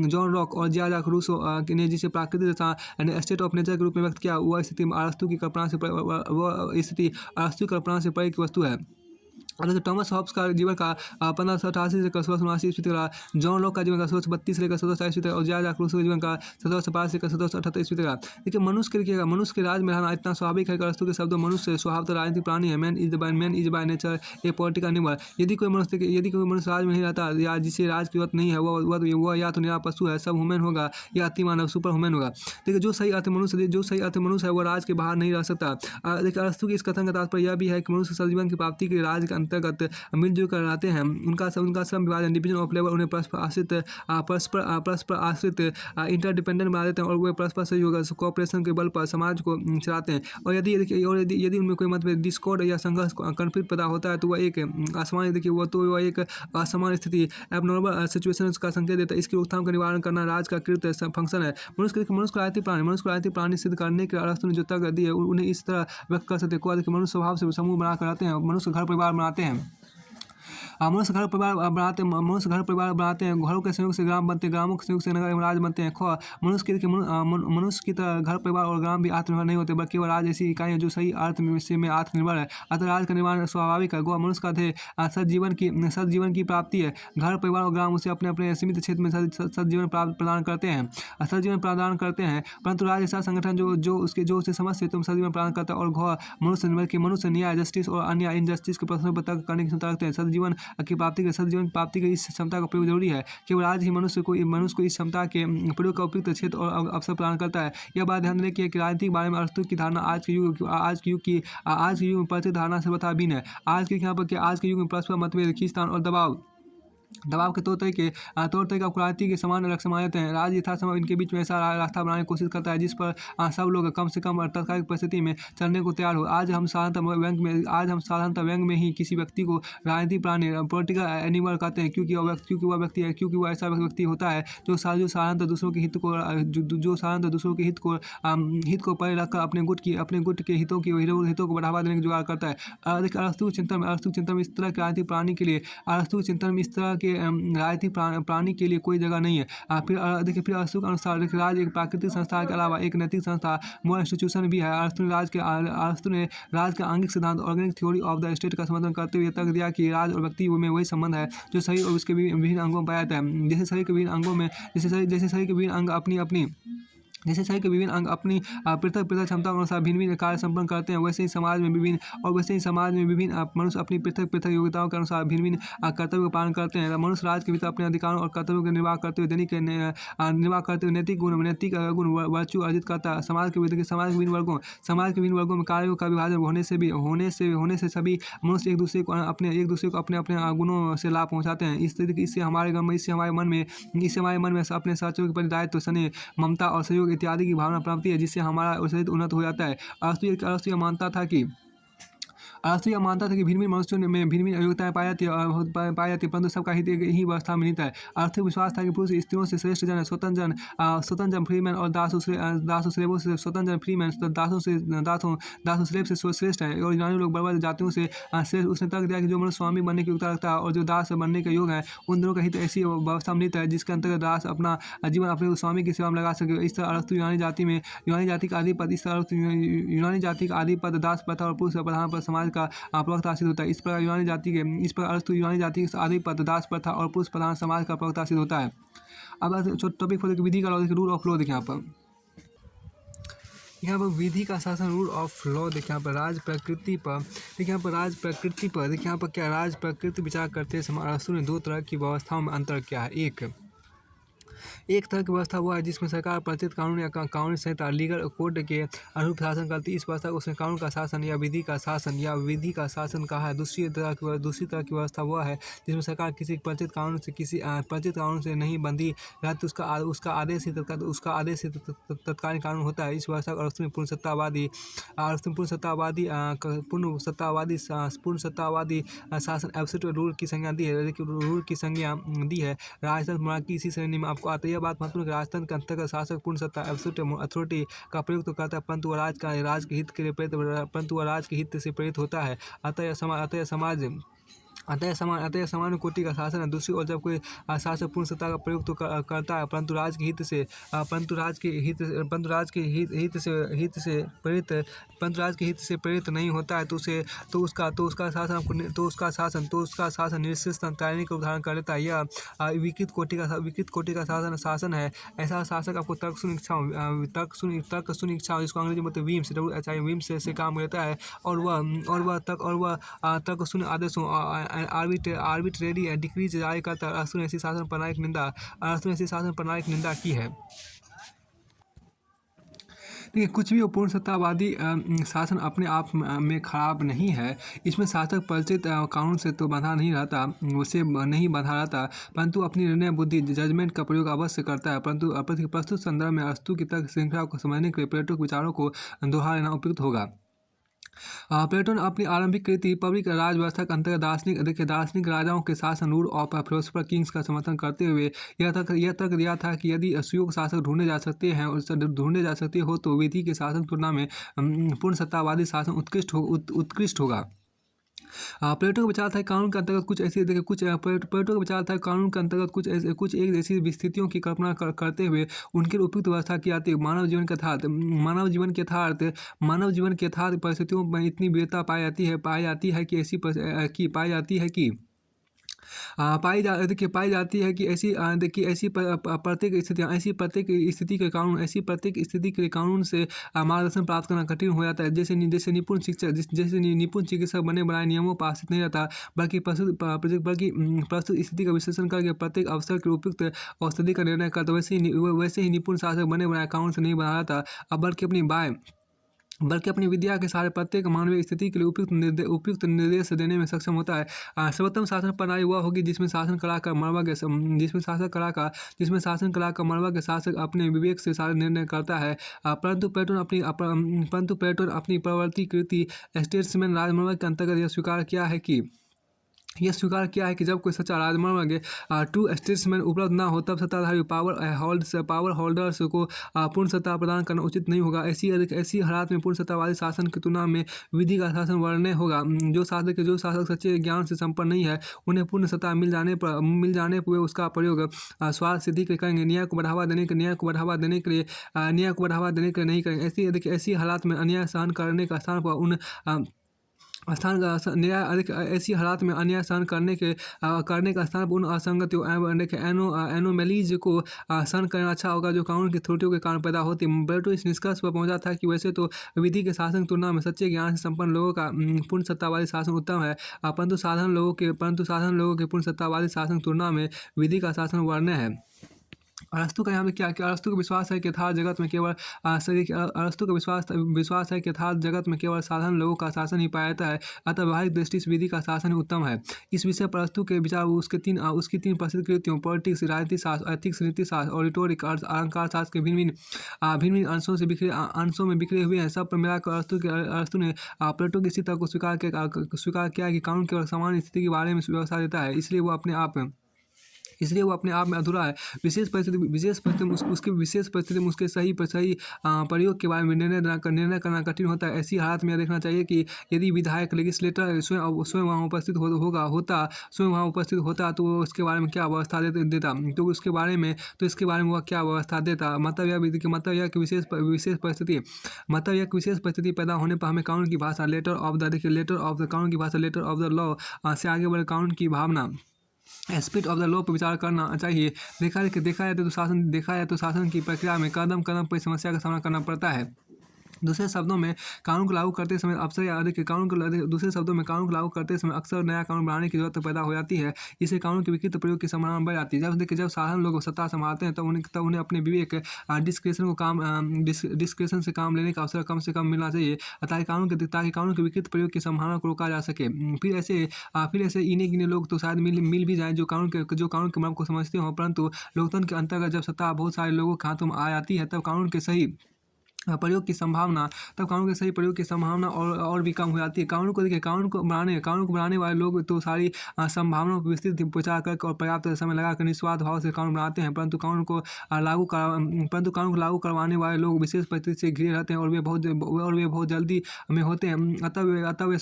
जॉन और जैक रूसो ने जिसे प्राकृतिक दशा यानी स्टेट ऑफ नेचर के रूप में व्यक्त किया, वह स्थिति अरस्तु की कल्पना से परे की वस्तु है। और टॉमस हॉब्स का जीवन का 1588 से 1679 ईस्वी तक, जॉन लॉक का जीवन का 1632 से लेकर 1740 ईस्वी तक, और जैक रूसो के जीवन का 1705 से 1778 ईस्वी तक। देखिए, मनुष्य के राज में रहना इतना स्वाभाविक है कि अरस्तु के शब्दों मनुष्य स्वभावतः राजनीतिक प्राणी है। Man is by nature A political animal. यदि कोई मनुष्य राज में नहीं रहता या जिसे राज की जरूरत नहीं है, वह या तो निरा पशु है, सब ह्यूमन होगा, या अति मानव सुपर ह्यूमन होगा। देखिए, जो सही अर्थ मनुष्य है वह राज के बाहर नहीं रह सकता। देखिए, अरस्तु की इस कथन का तात्पर्य यह भी है कि मनुष्य सजीवन की प्राप्ति के राज के अंतर्गत मिलजुल कर रहते हैं। उनका श्रम विभाजन, डिवीजन ऑफ लेबर उन्हें परस्पर आश्रित इंटरडिपेंडेंट बना देते हैं, और वे परस्पर सहयोग कोऑपरेशन के बल पर समाज को चलाते हैं। और यदि उनमें कोई मतभेद, डिस्कॉर्ड या संघर्ष कॉन्फ्लिक्ट पैदा होता है, तो वह एक असामान्य स्थिति, एबनॉर्मल सिचुएशन का संकेत देता है। इसकी रोकथाम का निवारण करना राज का कृत्य फंक्शन है। मनुष्य को राजनीतिक प्राणी सिद्ध करने के अरस्तु ने जो तर्क दी है, उन्हें इस तरह व्यक्त कर सकते हैं कि मनुष्य स्वभाव से समूह बनाकर रहते हैं, मनुष्य घर परिवार बनाते हैं। मनुष्य घर परिवार बनाते हैं। घरों के संयोग से ग्राम बनते हैं, ग्रामों के संयोग से नगर एवं राज्य बनते हैं। मनुष्य की तरह घर परिवार और ग्राम भी आत्मनिर्भर नहीं होते, बल्कि वह राज्य ऐसी इकाई है जो सही अर्थ में आत्मनिर्भर है। अतः राज का निर्माण स्वाभाविक है। मनुष्य का ध्येय सदजीवन की प्राप्ति है। घर परिवार और ग्राम उसे अपने सीमित क्षेत्र में सदजीवन प्रदान करते हैं, परंतु राज ऐसा संगठन जो उसे समझ से सदजीवन प्रदान करता है, और मनुष्य न्याय, जस्टिस और अन्य इनजस्टिस के प्रश्नों पर तर्क करने की क्षमता रखते हैं। सदजीवन की प्राप्ति के इस क्षमता का प्रयोग जरूरी है। केवल आज ही मनुष्य को इस क्षमता के प्रयोग का उपयुक्त क्षेत्र और अवसर प्रदान करता है। यह बात ध्यान देने की है कि राजनीति के बारे में अरस्तु की धारणा आज के युग में प्रचलित धारणा से बता भिन्न है। आज के युग में परस्पर मतभेद, खींचतान और दबाव के तौर तरीके कुराती के समान लक्ष्य माने जाते हैं। राज यथासंभव इनके बीच में ऐसा रास्ता बनाने की कोशिश करता है जिस पर सब लोग कम से कम तात्कालिक परिस्थिति में चलने को तैयार हो। आज हम साधारणतः व्यंग में ही किसी व्यक्ति को राजनीतिक प्राणी, पॉलिटिकल एनिमल कहते हैं, क्योंकि वह ऐसा व्यक्ति होता है जो साधारणतः दूसरों के हित को परे रखकर अपने गुट के हितों को बढ़ावा देने की जुगाड़ करता है। अरस्तु चिंतन में इस तरह के राजनीतिक प्राणी के लिए कोई जगह नहीं है। फिर अरस्तु के अनुसार राज एक प्राकृतिक संस्था के अलावा एक नैतिक संस्था, मोरल इंस्टीट्यूशन भी है। अरस्तु ने राज के आंगिक सिद्धांत, organic theory of the state का समर्थन करते हुए तर्क दिया कि राज और व्यक्ति में वही संबंध है जो शरीर और उसके विभिन्न अंगों में पाया जाता है। जैसे शरीर के विभिन्न अंग अपनी पृथक क्षमता के अनुसार भिन्न कार्य संपन्न करते हैं, वैसे ही समाज में विभिन्न मनुष्य अपनी पृथक योग्यताओं के अनुसार भिन्न कर्तव्यों का पालन करते हैं। मनुष्य राज के भीतर अपने अधिकारों और कर्तव्यों का निर्वाह करते हुए नैतिक गुण वर्च्यू अर्जित करता है। समाज के विभिन्न वर्गों में कार्यों का विभाजन होने से सभी मनुष्य एक दूसरे को अपने गुणों से लाभ पहुँचाते हैं। इससे हमारे मन में अपने साथियों के प्रति दायित्व, स्नेह, ममता और सहयोग इत्यादि की भावना प्राप्ति है, जिससे हमारा शरीर उन्नत हो जाता है। अरस्तु यह मानता था कि अरस्तु यह मानता था कि भिन्न भिन्न मनुष्यों में भिन्न भिन्न योग्यताएं पाई जाती है, परंतु सबका हित एक ही व्यवस्था में निहित है। अरस्तु को विश्वास था कि पुरुष स्त्रियों से श्रेष्ठ जन, स्वतंत्र जन फ्रीमैन और दासों स्लेवों से स्वतंत्र जन फ्रीमैन, दासों स्लेव से श्रेष्ठ है, और यूनानी लोग बर्बर जातियों से श्रेष्ठ। उसने तर्क दिया कि जो मनुष्य स्वामी बनने की योग्यता रखता है और जो दास बनने के योग है, उन दोनों का हित ऐसी व्यवस्था में निहित है जिसके अंतर्गत दास अपना जीवन अपने स्वामी की सेवा में लगा सके। इस तरह अरस्तु यूनानी जाति का आधिपत्य दास प्रथा और पुरुष प्रधान पर समाज का प्रवक्ता सिद्ध होता है। इस प्रकार अरस्तु यूनानी जाति का आधिपत्य दास प्रथा और पुरुष प्रधान समाज का प्रवक्ता सिद्ध होता है। अब टॉपिक फॉर विधि का रूल ऑफ लॉ देखिए यहाँ पर विधि का शासन, रूल ऑफ लॉ देखिए यहाँ पर राज प्रकृति पर देखिए यहाँ पर क्या राज प्रकृति विचार करते समय अरस्तु ने दो तरह की व्यवस्थाओं में अंतर किया है। एक तरह की व्यवस्था वो है जिसमें सरकार प्रचलित कानून या कानूनी संहिता लीगल कोड के अनुरूप शासन करती है। इस व्यवस्था को उसने कानून का शासन या विधि का शासन कहा है। दूसरी तरह की व्यवस्था वह है जिसमें सरकार किसी प्रचलित कानून से नहीं बंधी रहती, उसका आदेश ही तत्कालीन कानून होता है। इस व्यवस्था को अरस्तु ने पूर्ण सत्तावादी शासन एब्सोल्यूट रूल की संज्ञा दी है। राजतंत्र मोनार्की इसी श्रेणी में आपको आता है। यह बात महत्वपूर्ण है कि राजतंत्र के अंतर्गत शासक पूर्ण सत्ता एब्सोल्यूट अथॉरिटी का प्रयोग तो करता है, परंतु वह राज के हित से प्रेरित होता है। अतः सामान्य कोटि का शासन है। दूसरी ओर जब कोई शासक पूर्ण सत्ता का प्रयोग तो करता है, परंतु राज के हित से प्रेरित नहीं होता है, तो उसका शासन निश्चित तैयारी का उदाहरण कर लेता है। यह विकृत कोटि का शासन है। ऐसा शासक आपको तर्कशून्य इच्छाओं जिसको अंग्रेजी में विम्स से काम लेता है, और वह तर्कशून्य आदेशों आर्बिट्रेरी डिक्रीज जारी करता है। अरस्तु ने ऐसी शासन प्रणाली की निंदा की है। देखिए कुछ भी पूर्ण सत्तावादी शासन अपने आप में खराब नहीं है। इसमें शासक परिचित कानून से तो बंधा नहीं रहता, परंतु अपनी निर्णय बुद्धि जजमेंट का प्रयोग अवश्य करता है। परंतु प्रस्तुत संदर्भ में अरस्तु की तर्क श्रृंखला को समझने के लिए प्लेटो के विचारों को दोहरा लेना उपयुक्त होगा। प्लेटो ने अपनी आरंभिक कृति पब्लिक राज व्यवस्था के अंतर्गत दार्शनिक राजाओं के शासन, रूल ऑफ फिलोसफर किंग्स का समर्थन करते हुए यह तर्क दिया था कि यदि सुयोग्य शासक ढूंढे जा सकते हो तो विधि के शासन की तुलना में पूर्ण सत्तावादी शासन उत्कृष्ट होगा। प्लेटो का विचार था कानून के अंतर्गत कुछ एक ऐसी स्थितियों की कल्पना करते हुए उनके उपयुक्त व्यवस्था की जाती है। मानव जीवन के यथार्थ परिस्थितियों में इतनी विविधता पाई जाती है कि ऐसी प्रत्येक स्थिति के कानून से मार्गदर्शन प्राप्त करना कठिन हो जाता है। जैसे निपुण चिकित्सक बने बनाए नियमों पर आश्रित नहीं रहता, बल्कि प्रस्तुत स्थिति का विश्लेषण करके प्रत्येक अवसर के उपयुक्त औषधि का निर्णय करता। वैसे ही निपुण शासक बने बनाए कानून से नहीं बना रहता, बल्कि अपनी विद्या के सहारे प्रत्येक मानवीय स्थिति के लिए उपयुक्त निर्देश देने में सक्षम होता है। सर्वोत्तम शासन प्रणाली वह होगी जिसमें शासन कला का मर्म के शासक अपने विवेक से सारे निर्णय करता है। परंतु प्लेटो ने अपनी प्रवर्ती कृति स्टेट्समैन राजमर्म के अंतर्गत यह स्वीकार किया है कि जब कोई सच्चा राजमर्म ट्रू स्टेट्समैन उपलब्ध ना हो तब सत्ताधारी पावर होल्डर्स को पूर्ण सत्ता प्रदान करना उचित नहीं होगा। ऐसी हालात में पूर्ण सत्तावादी शासन की तुलना में विधि का शासन वर्ण्य होगा। जो शासक सच्चे ज्ञान से संपन्न नहीं है, उन्हें पूर्ण सत्ता मिल जाने पर वे उसका प्रयोग स्वार्थ सिद्धि के करेंगे, न्याय को बढ़ावा देने के लिए नहीं करेंगे। ऐसी हालात में अन्याय सहन करने का स्थान पर ऐसी हालात में अन्याय सहन करने का स्थान पर उन असंगतियों एनोमैलीज को सहन करना अच्छा होगा जो कानून की त्रुटियों के कारण पैदा होती है। प्लेटो इस निष्कर्ष पर पहुंचा था कि वैसे तो विधि के शासन की तुलना में सच्चे ज्ञान से संपन्न लोगों का पूर्ण सत्तावादी शासन उत्तम है, परंतु साधारण लोगों के पूर्ण सत्तावादी शासन की तुलना में विधि का शासन वर्ण्य है। अरस्तू का यहाँ पे क्या क्या अरस्तू का विश्वास है कि यथार्थ जगत में केवल अरस्तु का विश्वास है कि यथार्थ जगत में केवल साधारण लोगों का शासन ही पाया जाता है, अतः व्यावहारिक दृष्टि से विधि का शासन ही उत्तम है। इस विषय पर अरस्तू के विचार उसकी तीन प्रसिद्ध कृतियों पॉलिटिक्स, राजनीति शास्त्र, एथिक्स, नीति शास्त्र और रिटोरिक अलंकार शास्त्र के भिन्न भिन्न अंशों में बिखरे हुए हैं। सब पर मिलाकर अरस्तु ने प्लेटो की स्थिति को स्वीकार किया कि कानून केवल सामान्य स्थिति के बारे में व्यवस्था देता है, इसलिए वो अपने आप में अधूरा है। उसकी विशेष परिस्थिति में उसके सही प्रयोग के बारे में निर्णय करना कठिन होता है। ऐसी हालत में यह देखना चाहिए कि यदि विधायक लेजिस्लेटर स्वयं वहाँ उपस्थित होता तो वो इसके बारे में क्या व्यवस्था देता तो इसके बारे में वह क्या व्यवस्था देता। मतलब यह कि विशेष परिस्थिति पैदा होने पर हमें कानून की भाषा लेटर ऑफ द लॉ से आगे बढ़े कानून की भावना स्पिरिट ऑफ द लॉ पर विचार करना चाहिए। देखा जाए तो शासन की प्रक्रिया में कदम कदम पर समस्या का सामना करना पड़ता है। दूसरे शब्दों में कानून को लागू करते समय अक्सर नया कानून बनाने की जरूरत पैदा हो जाती है। इससे कानून के विकृत प्रयोग की संभावना बढ़ जाती है। जब साधारण लोग सत्ता संभालते हैं तब उन्हें अपने विवेक डिस्क्रेशन से काम लेने का अवसर कम से कम मिलना चाहिए, ताकि कानून के विकृत प्रयोग की संभावना को रोका जा सके। फिर ऐसे इन्हें लोग तो शायद मिल भी जाए जो कानून के मतलब को समझते हो, परंतु लोकतंत्र के अंतर्गत जब सत्ता बहुत सारे लोगों के हाथों में आ जाती है तब कानून के सही प्रयोग की संभावना और भी कम हो जाती है। कानून को बनाने वाले लोग तो सारी संभावनाओं पर विस्तृत विचार करके और पर्याप्त समय लगाकर निस्वार्थ भाव से कानून बनाते हैं, परंतु कानून को लागू करवाने वाले लोग विशेष परिस्थिति से घिरे रहते हैं और वे बहुत जल्दी में होते हैं। अतः वे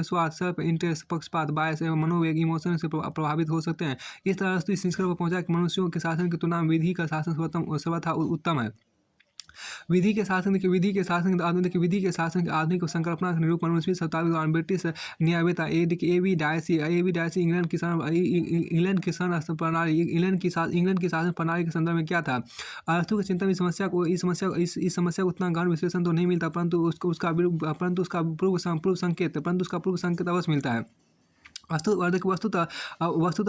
स्वार्थ सेल्फ इंटरेस्ट, पक्षपात, बायस एवं मनोवेग इमोशन से प्रभावित हो सकते हैं। इस तरह से इस निष्कर्ष पर पहुंचा कि मनुष्यों के शासन की तुलना में विधि का शासन सर्वथा उत्तम है। विधि के शासन की आधुनिक संकल्पना का निरूपण 19वीं शताब्दी के दौरान ब्रिटिश न्यायवेत्ता ए.वी. डायसी इंग्लैंड की शासन प्रणाली के संदर्भ में क्या था। अरस्तू के चिंतन इस समस्या को उतना गहन विश्लेषण तो नहीं मिलता, परंतु उसका पूर्व संकेत अवश्य मिलता है। वस्तुतः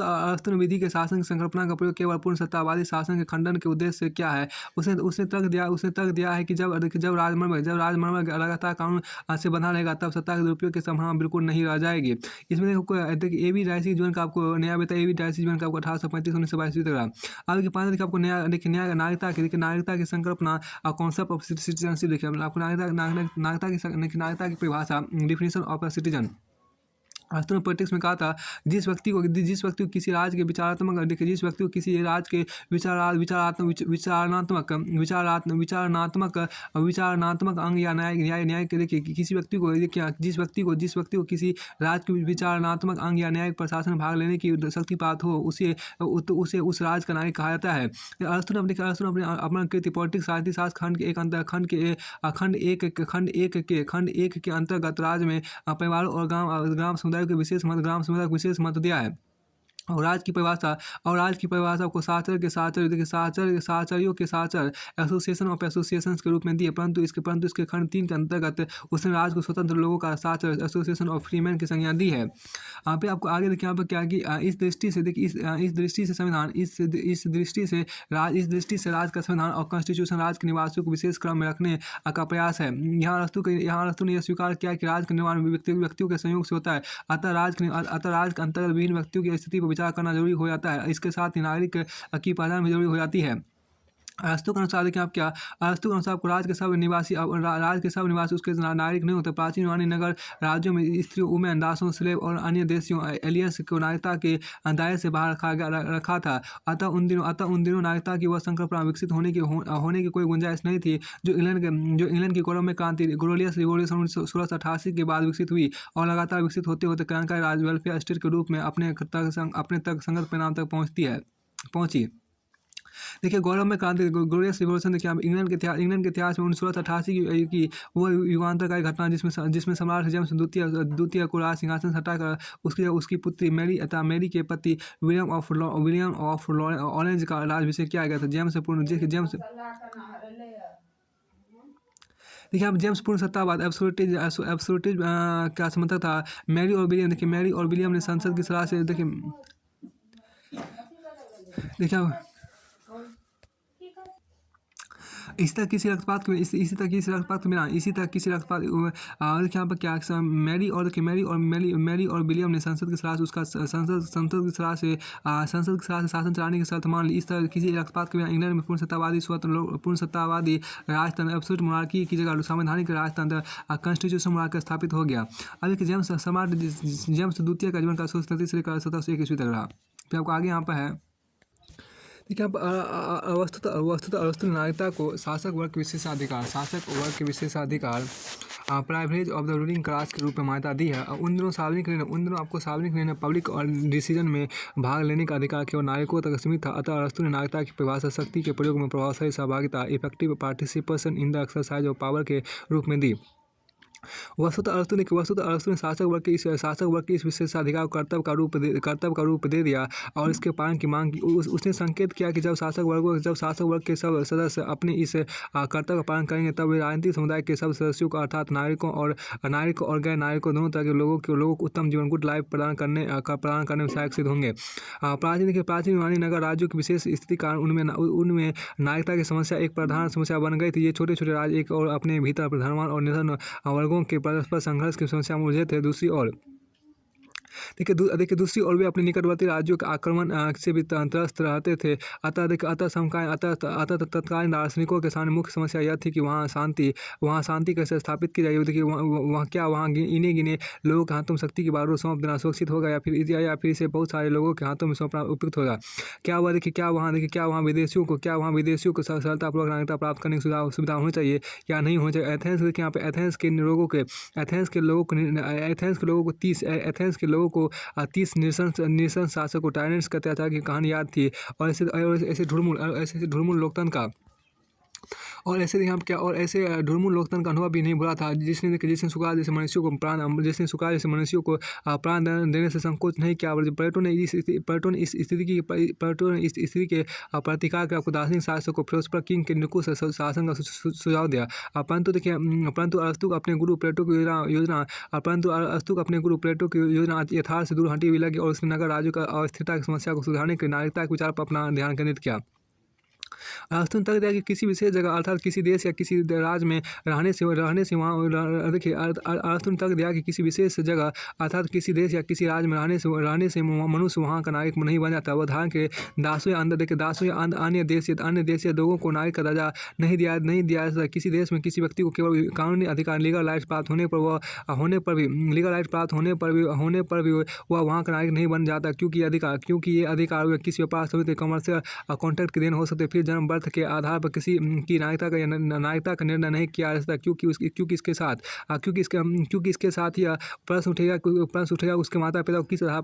अरस्तु ने विधि के शासन की संकल्पना का प्रयोग केवल पूर्ण सत्तावादी शासन के खंडन के उद्देश्य से किया है। उसने तर्क दिया है कि जब राजमर्म लगातार कानून से बना रहेगा तब सत्ता के दुरुपयोग की संभावना बिल्कुल नहीं रह जाएगी। इसमें देखिए ए.वी. डायसी जीवन का आपको न्यायवेत्ता ए.वी. डायसी जीवन का आपको 1835-1922 तक रहा। आगे 5 देखिए आपको नागरिकता की संकल्पना कॉन्सेप्ट ऑफ सिटीजनशिप देखिए आपको नागरिकता की परिभाषा डिफिनेशन ऑफ अ सिटीजन। अरस्तु ने पॉलिटिक्स में कहा था जिस व्यक्ति को किसी राज्य के विचारणात्मक अंग या न्याय के देखिए किसी व्यक्ति को जिस व्यक्ति को किसी राज्य के विचारणात्मक अंग या न्यायिक प्रशासन में भाग लेने की शक्ति प्राप्त हो उसे उस राज्य का नागरिक कहा जाता है। अरस्तु ने अपना कृति पॉलिटिक्स राजनीति शास्त्र खंड एक के अंतर्गत राज्य में परिवारों और ग्राम समुदाय के विशेष महत्व दिया है। और राज्य की परिभाषा को साचर्यों के साचर एसोसिएशन ऑफ एसोसिएशंस के रूप में दी है, परंतु इसके खंड 3 के अंतर्गत उसने राज्य को स्वतंत्र लोगों का साचर एसोसिएशन ऑफ फ्रीमैन की संज्ञा दी है। यहाँ पे आपको आगे देखिए यहाँ पर क्या कि इस दृष्टि से राज्य का संविधान और कॉन्स्टिट्यूशन राज्य के निवासियों को विशेष क्रम में रखने का प्रयास है। यहाँ अरस्तु ने यह स्वीकार किया कि राज्य का निर्माण व्यक्तियों के संयोग से होता है, अतः राज्य के अंतर्गत विभिन्न व्यक्तियों की स्थिति पर विचार करना जरूरी हो जाता है। इसके साथ ही नागरिक की पहचान भी जरूरी हो जाती है। अरस्तु के अनुसार देखिए अरस्तु के अनुसार आपको राज्य के सब निवासी उसके नागरिक नहीं होते। प्राचीन यूनानी नगर राज्यों में स्त्रियों, वुमेन, दासों, स्लेव और अन्य देशियों एलियंस को नागरिकता के दायरे से बाहर रखा था। अतः उन दिनों नागरिकता की वह संकल्पना विकसित होने की कोई गुंजाइश नहीं थी जो इंग्लैंड की गौरव में क्रांति ग्लोरियस रिवॉल्यूशन 1688 के बाद विकसित हुई और लगातार विकसित होते होते क्रांतिकारी राज्य वेलफेयर स्टेट के रूप में अपने तक संगत परिणाम तक पहुंची। देखिए गौरव में क्रांति ग्लोरियस रिवॉल्यूशन देखिए इंग्लैंड के इतिहास में 1688 की वह युगांतरकारी घटना जिसमें सम्राट जेम्स द्वितीय को राज सिंहासन से हटाकर उसकी पुत्री मैरी के पति विलियम ऑफ ऑरेंज का राज्याभिषेक किया गया था। देखिए अब जेम्स पूर्ण सत्तावाद एब्सोल्यूटिज्म का समर्थक था। मैरी और विलियम ने संसद की सलाह से देखिए इसी तरह किसी रक्तपात के इसी तरह किसी रक्तपात के बिना इसी तरह किसी रक्तपात यहाँ पर क्या मैरी और विलियम ने संसद की सलाह से उसका संसद की सलाह से शासन चलाने की शर्त मान ली। इस तरह किसी रक्तपात के बिना इंग्लैंड में पूर्ण सत्तावादी राजतंत्र एब्सोल्यूट मोनार्की की जगह संवैधानिक राजतंत्र कॉन्स्टिट्यूशन मोनार्की स्थापित हो गया। अब एक जेम्स द्वितीय का जीवन का 1733 से लेकर 1701 ईस्वी तक रहा। फिर आपको आगे यहाँ पर है देखिए वस्तुतः अरस्तु नागरिकता को शासक वर्ग के विशेषाधिकार प्राइविलेज ऑफ द रूलिंग क्लास के रूप में मान्यता दी है। उन दिनों आपको सार्वजनिक निर्णय पब्लिक और डिसीजन में भाग लेने का अधिकार केवल नागरिकों तक सीमित था। अतः अरस्तु ने नागरिकता की परिभाषा शक्ति के प्रयोग में प्रभावशाली सहभागिता effective participation in the exercise of power के रूप में दी। वस्तुतः अरस्तु ने शासक वर्ग के इस विशेषाधिकार को कर्तव्य का रूप दे दिया और इसके पालन की मांग की। उसने संकेत किया कि जब शासक वर्ग के सब सदस्य अपने इस कर्तव्य का पालन करेंगे तब वे राजनीतिक समुदाय के सब सदस्यों को अर्थात नागरिकों और गैर नागरिकों दोनों तरह के लोगों को उत्तम जीवन गुड लाइफ प्रदान करने में सहायक सिद्ध होंगे। प्राचीन यूनानी नगर राज्यों की विशेष स्थिति कारण उनमें नागरिकता की समस्या एक प्रधान समस्या बन गई थी। ये छोटे छोटे राज्य एक और अपने भीतर धनवान और निर्धन वर्गों के परस्पर संघर्ष की समस्या में उलझे थे। दूसरी ओर वे अपने निकटवर्ती राज्यों के आक्रमण से भी त्रस्त रहते थे। अतः तत्कालीन दार्शनिकों के सामने मुख्य समस्या यह थी कि वहाँ शांति कैसे स्थापित की जाएगी। देखिए वहाँ इन्हें गिने लोगों के हाथों में शक्ति की बारूद सौंप देना सुरक्षित होगा या फिर इसे बहुत सारे लोगों के हाथों में सौंपना उपयुक्त होगा। क्या वहाँ विदेशियों को सरलतापूर्वक नागरिकता प्राप्त करने की सुविधा होनी चाहिए या नहीं होनी चाहिए। एथेंस के लोगों को 30 निरसन शासकों टायरेंट्स के अत्याचार की कहानी याद थी और ऐसे ढुलमुल लोकतंत्र का अनुभव भी नहीं बुरा था जिसने सुकरात जैसे मनुष्यों को प्राण देने से संकोच नहीं किया। प्लेटो ने इस स्थिति के प्रतिकार कर आपको दार्शनिक शासक को फिलोसफर किंग के निकुंज शासन का सुझाव दिया। परंतु अरस्तु अपने गुरु प्लेटो की योजना यथार्थ से दूर हटी हुई लगी और उसने नगर राज्यों का अस्थिरता की समस्या को सुधारने के लिए नागरिकता के विचार पर अपना ध्यान केंद्रित किया। अरस्तु ने तर्क दिया कि किसी विशेष जगह अर्थात किसी देश या किसी राज्य में रहने से वहाँ देखिए अरस्तु ने तर्क दिया कि किसी विशेष जगह अर्थात किसी देश या किसी राज्य में रहने से मनुष्य वहाँ का नागरिक नहीं बन जाता। वह धारण के दासों या अन्य देशीय लोगों को नागरिक का दर्जा नहीं दिया जाता। किसी देश में किसी व्यक्ति को केवल कानूनी अधिकार लीगल राइट प्राप्त होने पर भी वह वहाँ का नागरिक नहीं बन जाता क्योंकि ये अधिकार किसी व्यापार समिति कमर्शियल कॉन्ट्रैक्ट के देन हो सकते। फिर जन्म बर्थ के आधार पर किसी की नागरिकता का निर्णय नहीं किया जा सकता क्योंकि इसके साथ यह प्रश्न उठेगा उसके माता पिता को किस आधार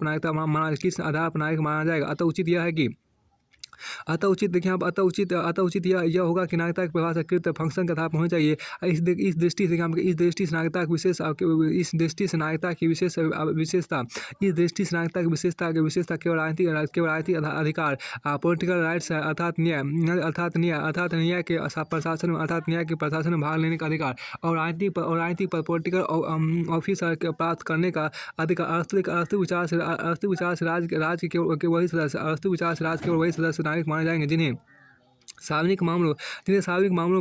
पर नागरिक माना जाएगा। अतः उचित यह होगा कि नागरिकता की परिभाषा कृत फंक्शन के आधार पर होनी चाहिए। इस दृष्टि से नागरिकता की विशेषता केवल राजनीतिक अधिकार पॉलिटिकल राइट्स अर्थात न्याय के प्रशासन में भाग लेने का अधिकार और राजनीति पर पॉलिटिकल ऑफिस प्राप्त करने का अधिकार। अरस्तु विचार से राज्य के वही सदस्य नागरिक माने जाएंगे जिन्हें सार्वजनिक मामलों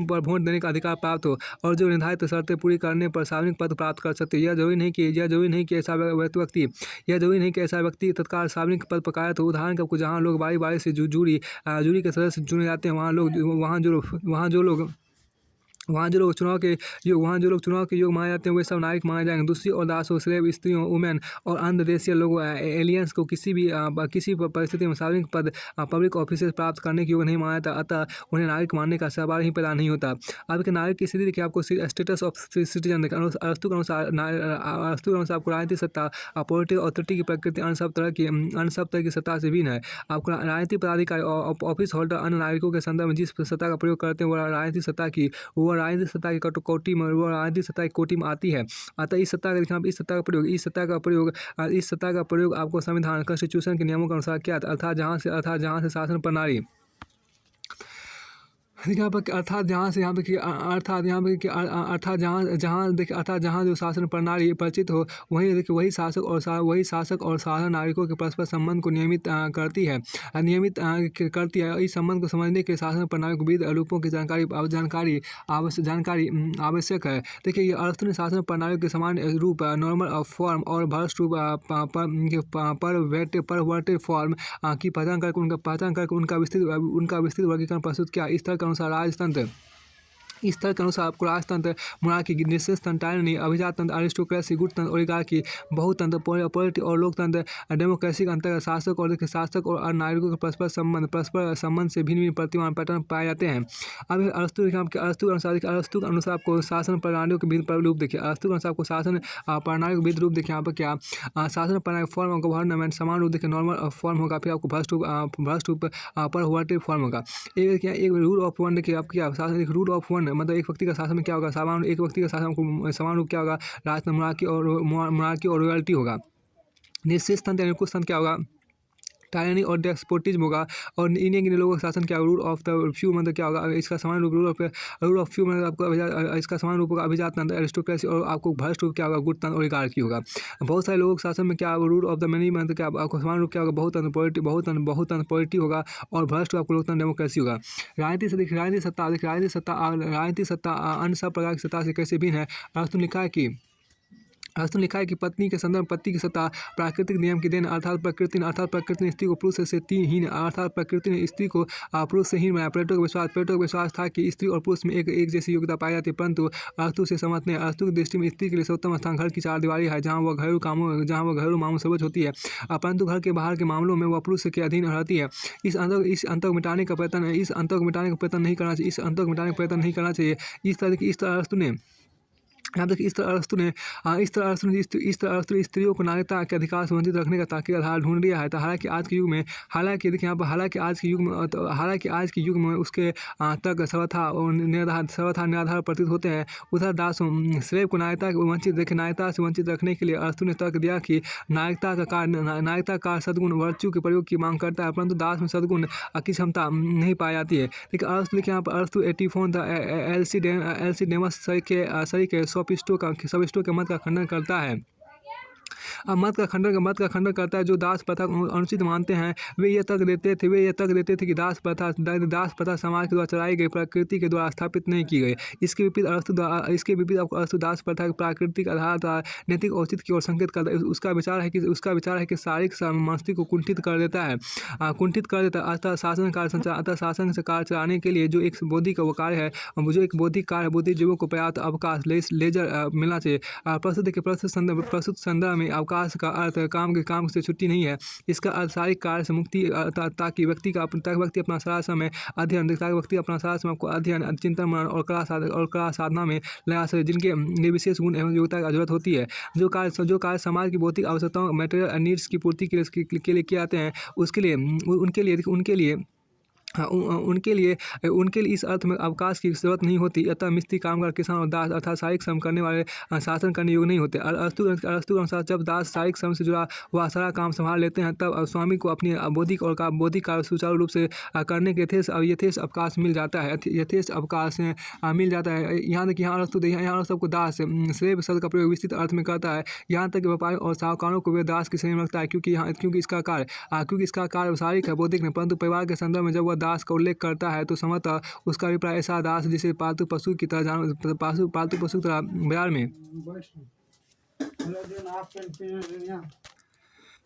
पर वोट देने का अधिकार प्राप्त हो और जो निर्धारित शर्तें पूरी करने पर सार्वजनिक पद प्राप्त कर सकते। यह जरूरी नहीं कि ऐसा व्यक्ति तत्काल सार्वजनिक पद पर कार्यरत हो। उदाहरण के जहाँ लोग बारी से जूरी के सदस्य चुने जाते हैं वहाँ जो लोग चुनाव के योग माने जाते हैं वे सब नागरिक माने जाएंगे। दूसरी ओर दासों स्लेव स्त्रियों वुमेन और अन्य देशीय लोगों एलियंस को किसी परिस्थिति में सार्वजनिक पद पब्लिक ऑफिस प्राप्त करने के योग नहीं माना जाता। अतः उन्हें नागरिक मानने का सवाल ही पैदा नहीं होता। अब के नागरिक की स्थिति देखिए आपको स्टेटस ऑफ सिटीजन अरस्तु के अनुसार आपको राजनीतिक सत्ता पॉलिटिकल अथॉरिटी की प्रकृति अन्य सब तरह की सत्ता से भिन्न है। आपको राजनीतिक पदाधिकारी ऑफिस होल्डर अन्य नागरिकों के संदर्भ में जिस सत्ता का प्रयोग करते हैं वह राजनीतिक सत्ता की कोटि में आती है। अतः इस सत्ता का प्रयोग आपको संविधान कॉन्स्टिट्यूशन के नियमों के अनुसार किया अर्थात जहाँ से शासन प्रणाली देखिए यहाँ पर अर्थात जहाँ से यहाँ पे कि अर्थात यहाँ पे कि अर्थात जहाँ जहाँ देखिए अर्थात जहाँ जो शासन प्रणाली परिचित हो वहीं देखिए वही शासक और साधारण नागरिकों के परस्पर संबंध को नियमित करती है करती है। इस संबंध को समझने के लिए शासन प्रणाली को विविध रूपों की आवश्यक है। देखिए ये अरस्तु ने शासन प्रणाली के समान रूप नॉर्मल फॉर्म और भ्रष्ट रूप परवर्टेड फॉर्म की पहचान करके उनका विस्तृत वर्गीकरण प्रस्तुत किया। इस तरह के अनुसार राजतंत्र इस तरह के अनुसार आपको राजतंत्र, मोनार्की, निषेधतंत्र, टायरनी, अभिजाततंत्र, अरिस्टोक्रेसी, गुटतंत्र, ओलिगार्की, बहुतंत्र, पॉलिटी और लोकतंत्र, डेमोक्रेसी के अंतर्गत शासक और नागरिकों के परस्पर संबंध से भिन्न प्रतिमान पैटर्न पाए जाते हैं। अब अरस्तु के अनुसार आपको शासन प्रणालियों के विभिन्न रूप देखिए। अरस्तु के अनुसार आपको शासन प्रणाली के विविध रूप देखिए। यहाँ पर क्या शासन प्रणाली फॉर्म ऑफ गवर्नमेंट समान रूप देखिए नॉर्मल फॉर्म होगा, फिर आपको भ्रष्ट रूप परवर्टेड फॉर्म होगा। एक रूल ऑफ वन देखिए। आपको क्या शासन एक रूल ऑफ वन मतलब एक व्यक्ति का शासन में क्या होगा समान, एक व्यक्ति का शासन को समान रूप क्या होगा राजतंत्र, मोनार्की और रॉयल्टी होगा। निषेध तंत्र यानी कुछ तंत्र क्या होगा टायरनी और डेस्पोटिज्म होगा। और इन्हीं लोगों का शासन क्या रूल ऑफ द फ्यू मतलब क्या होगा इसका समान रूप रूल ऑफ फ्यू मतलब आपको इसका समान रूप होगा अभिजाततंत्र, अरिस्टोक्रेसी और आपको भ्रष्ट रूप क्या होगा गुटतंत्र और ओलिगार्की होगा। बहुत सारे लोगों के शासन में क्या रूल ऑफ द मैनी मतलब क्या आपको समान रूप क्या होगा बहुतंत्र पॉलिटी होगा और भ्रष्ट आपको लोकतंत्र डेमोक्रेसी होगा। राजनीतिक सत्ता अन्य सब प्रकार की सत्ता से कैसे भिन्न है। अरस्तु ने लिखा है कि पत्नी के संदर्भ पति की सत्ता प्राकृतिक नियम की देन अर्थात प्रकृति ने स्त्री को पुरुष से हीन अर्थात प्रकृति ने स्त्री को पुरुष से हीन बनाया। प्लेटो का विश्वास था कि स्त्री और पुरुष में एक जैसी योग्यता पाई जाती है, परंतु अरस्तु से सहमत नहीं। अरस्तु की दृष्टि में स्त्री के लिए सर्वोत्तम स्थान घर की चारदीवारी है जहाँ वह घरेलू मामलों सर्वोच्च होती है, परंतु घर के बाहर के मामलों में वह पुरुष के अधीन रहती है। इस अंतर को मिटाने का प्रयत्न नहीं करना चाहिए। इस तरह अरस्तु ने यहाँ तक इस तरह अरस्तु ने स्त्रियों को नागरिकता के अधिकार से वंचित रखने का तार्किक आधार ढूंढ लिया है। तो हालांकि आज के युग में उसके तक सर्वथा निराधार प्रतीत होते हैं। उधर दास स्लेव को नागरिकता से वंचित रखने के लिए अरस्तु ने तर्क दिया कि नागरिकता का कार्य सद्गुण वर्च्यू के प्रयोग की मांग करता है, परंतु दास में सद्गुण की क्षमता नहीं पाई जाती है। लेकिन अरस्तु एटीफोन एल्सिडेमस सरी के सोफिस्टों के मत का खंडन करता है। मत का खंडन करता है। जो दास प्रथा को अनुचित मानते हैं वे ये तर्क देते थे कि दास प्रथा समाज के द्वारा चलाई गई प्रकृति के द्वारा स्थापित नहीं की गई। इसके विपरीत अरस्तु दास प्रथा के प्राकृतिक आधार नैतिक औचित्य की ओर संकेत करता है। उसका विचार है कि शारीरिक मनस्थिति को कुंठित कर देता है। अतः शासन से कार्य चलाने के लिए जो एक बौद्धिक कार्य है बुद्धिजीवियों को पर्याप्त अवकाश लेजर मिलना चाहिए। प्रस्तुत संदर्भ में अवकाश का अर्थ काम से छुट्टी नहीं है। इसका अर्थ शारीरिक कार्य से मुक्ति ताकि व्यक्ति अपना सारा समय अध्ययन चिंतन मनन और कला साधना में लगा सके, जिनके लिए विशेष गुण एवं योग्यता की जरूरत होती है। जो कार्य समाज की भौतिक आवश्यकताओं मटेरियल नीड्स की पूर्ति के लिए किए जाते हैं उनके लिए इस अर्थ में अवकाश की जरूरत नहीं होती। अतः मिस्त्री, कामगार, किसान और दास अर्थात शारीरिक श्रम करने वाले शासन करने योग्य नहीं होते। अरस्तु के अनुसार जब दास शारीरिक श्रम से जुड़ा हुआ सारा काम संभाल लेते हैं तब स्वामी को अपनी बौद्धिक कार्य सुचारू रूप से करने के यथेष्ट अवकाश मिल जाता है। यहाँ अरस्तु को दास स्लेव शब्द का प्रयोग विस्तृत अर्थ में करता है। यहाँ तक कि व्यापारी और साहूकारों को वे दास की श्रेणी में रखता है क्योंकि इसका कार्य शारीरिक है, बौद्धिक नहीं। परंतु परिवार के संदर्भ में जब वह दास का उल्लेख करता है तो संभवतः उसका अभिप्राय ऐसा दास जिसे पालतू पशु की तरह बाजार में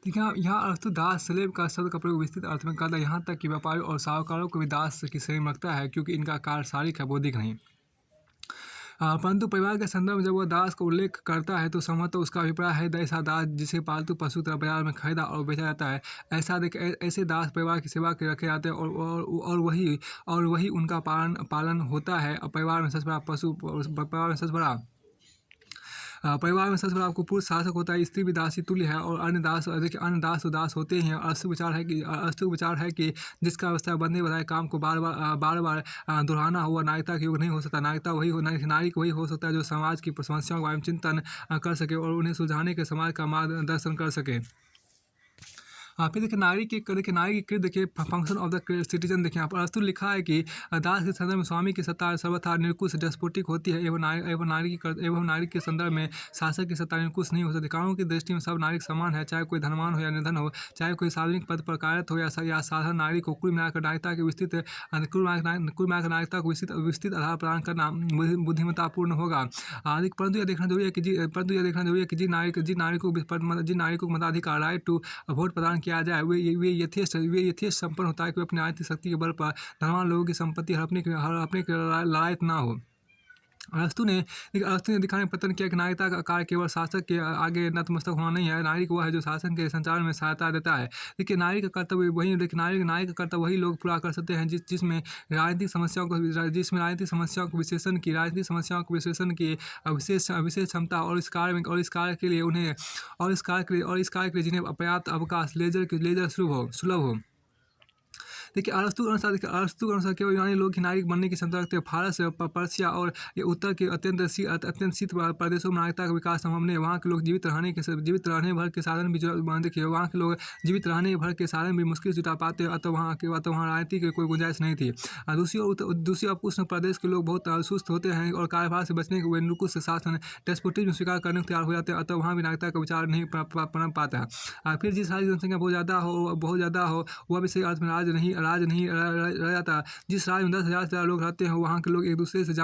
ठीक है। यहाँ अरस्तु दास स्लेव का शब्द का प्रयोग विस्तृत अर्थ में करता है। यहाँ तक कि व्यापारी और साहूकारों को भी दास की श्रेणी में रखता है क्योंकि इनका कार्य शारीरिक है, बौद्धिक नहीं। परंतु परिवार के संदर्भ में जब वह दास का उल्लेख करता है तो संभवतः उसका अभिप्राय है ऐसा दास जिसे पालतू पशु तरह बाजार में खरीदा और बेचा जाता है। ऐसे दास परिवार की सेवा के रखे जाते हैं और वही उनका पालन होता है। परिवार में सबसे बड़ा आपको पुरुष शासक होता है, स्त्री भी दासी तुल्य है और अन्य दास होते हैं। अरस्तु विचार है कि जिसका अवस्था बंधे बताए काम को बार बार दोहराना हुआ नागरिकता के योग नहीं हो सकता। नागरिक वही हो सकता है जो समाज की समस्याओं के बारे में चिंतन कर सके और उन्हें सुलझाने के समाज का मार्गदर्शन कर सके। फिर देखिए नारी की कृत देखिए फंक्शन ऑफ द सिटीजन देखिए यहाँ पर अस्तु लिखा है कि दास के संदर्भ में स्वामी की सत्ता सर्वथा निरंकुश डेस्पोटिक होती है एवं नारी के संदर्भ में शासक की सत्ता निरंकुश नहीं हो सकती। कानून की दृष्टि में सब नागरिक समान है, चाहे कोई धनवान हो या निर्धन हो, चाहे कोई सार्वजनिक पद पर कार्यरत हो या साधारण नारी को कुल मिलाकर नागरिकता की विस्तृत नागरिकता को विस्तृत आधार प्रदान करना बुद्धिमत्तापूर्ण होगा। अधिक परंतु यह देखना जरूरी है कि जिन नागरिकों को मताधिकार राइट टू वोट प्रदान किया जाए वे यथेष्ट संपन्न होता है कि वे अपनी आर्थिक शक्ति के बल पर धनवान लोगों की संपत्ति हड़पने के लायक ना हो। अरस्तु ने दिखाने पतन किया कि नागरिकता का कार्य केवल शासक के आगे नतमस्तक होना नहीं है, नागरिक वह है जो शासन के संचालन में सहायता देता है। देखिए नारी का कर्तव्य वही लोग पूरा कर सकते हैं जिसमें राजनीतिक समस्याओं को विशेषण की विशेष क्षमता और इस कार्य के लिए जिन्हें पर्याप्त अवकाश लेजर सुलभ हो। देखिए अरस्तु के अनुसार केवल यूनानी लोग ही नागरिक बनने की क्षमता रखते हैं। फारस, पर्शिया और ये उत्तर के अत्यंत शीत प्रदेशों में नागरिकता का विकास संभव नहीं है। वहाँ के लोग जीवित रहने भर के साधन भी देखिए वहाँ के लोग जीवित रहने भर के साधन भी मुश्किल से जुटा पाते हैं, अतः वहाँ राजनीति की कोई गुंजाइश नहीं थी। दूसरी ओर उष्ण प्रदेश के लोग बहुत सुस्त होते हैं और कार्यभार से बचने के वे निरंकुश शासन डेस्पोटिज्म स्वीकार करने को तैयार हो जाते हैं, अतः वहाँ भी नागरिकता का विचार नहीं पनप पाता है। फिर जिस राज्य की जनसंख्या बहुत ज़्यादा हो वह भी सही अर्थ में राज नहीं रह जाता। जिस राज्य में 10,000 से ज़्यादा लोग रहते हैं वहाँ के लोग एक दूसरे से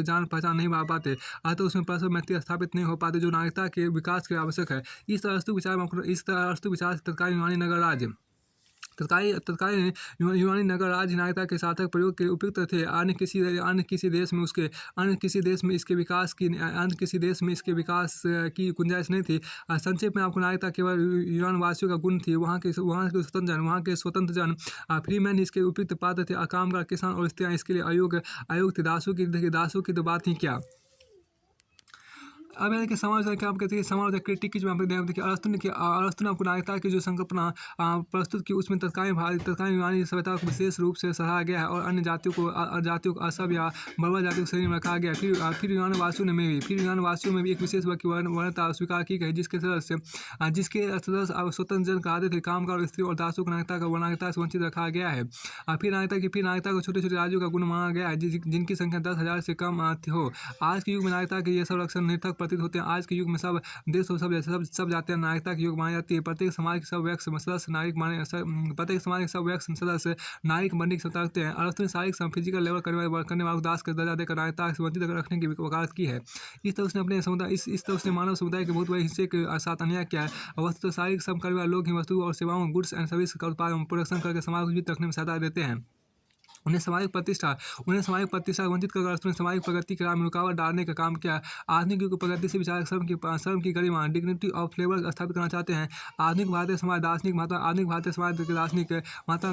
जान पहचान नहीं बना पाते, अतः उसमें परस्पर मैत्री स्थापित नहीं हो पाते जो नागरिकता के विकास के आवश्यक है। इस तरह अरस्तु विचार से तत्कालीन यूनानी नगर राज्य नागरिकता के सार्थक प्रयोग के उपयुक्त थे। अन्य किसी देश में इसके विकास की गुंजाइश नहीं थी। संक्षेप में आपको नागरिकता केवल यूनान वासियों का गुण थी। वहाँ के स्वतंत्र जन फ्रीमैन इसके उपयुक्त पात्र थे। कामगार, किसान और स्त्रियाँ इसके लिए अयोग्य थे। दासों की तो बात ही क्या। अब देखिए समालोचना क्या आप कहते हैं, समालोचना क्रिटिक में आप देखिए अरस्तु ने आपको नागरिकता की जो संकल्पना प्रस्तुत की उसमें तत्कालीन यूनानी सभ्यता को विशेष रूप से सराहा गया है और अन्य जातियों को असभ या बर्बर जातियों को श्रेणी में रखा गया। फिर यूनानी वासियों में भी एक विशेष वर्णता स्वीकार की गई जिसके सदस्य स्वतंत्र जन कहते थे। कामगार, स्त्री और दासों को नागरिकता से वंचित रखा गया है। फिर नागरिकता को छोटे छोटे राज्यों का गुण माना गया है जिनकी संख्या 10,000 से कम हो। आज के युग में नागरिकता के ये सब लक्षण निरर्थक प्रतीत होते हैं। आज के युग में सब देश और सब जातियां नागरिकता के युग मानी जाती है। प्रत्येक समाज के सब व्यक्ति सदस्य नागरिक बनने की क्षमता रखते हैं। अरस्तु ने शारीरिक फिजिकल लेवल करने वालों को दास का दर्जा देकर नागरिकता से वंचित रखने की वकालत की है। इस तरह उसने मानव समुदाय के बहुत बड़े हिस्से के साथ अन्याय किया है। वस्तु शारीरिक श्रम करने वाले लोग ही वस्तु और सेवाओं गुड्स एंड सर्विस का उत्पादन प्रोडक्शन करके समाज को जीवित रखने में सहायता देते हैं। उन्हें सामाजिक प्रतिष्ठा वंचित कर अरस्तु ने सामाजिक प्रगति के राह में रुकावट डालने का काम किया। आधुनिक युग प्रगति से विचारक श्रम की गरिमा डिग्निटी ऑफ लेबर स्थापित करना चाहते हैं। आधुनिक भारतीय समाज दार्शनिक महात्मा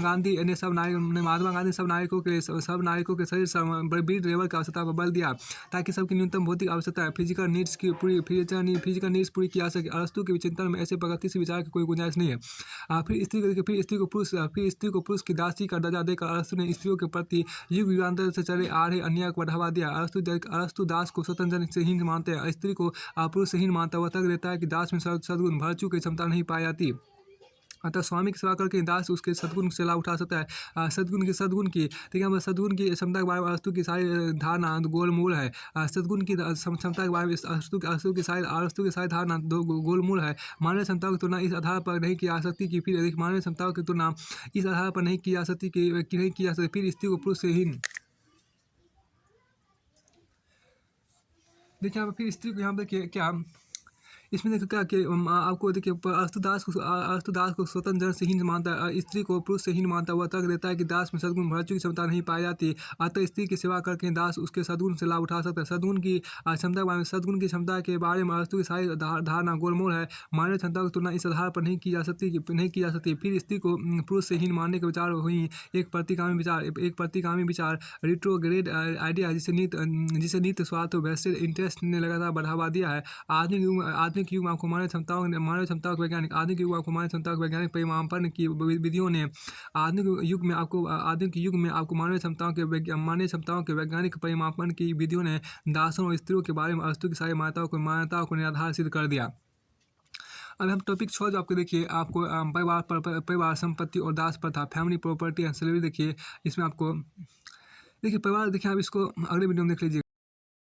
गांधी ने सब नागरिकों के शरीर ब्रीड लेबर की आवश्यकता पर बल दिया ताकि सबकी न्यूनतम भौतिक आवश्यकता फिजिकल नीड्स पूरी की जा सके। अरस्तु के चिंतन में ऐसे प्रगतिशील विचार की कोई गुंजाइश नहीं है। फिर स्त्री को पुरुष की दासी का दर्जा देकर अरस्तु ने स्त्रियों के प्रति युग युगांतर से चले आ रहे अन्याय को बढ़ावा दिया। अरस्तु दास को स्वतंत्र जन से हीन मानते हैं, स्त्री को पुरुष से हीन मानता है। वह तर्क देता है कि दास में सद्गुण वर्च्यू की क्षमता नहीं पाई जाती, अतः स्वामी की सेवा करके दास उसके सद्गुण से लाभ उठा सकता है। सद्गुण की सद्गुण की क्षमता के बारे में अरस्तु की सारी धारणा गोलमूल है। सद्गुण की क्षमता के बारे में अरस्तु की सारी धारणा गोलमूल है। मानवीय क्षमताओं की तुलना इस आधार पर नहीं की जा सकती कि फिर स्त्री को पुरुष से हीन। देखिए यहाँ पर फिर स्त्री को यहाँ पर क्या इसमें देखो क्या कि आपको देखिए अरस्तु दास को स्वतंत्र जन से हीन मानता है, स्त्री को पुरुष से हीन मानता है। वह तर्क देता है कि दास में सद्गुण वर्च्यू की क्षमता नहीं पाई जाती, अतः स्त्री की सेवा करके दास उसके सद्गुण से लाभ उठा सकता है। सद्गुण की क्षमता के बारे में अरस्तु की सारी धारणा गोलमोल है। मानवीय क्षमता की तुलना इस आधार पर नहीं की जा सकती। फिर स्त्री को पुरुष से हीन मानने के विचार हुई एक प्रतिगामी विचार रिट्रोग्रेड आइडिया जिसे नीति स्वार्थ वेस्टेड इंटरेस्ट ने लगातार बढ़ावा दिया है। आधुनिक युग में आपको मानव क्षमताओं के वैज्ञानिक परिमापन की विधियों ने आधुनिक युग में आपको मानव क्षमताओं के वैज्ञानिक परिमापन की विधियों ने दासों और स्त्रियों के बारे में अरस्तु की सारी मान्यताओं को निराधार सिद्ध कर दिया। अब हम टॉपिक 6 जो आपको देखिए आपको परिवार संपत्ति और दास प्रथा, फैमिली प्रॉपर्टी एंड स्लेवरी देखिए, इसमें आपको देखिए परिवार देखिए आप इसको अगले वीडियो में देख लीजिए।